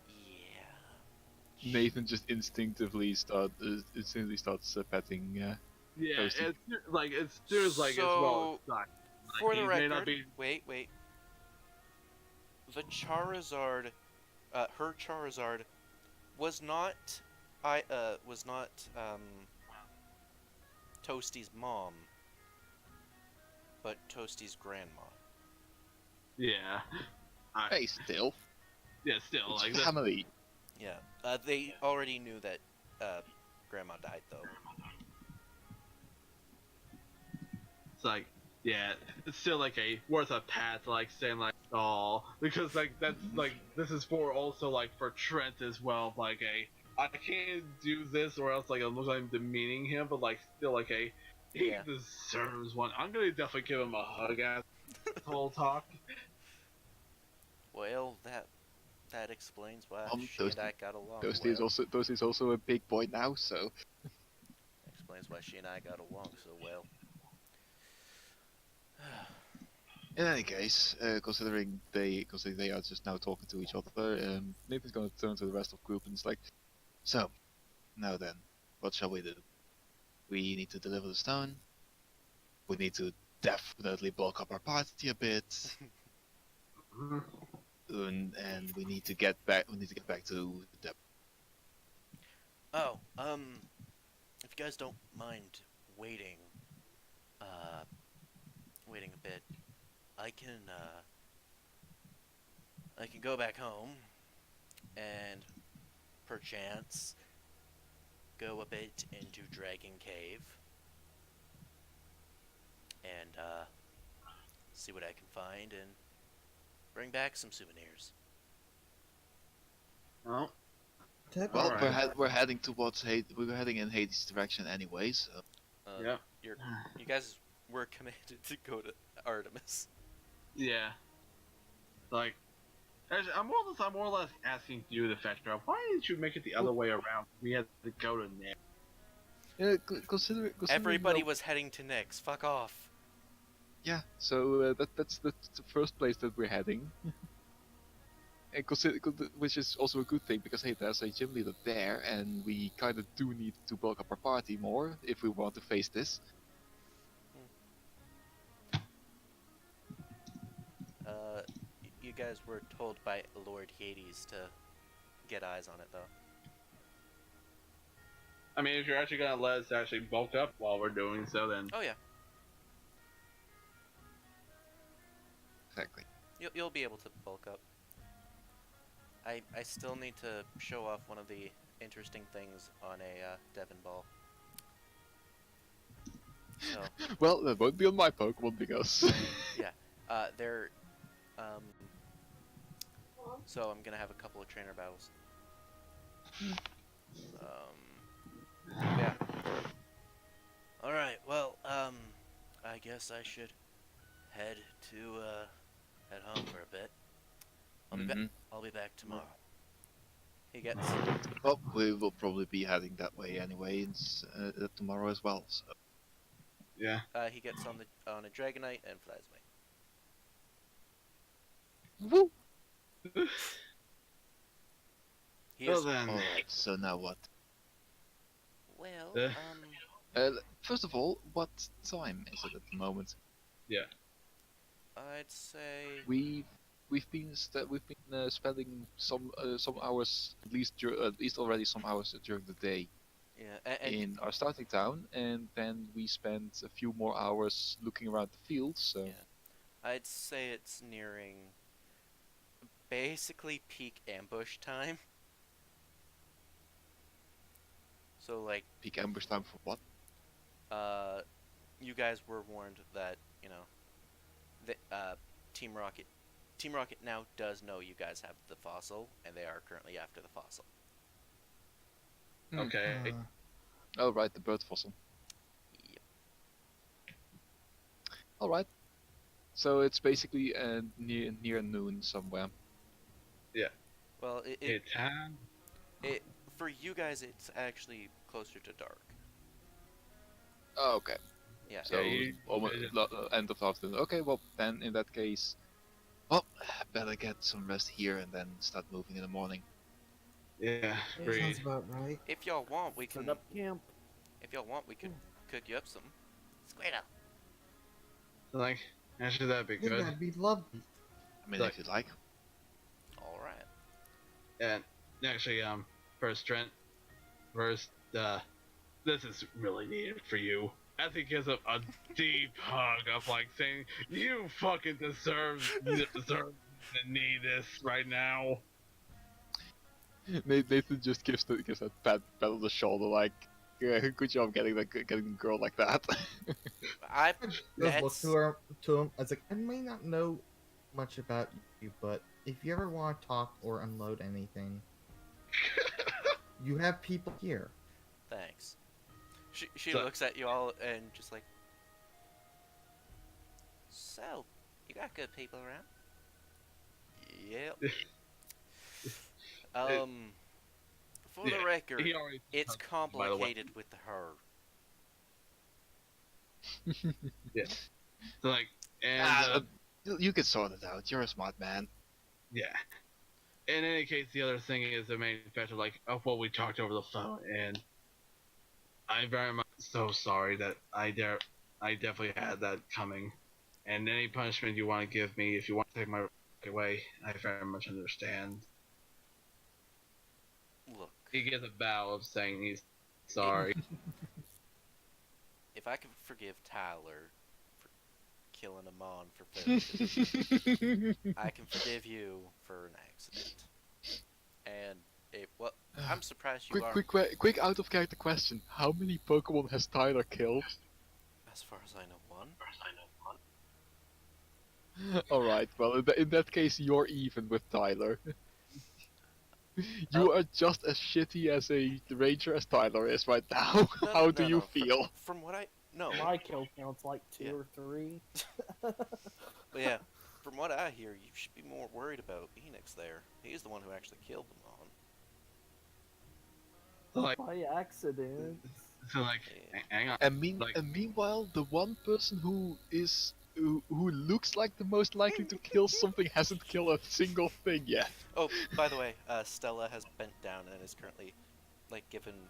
Yeah. Nathan just instinctively starts petting. Yeah, Toasty. it's like it's just like as well. It's not, like, For the he may not record, be- wait. The Charizard, her Charizard, was not Toasty's mom, but Toasty's grandma. Yeah. Hey, still, Yeah, still it's like that's- family. Yeah. They already knew that grandma died though. it's like yeah, it's still like a worth a pat, like saying like oh, because like that's like this is for also like for Trent as well, like a I can't do this or else like it looks like I'm demeaning him, but like still like a he Yeah. deserves one. I'm gonna definitely give him a hug after this whole talk. Well, that explains why she Toasty- and I got along. Toasty's also a big boy now, so Explains why she and I got along so well. in any case, considering they are just now talking to each other, Nathan's gonna turn to the rest of the group and it's like, so, now then, what shall we do? We need to deliver the stone. We need to definitely bulk up our party a bit, and we need to get back. We need to get back to the. Oh, if you guys don't mind waiting, waiting a bit, I can go back home and perchance go a bit into Dragon Cave and see what I can find and bring back some souvenirs. Oh, Well, Alright. we're heading towards we were heading in Hades' direction anyway, so yeah. You guys were commanded to go to Artemis. Yeah. Like, actually, I'm more or less asking you, the Fetcher, why didn't you make it the other way around? We had to go to Nick. yeah. Consider Everybody was heading to Nyx. Fuck off. yeah. So that's the first place that we're heading. And which is also a good thing because hey, there's a gym leader there, and we kind of do need to bulk up our party more if we want to face this. You guys were told by Lord Hades to get eyes on it, though. I mean, if you're actually gonna let us actually bulk up while we're doing so, then Oh yeah, Exactly. you'll be able to bulk up. I still need to show off one of the interesting things on a Devon ball. So Well, that won't be on my Pokemon because they're so I'm gonna have a couple of trainer battles. Yeah. All right. Well, I guess I should head home for a bit. I'll be back tomorrow. He gets well, we will probably be heading that way anyway tomorrow as well. So. yeah. he gets on a Dragonite and flies away. Woo! He Well is then, Alright, so now what? well. First of all, what time is it at the moment? I'd say We've been spending some hours at least already some hours during the day yeah, and in our starting town, and then we spent a few more hours looking around the field. So Yeah. I'd say it's nearing basically peak ambush time. So like, peak ambush time for what? you guys were warned that Team Rocket now does know you guys have the fossil, and they are currently after the fossil. okay. Oh right, the bird fossil. Yep. All right. So it's basically near noon somewhere. Well, It's time. it for you guys, it's actually closer to dark. Oh, okay. Yeah. So almost end of the afternoon. Okay, well then in that case, well, better get some rest here and then start moving in the morning. Yeah. Sounds Agreed. about right. If y'all want, we can. Set up camp. If y'all want, we could cook you up some. Squirtle. Like, actually, that'd be I think good. that'd be lovely. I mean, Look. if you like. All right. And actually, first, this is really needed for you. I think gives up a deep hug of like saying, "You fucking deserve to need this right now." Nathan just gives that pat on the shoulder, like, yeah, good job getting a girl like that. Just That's look to him. I was like, I may not know much about you, but if you ever want to talk or unload anything, you have people here. thanks. She So- looks at you all and just like, so, you got good people around? Yep. For Yeah, the record, He already. it's by the way. complicated with her. So like, and You can sort it out. You're a smart man. yeah. In any case, the other thing is the main factor, like, of what we talked over the phone, and I'm very much so sorry that I definitely had that coming. And any punishment you want to give me, if you want to take my away, I very much understand. Look, he gives a bow of saying he's sorry. If I can forgive Tyler for killing Amon for favoritism, I can forgive you for an accident. And I'm surprised you are. Quick out of character question. How many Pokemon has Tyler killed? As far as I know, one. Alright, well, in that case, you're even with Tyler. You are just as shitty as a ranger as Tyler is right now. No, How no, do no, you no. feel? From what I no, My kill count's like 2 Yeah. or 3. but yeah, from what I hear, you should be more worried about Phoenix there. He's the one who actually killed Amon. So like, By accident. Yeah. hang on. And Like- meanwhile, the one person who looks like the most likely to kill something hasn't killed a single thing yet. Oh, by the way, Stella has bent down and is currently like giving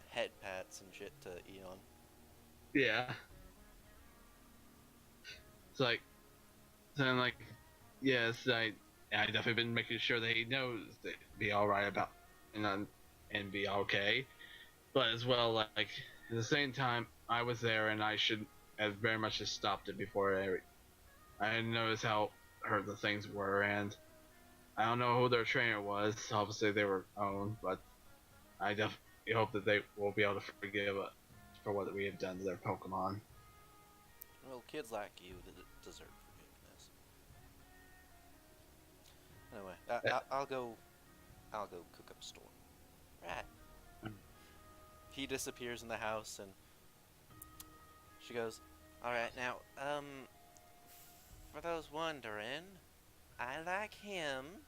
head pats and shit to Eon. Yeah. It's like, so I'm like, yes, I definitely been making sure that he knows that be all right about and be okay, but as well, like at the same time, I was there and I should have very much just stopped it before I noticed how hurt the things were, and I don't know who their trainer was. Obviously, they were owned, but I definitely hope that they will be able to forgive us for what we have done to their Pokemon. Well, kids like you deserve forgiveness. Anyway, I'll go cook up a storm. Right. He disappears in the house, and she goes, "All right, now, for those wondering, I like him,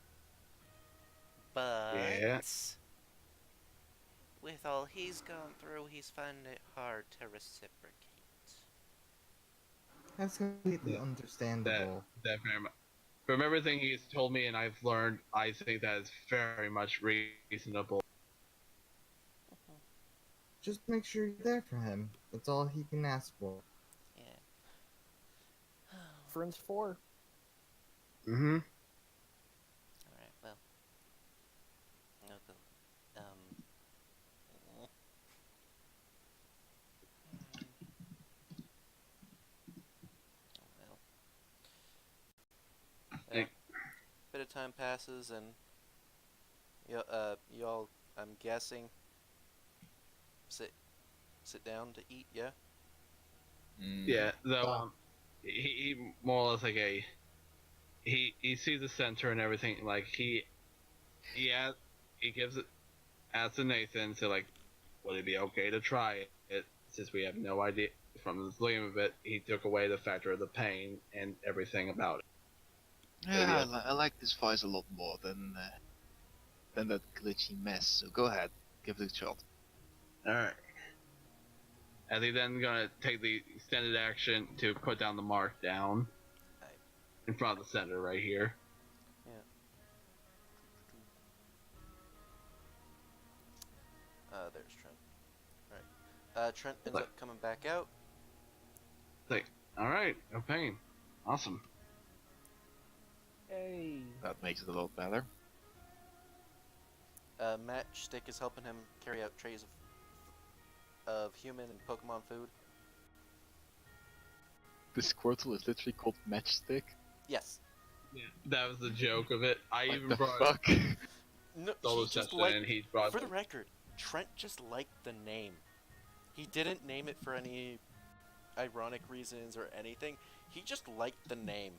but Yeah. with all he's gone through, he's finding it hard to reciprocate." That's completely Yeah. understandable. That very much. From everything he's told me and I've learned, I think that is very much reasonable. Just make sure you're there for him. That's all he can ask for. Yeah. Friends 4. Mm-hmm. Alright, well. No go. Well. Yeah. Bit of time passes and you all, I'm guessing, sit down to eat, yeah? Yeah, though he more or less like he sees the center and everything. Like he gives it asks Nathan to like, would it be okay to try it since we have no idea from the name of it. He took away the factor of the pain and everything about it. Yeah, I like this voice a lot more than that glitchy mess. So go ahead, give it a shot. All right. As he then gonna take the extended action to put down the mark down in front of the center right here. There's Trent. Right. Trent ends up coming back out. Like, all right, no pain, awesome. Hey. That makes it a lot better. Matchstick is helping him carry out trays of human and Pokemon food. This Squirtle is literally called Matchstick. Yes. Yeah, that was the joke of it. I What even the brought fuck? No, solo he just session and he brought for the record, Trent just liked the name. He didn't name it for any ironic reasons or anything. He just liked the name.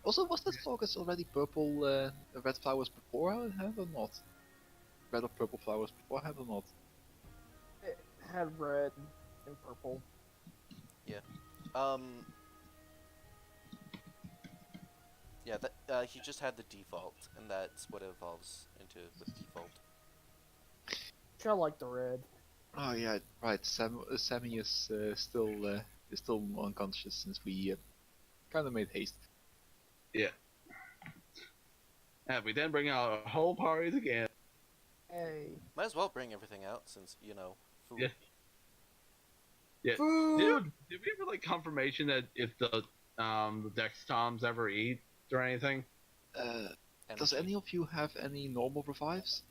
Also, was that focus already purple, red flowers beforehand or not? Red or purple flowers beforehand or not? It had red and purple. Yeah, that he just had the default, and that's what it evolves into with default. I like the red. Oh yeah, right. Sammy is still unconscious since we kind of made haste. And we then bring out our whole parties again. Hey. Might as well bring everything out since food. Yeah. Yeah. Food! Did we ever like confirmation that if the Dex Toms ever eat or anything? Does Energy. any of you have any normal revives?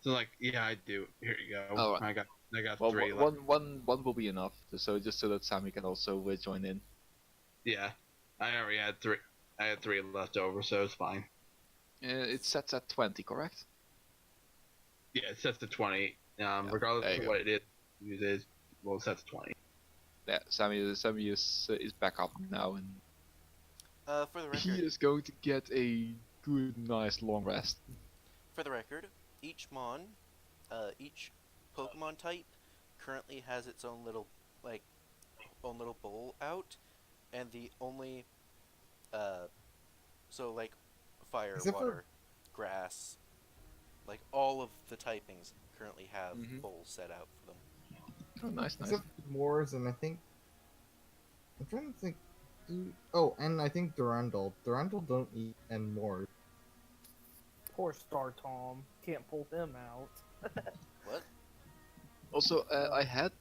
So like, yeah, I do. Here you go. All right. I got Well, 3 left. one will be enough, just so that Sammy can also join in. Yeah, I already had 3. I had 3 left over, so it's fine. It sets at 20, correct? Yeah, it sets to 20. there Regardless you of go. what it is, well, it sets to 20. Yeah, Sammy is back up now, and For the he record, is going to get a good, nice long rest. each each Pokemon type currently has its own little bowl out, and the only so like fire, Except for- water, grass, like all of the typings currently have Mhm. bowls set out for them. Oh, nice. Except Moors, and I think I'm trying to think. And I think Durandal. Durandal don't eat and Moors. Poor Star Tom. Can't pull him out. What? Also, I had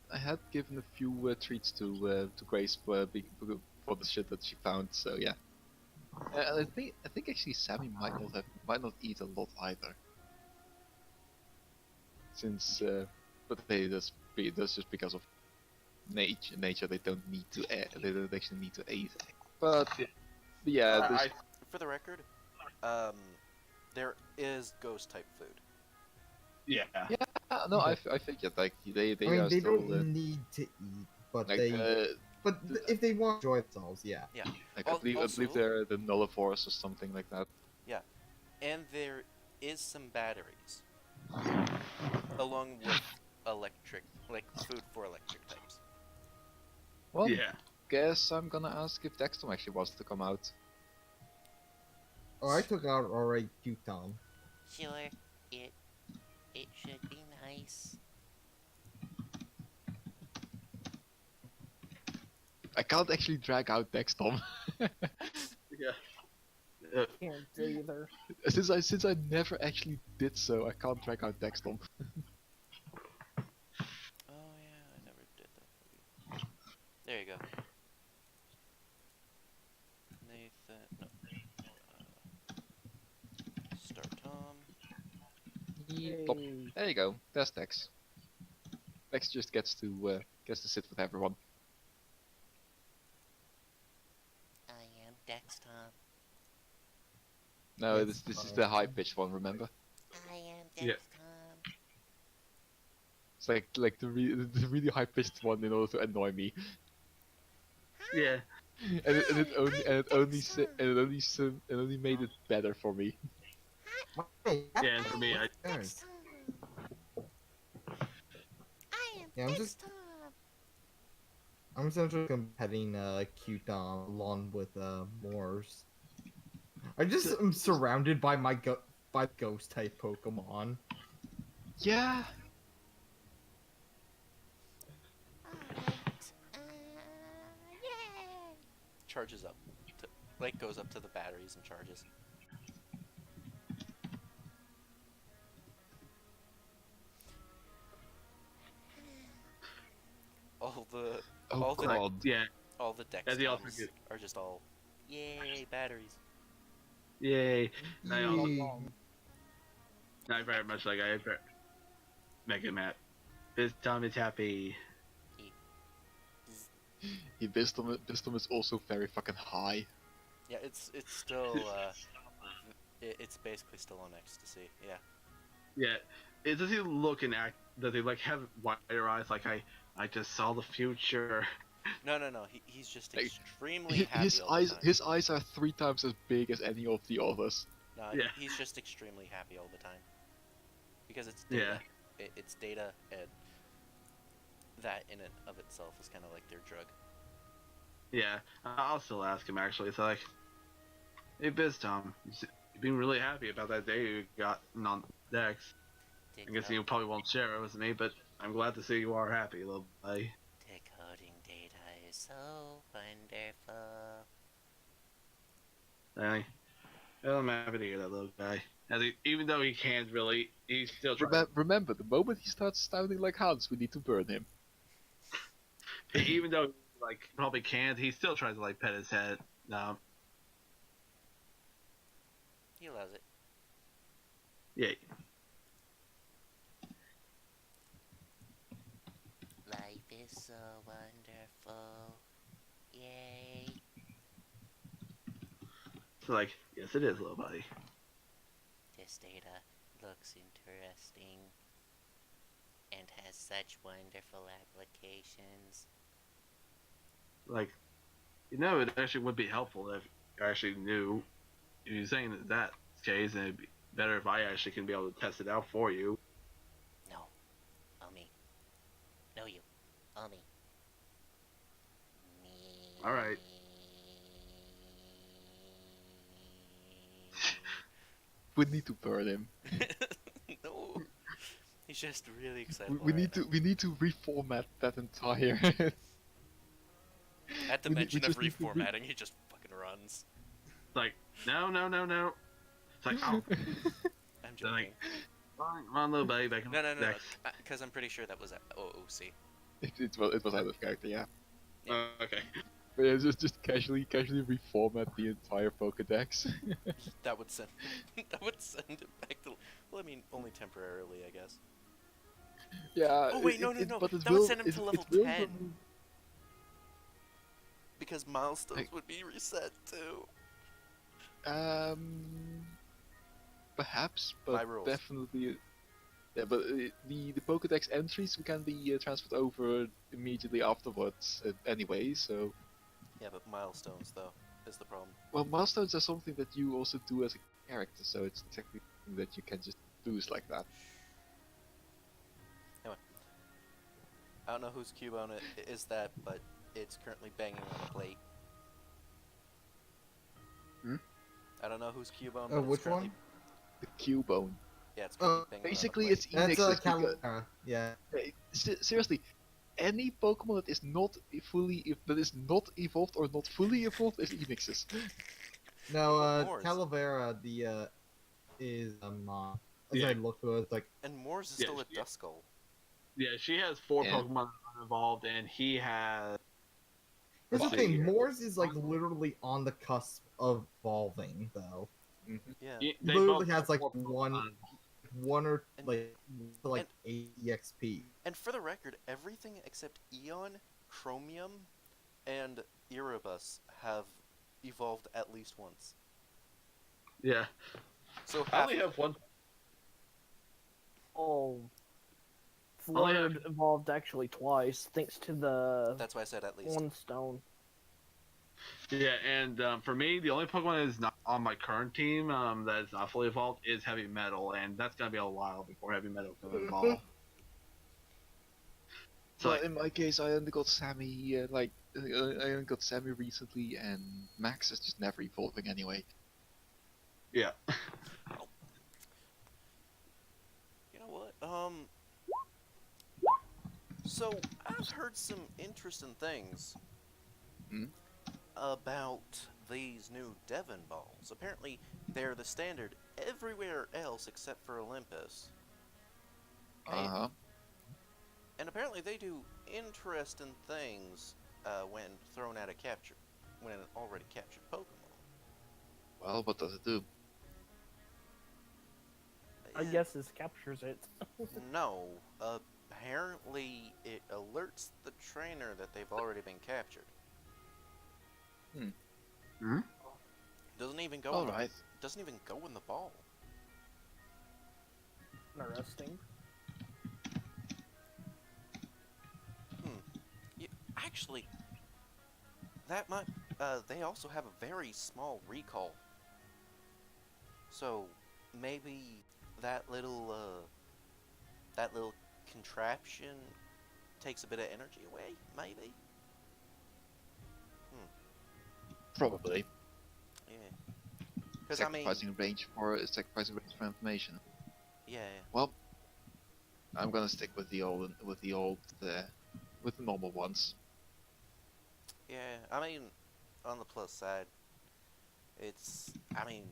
given a few treats to Grace for the shit that she found. So yeah, and I think actually Sammy might not eat a lot either. Since but hey, that's just because of nature. They don't need to they don't actually need to eat. But yeah, this, For the record, there is ghost type food. Yeah. no, I figured like they I mean, are they still don't need to eat, but like if they want to enjoy themselves, yeah. Yeah, like Al- I believe also- they're the Nullivores or something like that. and there is some batteries, along with food for electric types. Well, Yeah. guess I'm gonna ask if Dexter actually wants to come out. Oh, I took out already Utho. Sure, it should be nice. I can't actually drag out Dexter. Yeah. Can't either. since I never actually did so, I can't drag out Dexter. Oh yeah, I never did that for you. There you go. Nathan, no. Star Tom. Plop. Yay. There you go. There's Dex. Dex just gets to sit with everyone. I am Dextom. No, That's this is fine. the high pitched one. Remember? I am Yeah. Dextom. It's like the really high pitched one in order to annoy me. Yeah. And it only made it better for me. Hey, Yeah, and for me, I Yes. I am Yeah, I'm just- Dextom. I'm essentially competing Utho along with Moors. I just am surrounded by by ghost type Pokemon. Yeah. Alright. Yay! Charges up. Goes up to the batteries and charges. All the Oh All the- god. yeah. all the Dex That's the toms alternate. are just all yay batteries. Yay. I also, Yay. I very much like I Mega Map. This time is happy. Wisdom is also very fucking high. Yeah, it's still it's basically still on ecstasy. Yeah. Yeah. Does he look and act? Does he like have wider eyes? Like I just saw the future. No. He's just Like, extremely happy His all eyes the time. his eyes are 3 times as big as any of the others. No, Yeah. he's just extremely happy all the time. Because it's Yeah. data. It's data, and that in and of itself is kind of like their drug. Yeah. I'll still ask him actually. It's like, hey, Biz Tom, you've been really happy about that day you got on Dex. I guess you probably won't share it with me, but I'm glad to see you are happy, little buddy. Decoding data is so wonderful. I'm happy to hear that, little guy. Even though he can't really, he's still trying. Remember, the moment he starts sounding like Hans, we need to burn him. Even though like probably can't, he still tries to like pet his head. He loves it. Yeah. so wonderful. Yay. It's like, yes, it is, little buddy. This data looks interesting and has such wonderful applications. Like, you know, it actually would be helpful if I actually knew. If you're saying that that's the case, and it'd be better if I actually can be able to test it out for you. No. All me. No you. All me. Me. Alright. We need to burn him. No. He's just really excited. We need to reformat that entire. At the we mention of just need to reformatting, he just fucking runs. Like, no. It's like, oh, I'm They're joking. like, come on, little buddy, back No, next. because I'm pretty sure that was at OOC. it was out of character, yeah. Okay. But yeah, just casually reformat the entire Pokedex. That would send that would send it back to. Well, I mean, only temporarily, I guess. Yeah. Oh wait, no. But it That will, would send him it- to it level will 10. remove- Because milestones Like- would be reset too. Perhaps, My but rules. definitely. Yeah, but the Pokedex entries can be transferred over immediately afterwards anyway. So, Yeah, but milestones though is the problem. well, milestones are something that you also do as a character, so it's exactly something that you can just lose like that. I don't know whose Cubone is that, but it's currently banging on a plate. Hmm? I don't know whose Cubone. But it's Which currently, one? The Cubone. Yeah, it's currently banging Basically, on a it's plate. That's Enix's. Calavera. Yeah. Seriously, any Pokemon that is not not evolved or not fully evolved is Enix's. No, Moors. Calavera, is not. As Yeah. I look through it, it's like, And Moors is Yeah, still a yeah. Duskull. Yeah, she has 4 Yeah. Pokemon unevolved, and he has. here's the Let's see thing, here. Moors is like literally on the cusp of evolving, though. Yeah. They Literally both has have like 4 Pokemon one or And- like 8 EXP. And for the record, everything except Eon, Chromium, and Erebus have evolved at least once. Yeah. So I half. only have one. Oh, Oh, yeah. Flood evolved actually twice, thanks to the That's why I said at least. one stone. Yeah, and for me, the only Pokemon that is not on my current team that is not fully evolved is Heavy Metal, and that's gonna be a while before Heavy Metal can evolve. So, Well, in my case, I only got Sammy. I only got Sammy recently, and Max is just never evolving anyway. yeah. You know what? So I've heard some interesting things Hmm? about these new Devon balls. Apparently, they're the standard everywhere else except for Olympus. Uh huh. And apparently they do interesting things when thrown at a capture, when an already captured Pokemon. Well, what does it do? I Yeah, guess this captures it. No. Apparently it alerts the trainer that they've already been captured. Hmm? Doesn't even go. All in the, right. doesn't even go in the ball. Interesting. Actually, that might. They also have a very small recall. So maybe that little contraption takes a bit of energy away. Maybe. Probably. Yeah. Because I mean, Sacrificing range for information. yeah. Well, I'm gonna stick with the normal ones. Yeah, I mean, on the plus side, it's, I mean,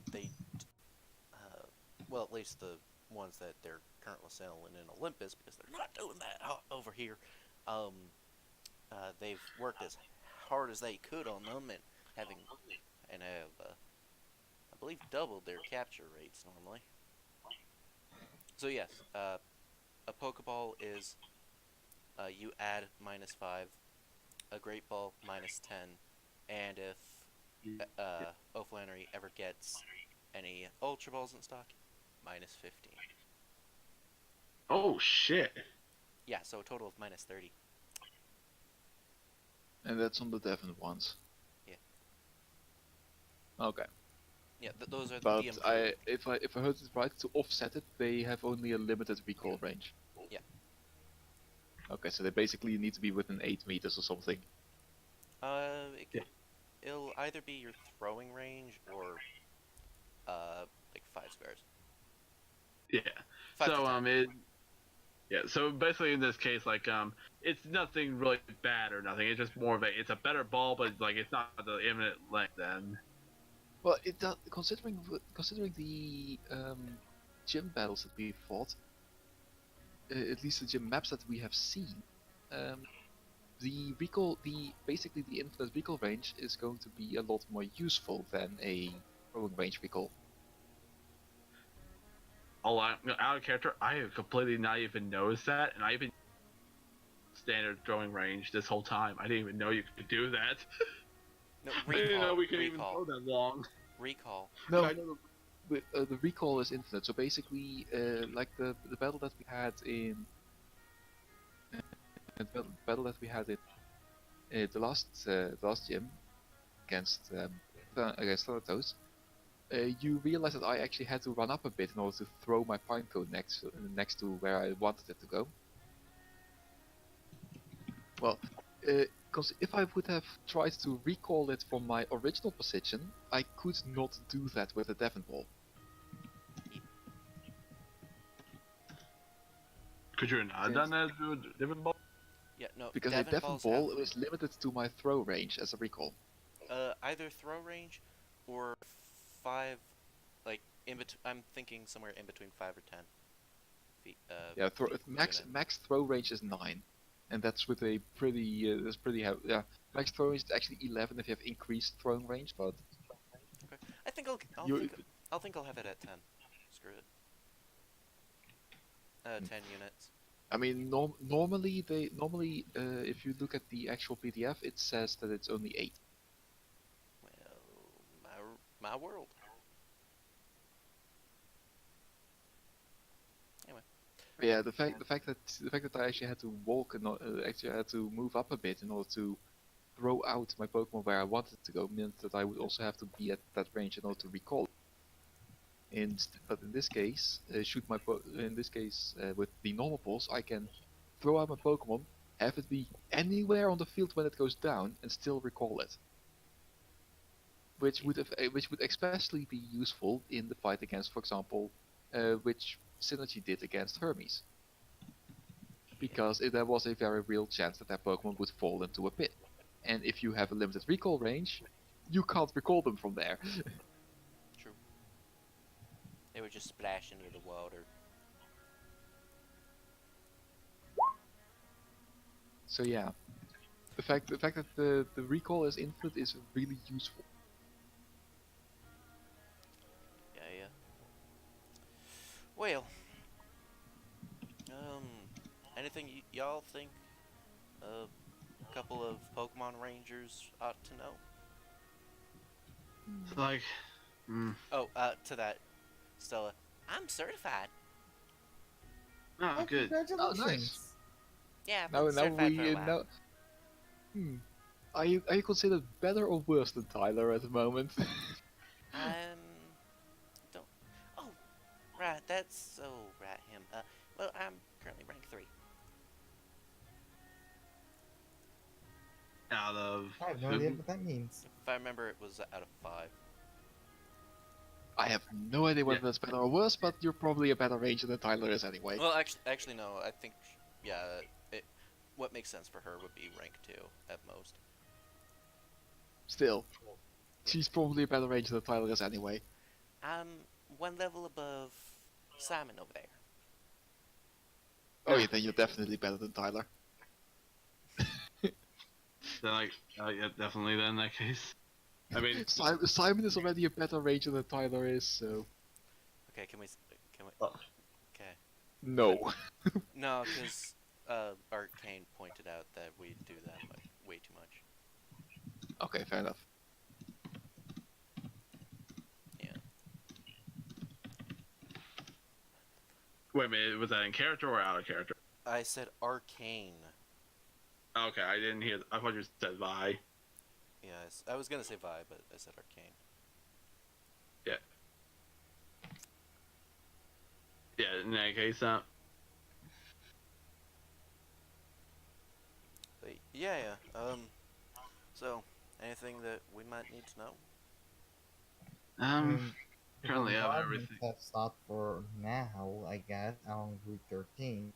well, at least the ones that they're currently selling in Olympus, because they're not doing that over here, they've worked as hard as they could on them and have, I believe, doubled their capture rates normally. So yes, a Pokeball is you add -5, a Great Ball -10, and if O'Flannery ever gets any Ultra Balls in stock, -15. Oh shit! Yeah, so a total of -30. And that's on the Devon ones. Yeah. Okay. Yeah, those are But the improved. if I heard it right, to offset it, they have only a limited recall range. Yeah. Okay, so they basically need to be within 8 meters or something. It'll either be your throwing range or like 5 squares. Yeah. 5 to So 10. So basically in this case, like it's nothing really bad or nothing. It's just more of it's a better ball, but like it's not the imminent length then. Well, it does, considering the gym battles that we fought, at least the gym maps that we have seen, the recall, basically the infinite recall range is going to be a lot more useful than a throwing range recall. Out of character, I have completely not even noticed that, and I even standard throwing range this whole time. I didn't even know you could do that. No, I didn't know we could even recall. throw that long. Recall. No, the recall is infinite. So basically, like the battle that we had in the last gym against Thanatos, you realize that I actually had to run up a bit in order to throw my pine cone next to where I wanted it to go. Well, because if I would have tried to recall it from my original position, I could not do that with a Devon ball. Could you not have done that with a different ball? Yeah, no. Because a Devon ball is limited to my throw range as a recall. Either throw range or 5, like in between. I'm thinking somewhere in between 5 or 10 feet. Yeah, max throw range is 9, and that's with a pretty yeah. Max throw range is actually 11 if you have increased throwing range, but Okay. I think I'll have it at 10. Screw it. 10 units. I mean, normally if you look at the actual PDF, it says that it's only 8. Well, my world. Anyway. Yeah, the fact that I actually had to walk and actually had to move up a bit in order to throw out my Pokemon where I wanted to go meant that I would also have to be at that range in order to recall. But in this case, with the normal balls, I can throw out my Pokemon, have it be anywhere on the field when it goes down, and still recall it. Which would especially be useful in the fight against, for example, which Synergy did against Hermes. Because there was a very real chance that Pokemon would fall into a pit. And if you have a limited recall range, you can't recall them from there. True. They would just splash into the water. So yeah, the fact that the recall is infinite is really useful. Yeah. Well, anything y'all think a couple of Pokemon Rangers ought to know? It's like, Oh, to that, Stella, I'm certified. oh, good. Congratulations. Oh, nice. Yeah, I've Now been certified for a while. know. Are you considered better or worse than Tyler at the moment? Don't. Oh, right. That's him. Well, I'm currently rank 3. Out of I have no idea what that means. If I remember, it was out of 5. I have no idea whether that's better or worse, but you're probably a better ranger than Tyler is anyway. Well, actually, no. I think, what makes sense for her would be rank 2 at most. Still, she's probably a better ranger than Tyler is anyway. I'm 1 level above Simon over there. Oh yeah, then you're definitely better than Tyler. So like, yeah, definitely then in that case. I mean, Simon is already a better ranger than Tyler is, so... Okay, can we? Oh. Okay. No. No, because Arcane pointed out that we do that way too much. Okay, fair enough. Yeah. Wait a minute, was that in character or out of character? I said arcane. Okay, I didn't hear. I thought you said Vi. Yes, I was gonna say Vi, but I said arcane. Yeah. Yeah. In that case, But yeah. So, anything that we might need to know? currently I have Rodney everything. have stopped for now, I guess, on Route 13.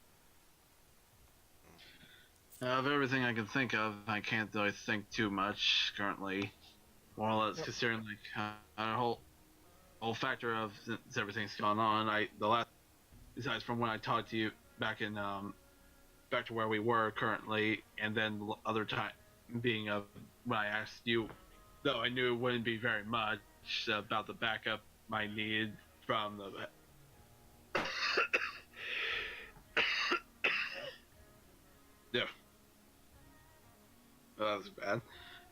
Of everything I can think of, I can't really think too much currently. More or less, considering like a whole factor of since everything's gone on. Besides from when I talked to you back in back to where we were currently, and then the other time being when I asked you, though I knew it wouldn't be very much about the backup I needed from the. Yeah. Well, that was bad.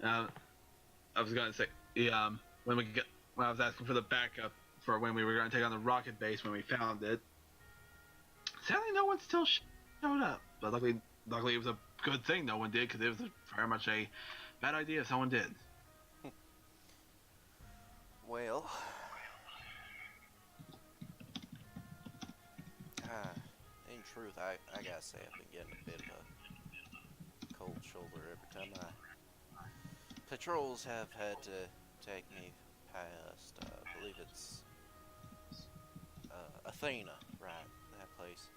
I was gonna say, yeah, when I was asking for the backup for when we were gonna take on the rocket base when we found it, sadly no one still showed up. But luckily it was a good thing no one did, because it was very much a bad idea if someone did. Well, in truth, I gotta say I've been getting a bit of a cold shoulder every time patrols have had to take me past, I believe it's Athena, right? That place.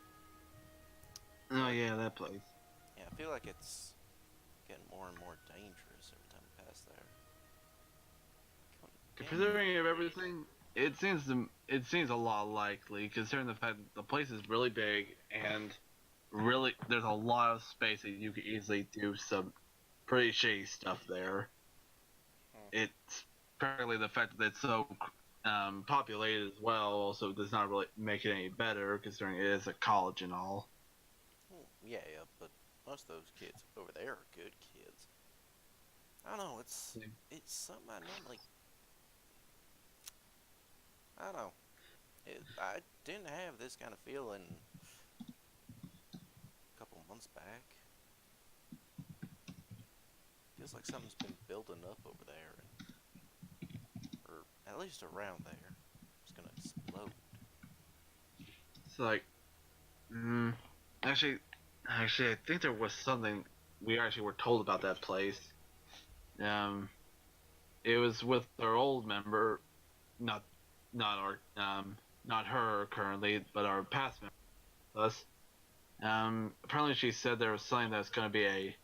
Oh yeah, that place. Yeah, I feel like it's getting more and more dangerous every time we pass there. Considering of everything, it seems a lot likely, considering the fact that the place is really big and really there's a lot of space that you could easily do some pretty shady stuff there. It's apparently the fact that it's so populated as well also does not really make it any better, considering it is a college and all. Yeah, but most of those kids over there are good kids. I don't know, it's something I normally... I don't know. I didn't have this kind of feeling a couple months back. Feels like something's been building up over there, or at least around there. It's gonna explode. It's like, actually, I think there was something we actually were told about that place. It was with our old member, not our, not her currently, but our past member, us. Apparently she said there was something that's going to be a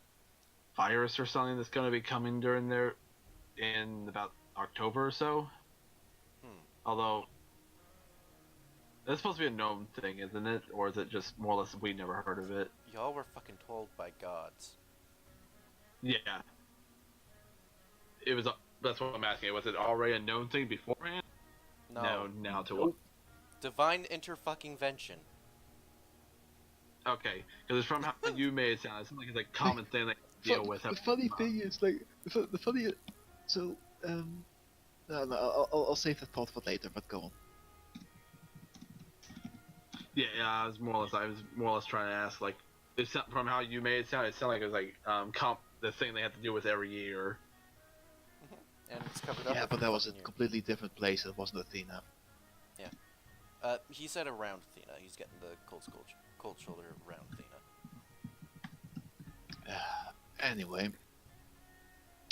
virus or something that's going to be coming during there in about October or so. Although, it's supposed to be a known thing, isn't it? Or is it just more or less we never heard of it? Y'all were fucking told by gods. Yeah. It was, that's what I'm asking. Was it already a known thing beforehand? No, now to what? Divine interfucking-vention. Okay, because from how you made it sound, it seems like it's a common thing that you deal with. The funny thing is, like, the funny... So, no, I'll save that thought for later, but go on. Yeah, I was more or less trying to ask, like, from how you made it sounded like it was like the thing they have to deal with every year. And it's covered up. Yeah, but that was a completely different place. It wasn't Athena. Yeah. He said around Athena. He's getting the cold shoulder around Athena. Anyway,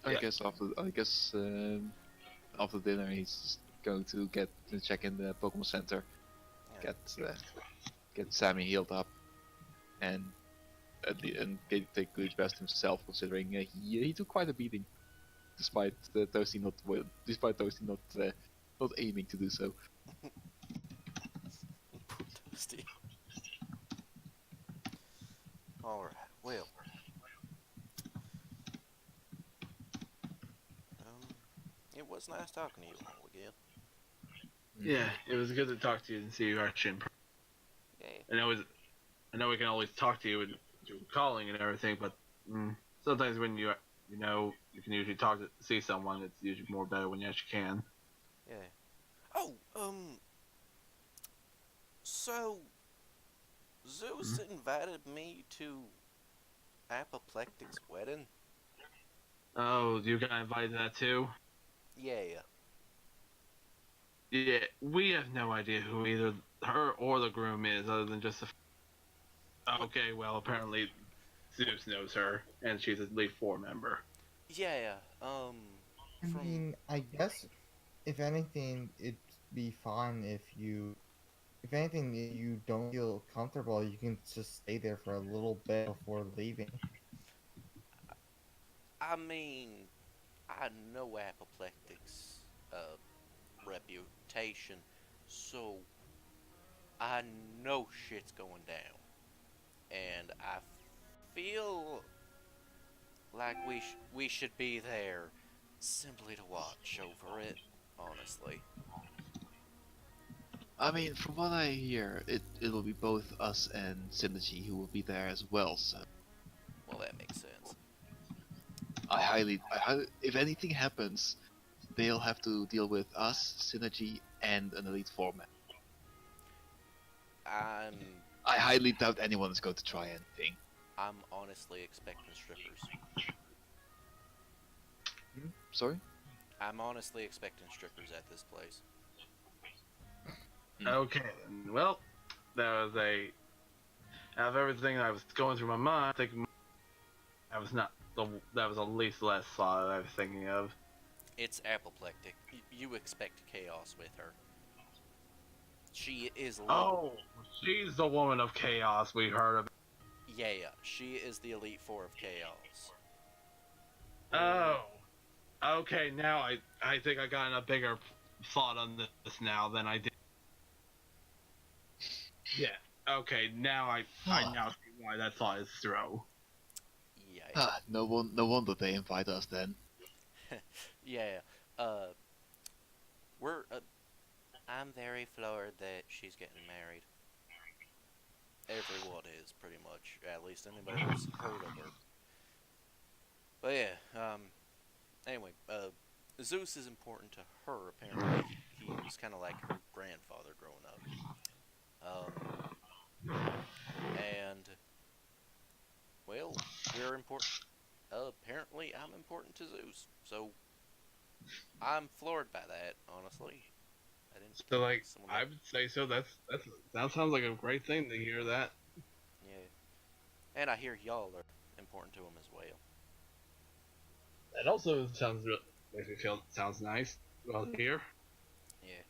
I guess after dinner he's going to check in the Pokemon Center, Yeah. get Sammy healed up, and take good rest himself, considering he took quite a beating, despite Toasty not aiming to do so. Toasty. Alright, well. It was nice talking to you all again. Yeah, it was good to talk to you and see you actually in person. Yeah. I know we can always talk to you to calling and everything, but sometimes when you can usually see someone, it's usually more better when you actually can. Yeah. Oh, so Zeus invited me to Apoplectic's wedding. Oh, you got invited to that too? Yeah. Yeah, we have no idea who either her or the groom is, other than just okay, well, apparently Zeus knows her, and she's a Elite Four member. Yeah. I mean, I guess if anything, it'd be fine if anything, you don't feel comfortable, you can just stay there for a little bit before leaving. I mean, I know Apoplectic's reputation, so I know shit's going down, and I feel like we should be there simply to watch over it. Honestly, I mean, from what I hear, it will be both us and Synergy who will be there as well. So well, that makes sense. if anything happens, they'll have to deal with us, Synergy, and an Elite Four man. I'm I highly doubt anyone is going to try anything. I'm honestly expecting strippers. Sorry? I'm honestly expecting strippers at this place. Okay, then. Well, that was out of everything that was going through my mind, I think that was the least less thought I was thinking of. It's Apoplectic. You expect chaos with her. She is. Oh, she's the woman of chaos we heard of. Yeah, she is the Elite Four of chaos. Oh, okay. Now I think I got a bigger thought on this now than I did. Yeah. Okay. Now I now see why that thought is throw. Yeah. No wonder they invite us then. Yeah. I'm very floored that she's getting married. Everyone is, pretty much. At least anybody who's heard of her. But yeah, anyway, Zeus is important to her, apparently. He was kind of like her grandfather growing up. And, well, we're important. Apparently I'm important to Zeus, so I'm floored by that, honestly. I didn't. So I would say so. That sounds like a great thing to hear that. Yeah, and I hear y'all are important to him as well. That also makes me feel sounds nice. Well, here. Yeah.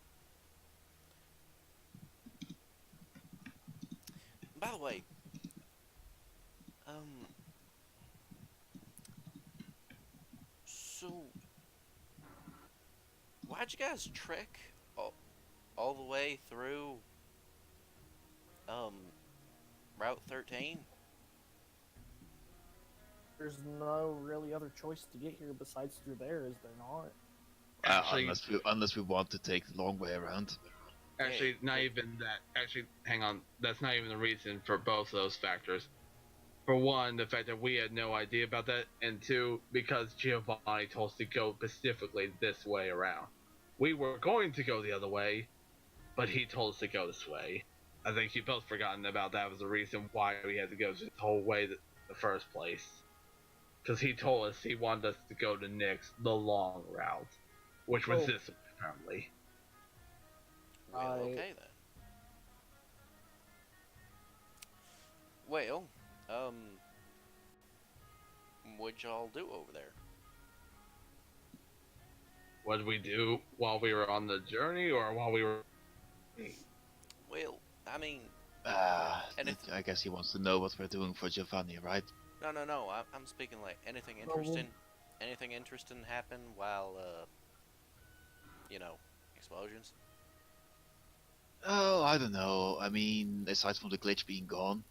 By the way, so why'd you guys trek all the way through Route 13? There's no really other choice to get here besides through there, is there not? Actually, Unless we want to take the long way around. Actually, not even that. Actually, hang on. That's not even the reason for both of those factors. For one, the fact that we had no idea about that, and two, because Giovanni told us to go specifically this way around. We were going to go the other way, but he told us to go this way. I think you both forgotten about that was the reason why we had to go this whole way the first place. Because he told us he wanted us to go to Nick's, the long route, which was this way, apparently. Well, okay then. Well, what'd y'all do over there? What did we do while we were on the journey, or while we were... Well, I mean... I guess he wants to know what we're doing for Giovanni, right? No. I'm speaking like anything interesting. Anything interesting happen while, explosions? Oh, I don't know. I mean, aside from the glitch being gone.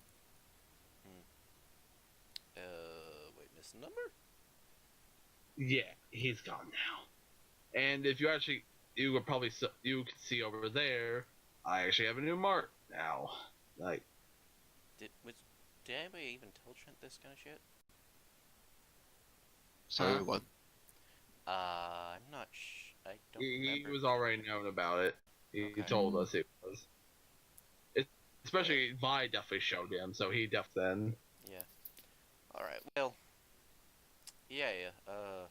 Wait, missing number? Yeah, he's gone now. And if you could probably you can see over there, I actually have a new mark now. Did anybody even tell Trent this kind of shit? Sorry, Huh? what? I'm not I don't He remember. was already known about it. He Okay. told us it was. Especially Vi definitely showed him, so he definitely then. Yeah. Alright, well. Yeah. Well.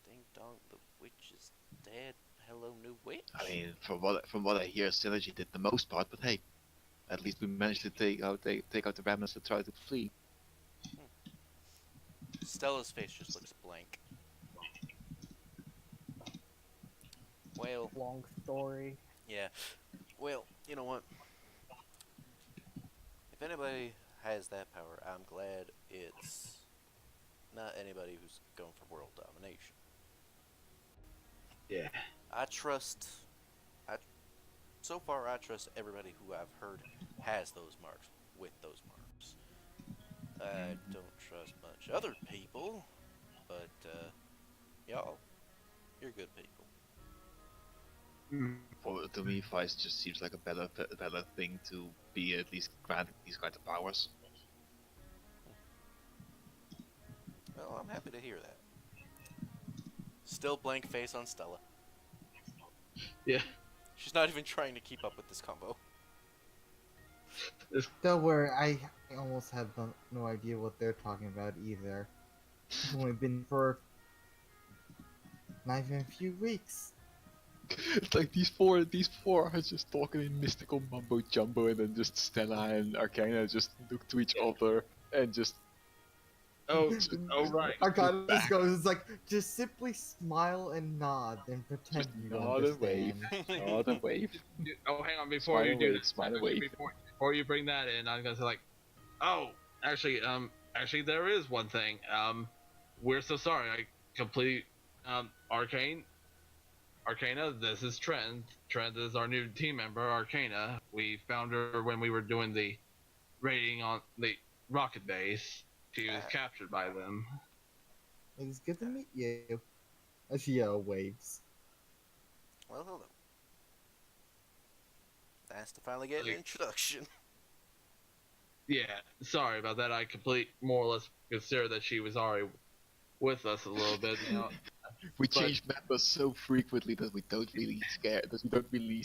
Ding dong, the witch is dead. Hello, new witch. I mean, from what I hear, Synergy did the most part, but hey, at least we managed to take out the remnants that tried to flee. Stella's face just looks blank. Well, Long story. yeah. Well, you know what? If anybody has that power, I'm glad it's not anybody who's going for world domination. Yeah. So far I trust everybody who I've heard has those marks with those marks. I don't trust much other people, but y'all, you're good people. Well, to me, Vice just seems like a better thing to be at least granted these kinds of powers. Well, I'm happy to hear that. Still blank face on Stella. Yeah. She's not even trying to keep up with this combo. Don't worry, I almost have no idea what they're talking about either. It's only been for not even a few weeks. It's like these four are just talking in mystical mumbo jumbo, and then just Stella and Arcana just look to each other and just Oh, right. Arcana just goes, it's like, just simply smile and nod and pretend Just you nod and wave. understand. nod and wave. Oh, hang on. Before Smile you do away, smile away. before you bring that in, I'm gonna say like, oh, actually, there is one thing. We're so sorry. I completely, Arcana, this is Trent. Trent is our new team member, Arcana. We found her when we were doing the raiding on the rocket base. She was captured by them. It was good to meet you. As she waves. Well, hello. Nice to finally get an introduction. Yeah, sorry about that. I more or less consider that she was already with us a little bit. You know. We change members so frequently that we don't really care. That we don't really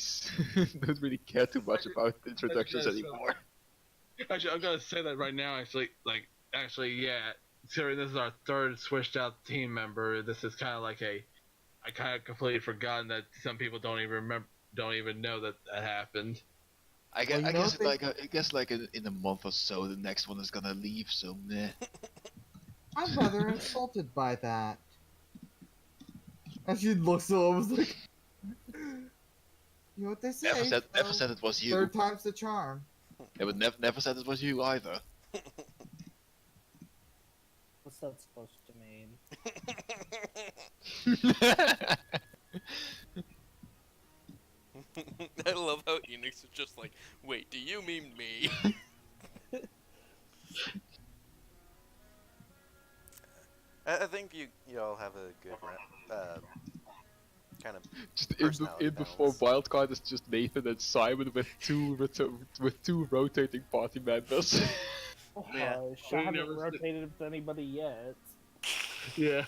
don't really care too much about introductions anymore. Actually, I'm gonna say that right now. Actually, yeah. Considering this is our third switched out team member, this is kind of like I kind of completely forgotten that some people don't even know that happened. I guess like in a month or so, the next one is gonna leave. So meh. I'm rather insulted by that. And she looks over, was like, you know what they say? Never said it was you. Third time's the charm. Yeah, but never said it was you either. What's that supposed to mean? I love how Enix is just like, wait, do you mean me? I think you all have a good kind of Just personality in before balance. wildcard is just Nathan and Simon with two rotating party members. Oh, Yeah. hush, I We haven't never s- rotated with anybody yet. Yeah.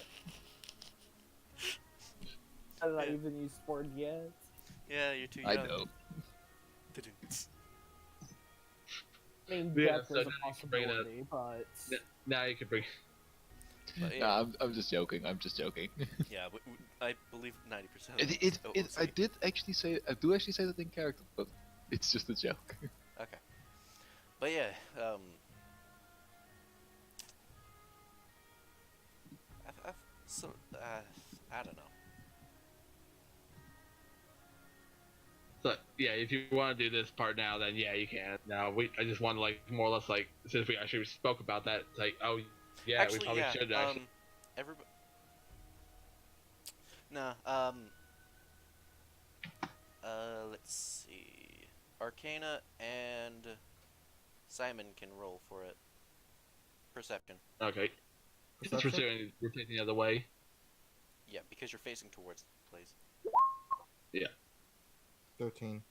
I did not Yeah. even use Sport yet. Yeah, you're too I young. know. I mean, Yeah, that so is now a you can bring it up. possibility, but Now you can bring. But yeah, Nah, I'm just joking. yeah, I believe 90% of I do actually say that in character, but it's just a joke. Okay. But yeah, I don't know. So yeah, if you want to do this part now, then yeah, you can. Now I just want to like more or less like since we actually spoke about that, it's like oh yeah, Actually, we probably yeah, should actually. everybody. No, let's see. Arcana and Simon can roll for it. Perception. Okay. It's Perception? rotating the other way. Yeah, because you're facing towards the place. Yeah. 13.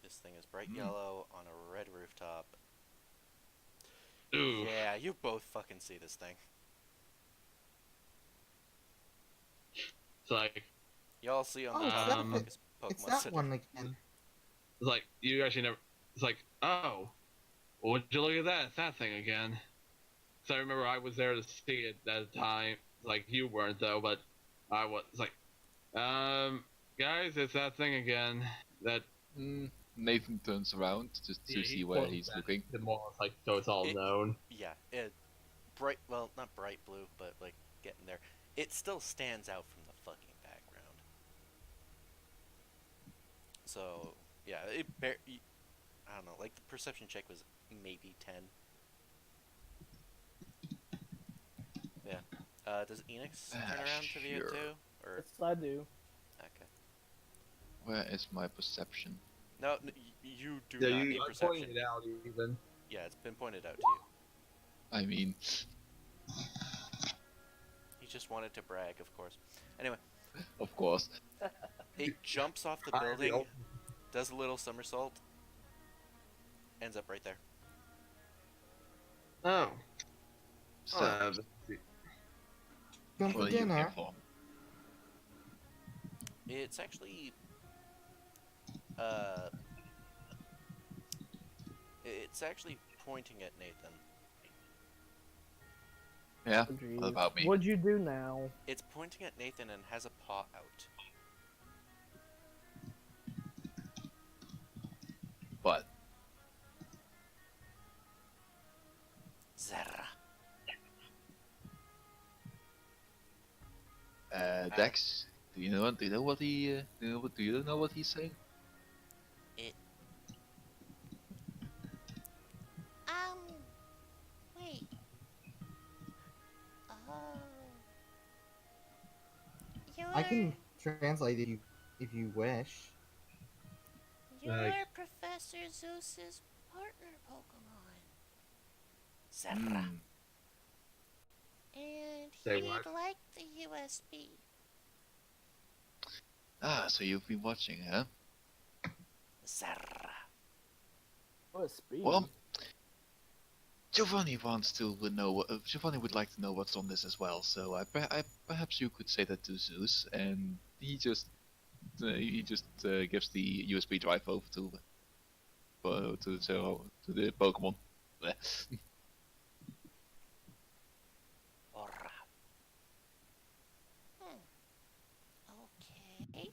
The This thing is bright yellow on a red rooftop. Ooh. Yeah, you both fucking see this thing. It's like, Y'all see on the Oh, top it's of that, Focus Pokemon it's that Center. one again. it's like you actually never. It's like, oh, well, would you look at that? It's that thing again. So I remember I was there to see it at the time. Like you weren't though, but I was. It's like, guys, it's that thing again. That Nathan turns around just to see where he's looking. The more it's like, so it's all known. Yeah, bright, well, not bright blue, but like getting there. It still stands out from the fucking background. So, yeah, I don't know, like the perception check was maybe 10. Yeah. Does Enix turn around to view it Sure. too? Or, Yes, I do. okay. Where is my perception? No, you do Yeah, not you need I perception. pointed it out even. Yeah, it's been pointed out to you. I mean, He just wanted to brag, of course. Anyway, of course. it jumps off the building, does a little somersault, ends up right there. Oh. So, Come what for are you here dinner. for? It's actually, it's actually pointing at Nathan. Yeah, Oh, geez. what about me? What'd you do now? It's pointing at Nathan and has a paw out. What? Zerra. Dex, do you know what he do you know what he's saying? Wait. Oh. I can translate if you wish. You're Professor Zeus's partner Pokemon. Zerra. And Say he'd what? like the USB. Ah, so you've been watching, huh? Zerra. What a speed. Well, Giovanni wants to know. Giovanni would like to know what's on this as well. So I perhaps you could say that to Zeus, and he just gives the USB drive over to the Pokemon. Orra. Okay.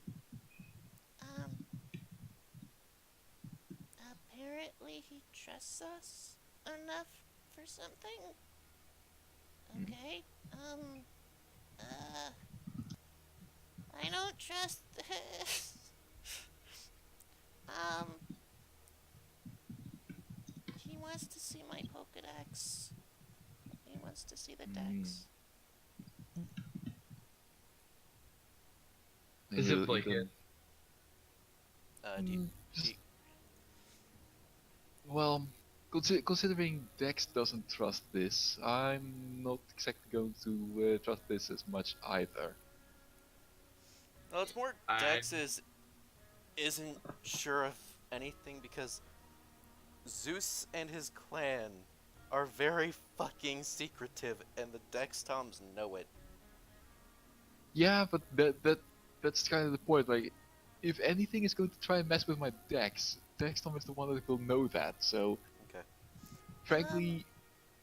Apparently he trusts us enough for something. Okay. I don't trust this. He wants to see my Pokedex. He wants to see the dex. Is it like it? Well, considering Dex doesn't trust this, I'm not exactly going to trust this as much either. Well, it's more Dex isn't sure of anything because Zeus and his clan are very fucking secretive, and the Dex Toms know it. Yeah, but that's kind of the point. Like, if anything is going to try and mess with my Dex, Dextom is the one that will know that. So, Okay. frankly,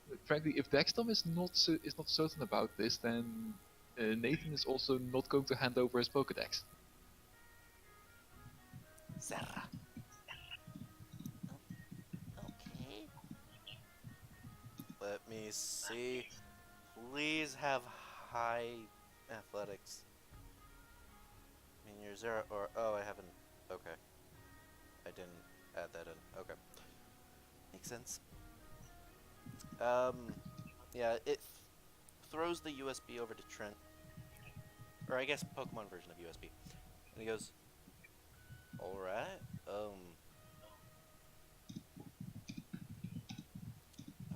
if Dextom is not certain about this, then Nathan is also not going to hand over his Pokedex. Zerra. Okay. Let me see. Please have high athletics. I mean, you're zero, or oh, I haven't. Okay, I didn't add that in. Okay, makes sense. Yeah, it throws the USB over to Trent, or I guess Pokemon version of USB, and he goes, "All right,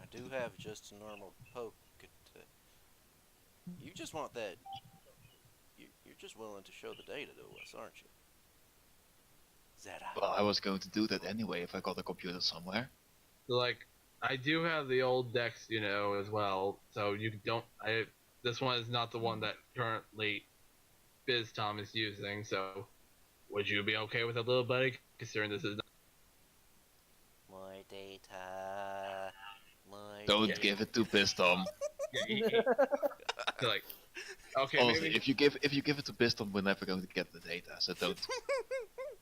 I do have just a normal poke. You just want that. You're just willing to show the data to us, aren't you?" Zeta. Well, I was going to do that anyway if I got a computer somewhere. So, like, I do have the old decks, as well. So you don't. This one is not the one that currently Biz Tom is using. So, would you be okay with a little buddy, considering this is not? More data. More Don't data. give it to Pistom. Yeah, like, okay, Honestly, maybe. if you give it to Pistom, we're never going to get the data. So don't.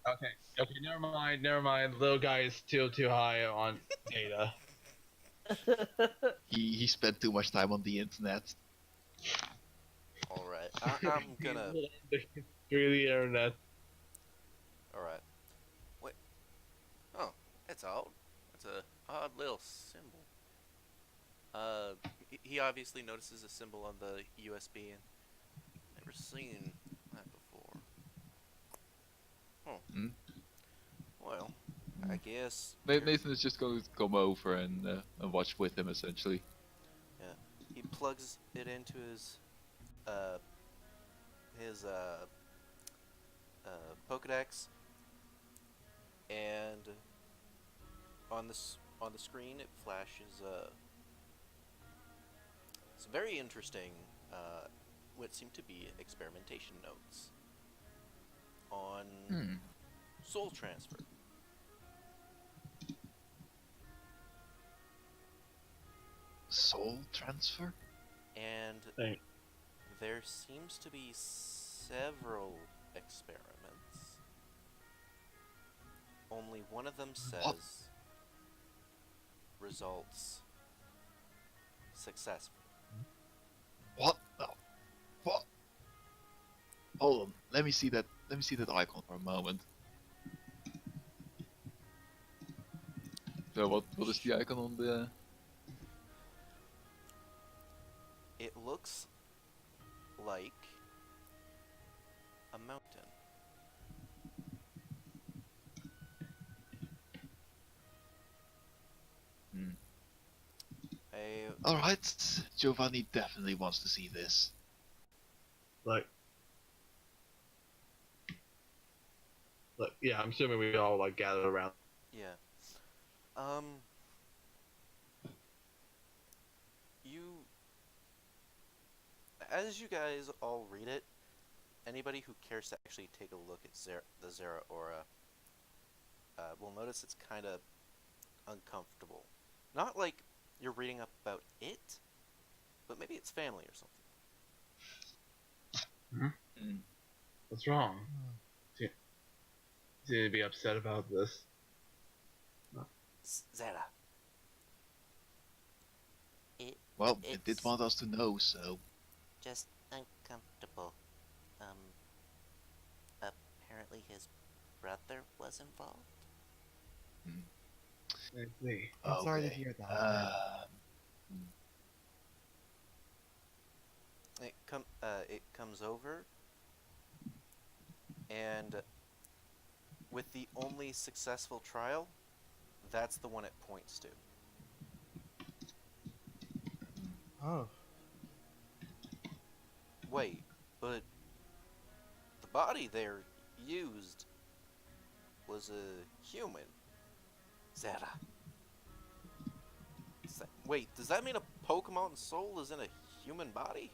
Okay, never mind. Little guy is still too high on data. He spent too much time on the internet. Alright, I'm gonna... Through the internet. Alright. Wait. Oh, it's odd. It's a odd little symbol. He obviously notices a symbol on the USB and never seen that before. Oh. Hmm? Well, I guess... Nathan is just going to come over and watch with him, essentially. Yeah. He plugs it into his Pokedex, and on the screen it flashes some very interesting what seem to be experimentation notes on soul transfer. Soul transfer? And Right. there seems to be several experiments. Only one of them says results successful. What? No. What? Hold on. Let me see that icon for a moment. So what is the icon on the? It looks like a mountain. Alright, Giovanni definitely wants to see this. Yeah, I'm assuming we all gathered around. Yeah. As you guys all read it, anybody who cares to actually take a look at the Zera aura will notice it's kind of uncomfortable. Not like you're reading up about it, but maybe it's family or something. What's wrong? Seem to be upset about this. Zeta. Well, it did It's want us to know, so. just uncomfortable. Apparently his brother was involved. I see. I'm sorry to Okay. hear that. It comes over, and with the only successful trial, that's the one it points to. Oh. Wait, but the body there used was a human. Zeta. Wait, does that mean a Pokemon soul is in a human body?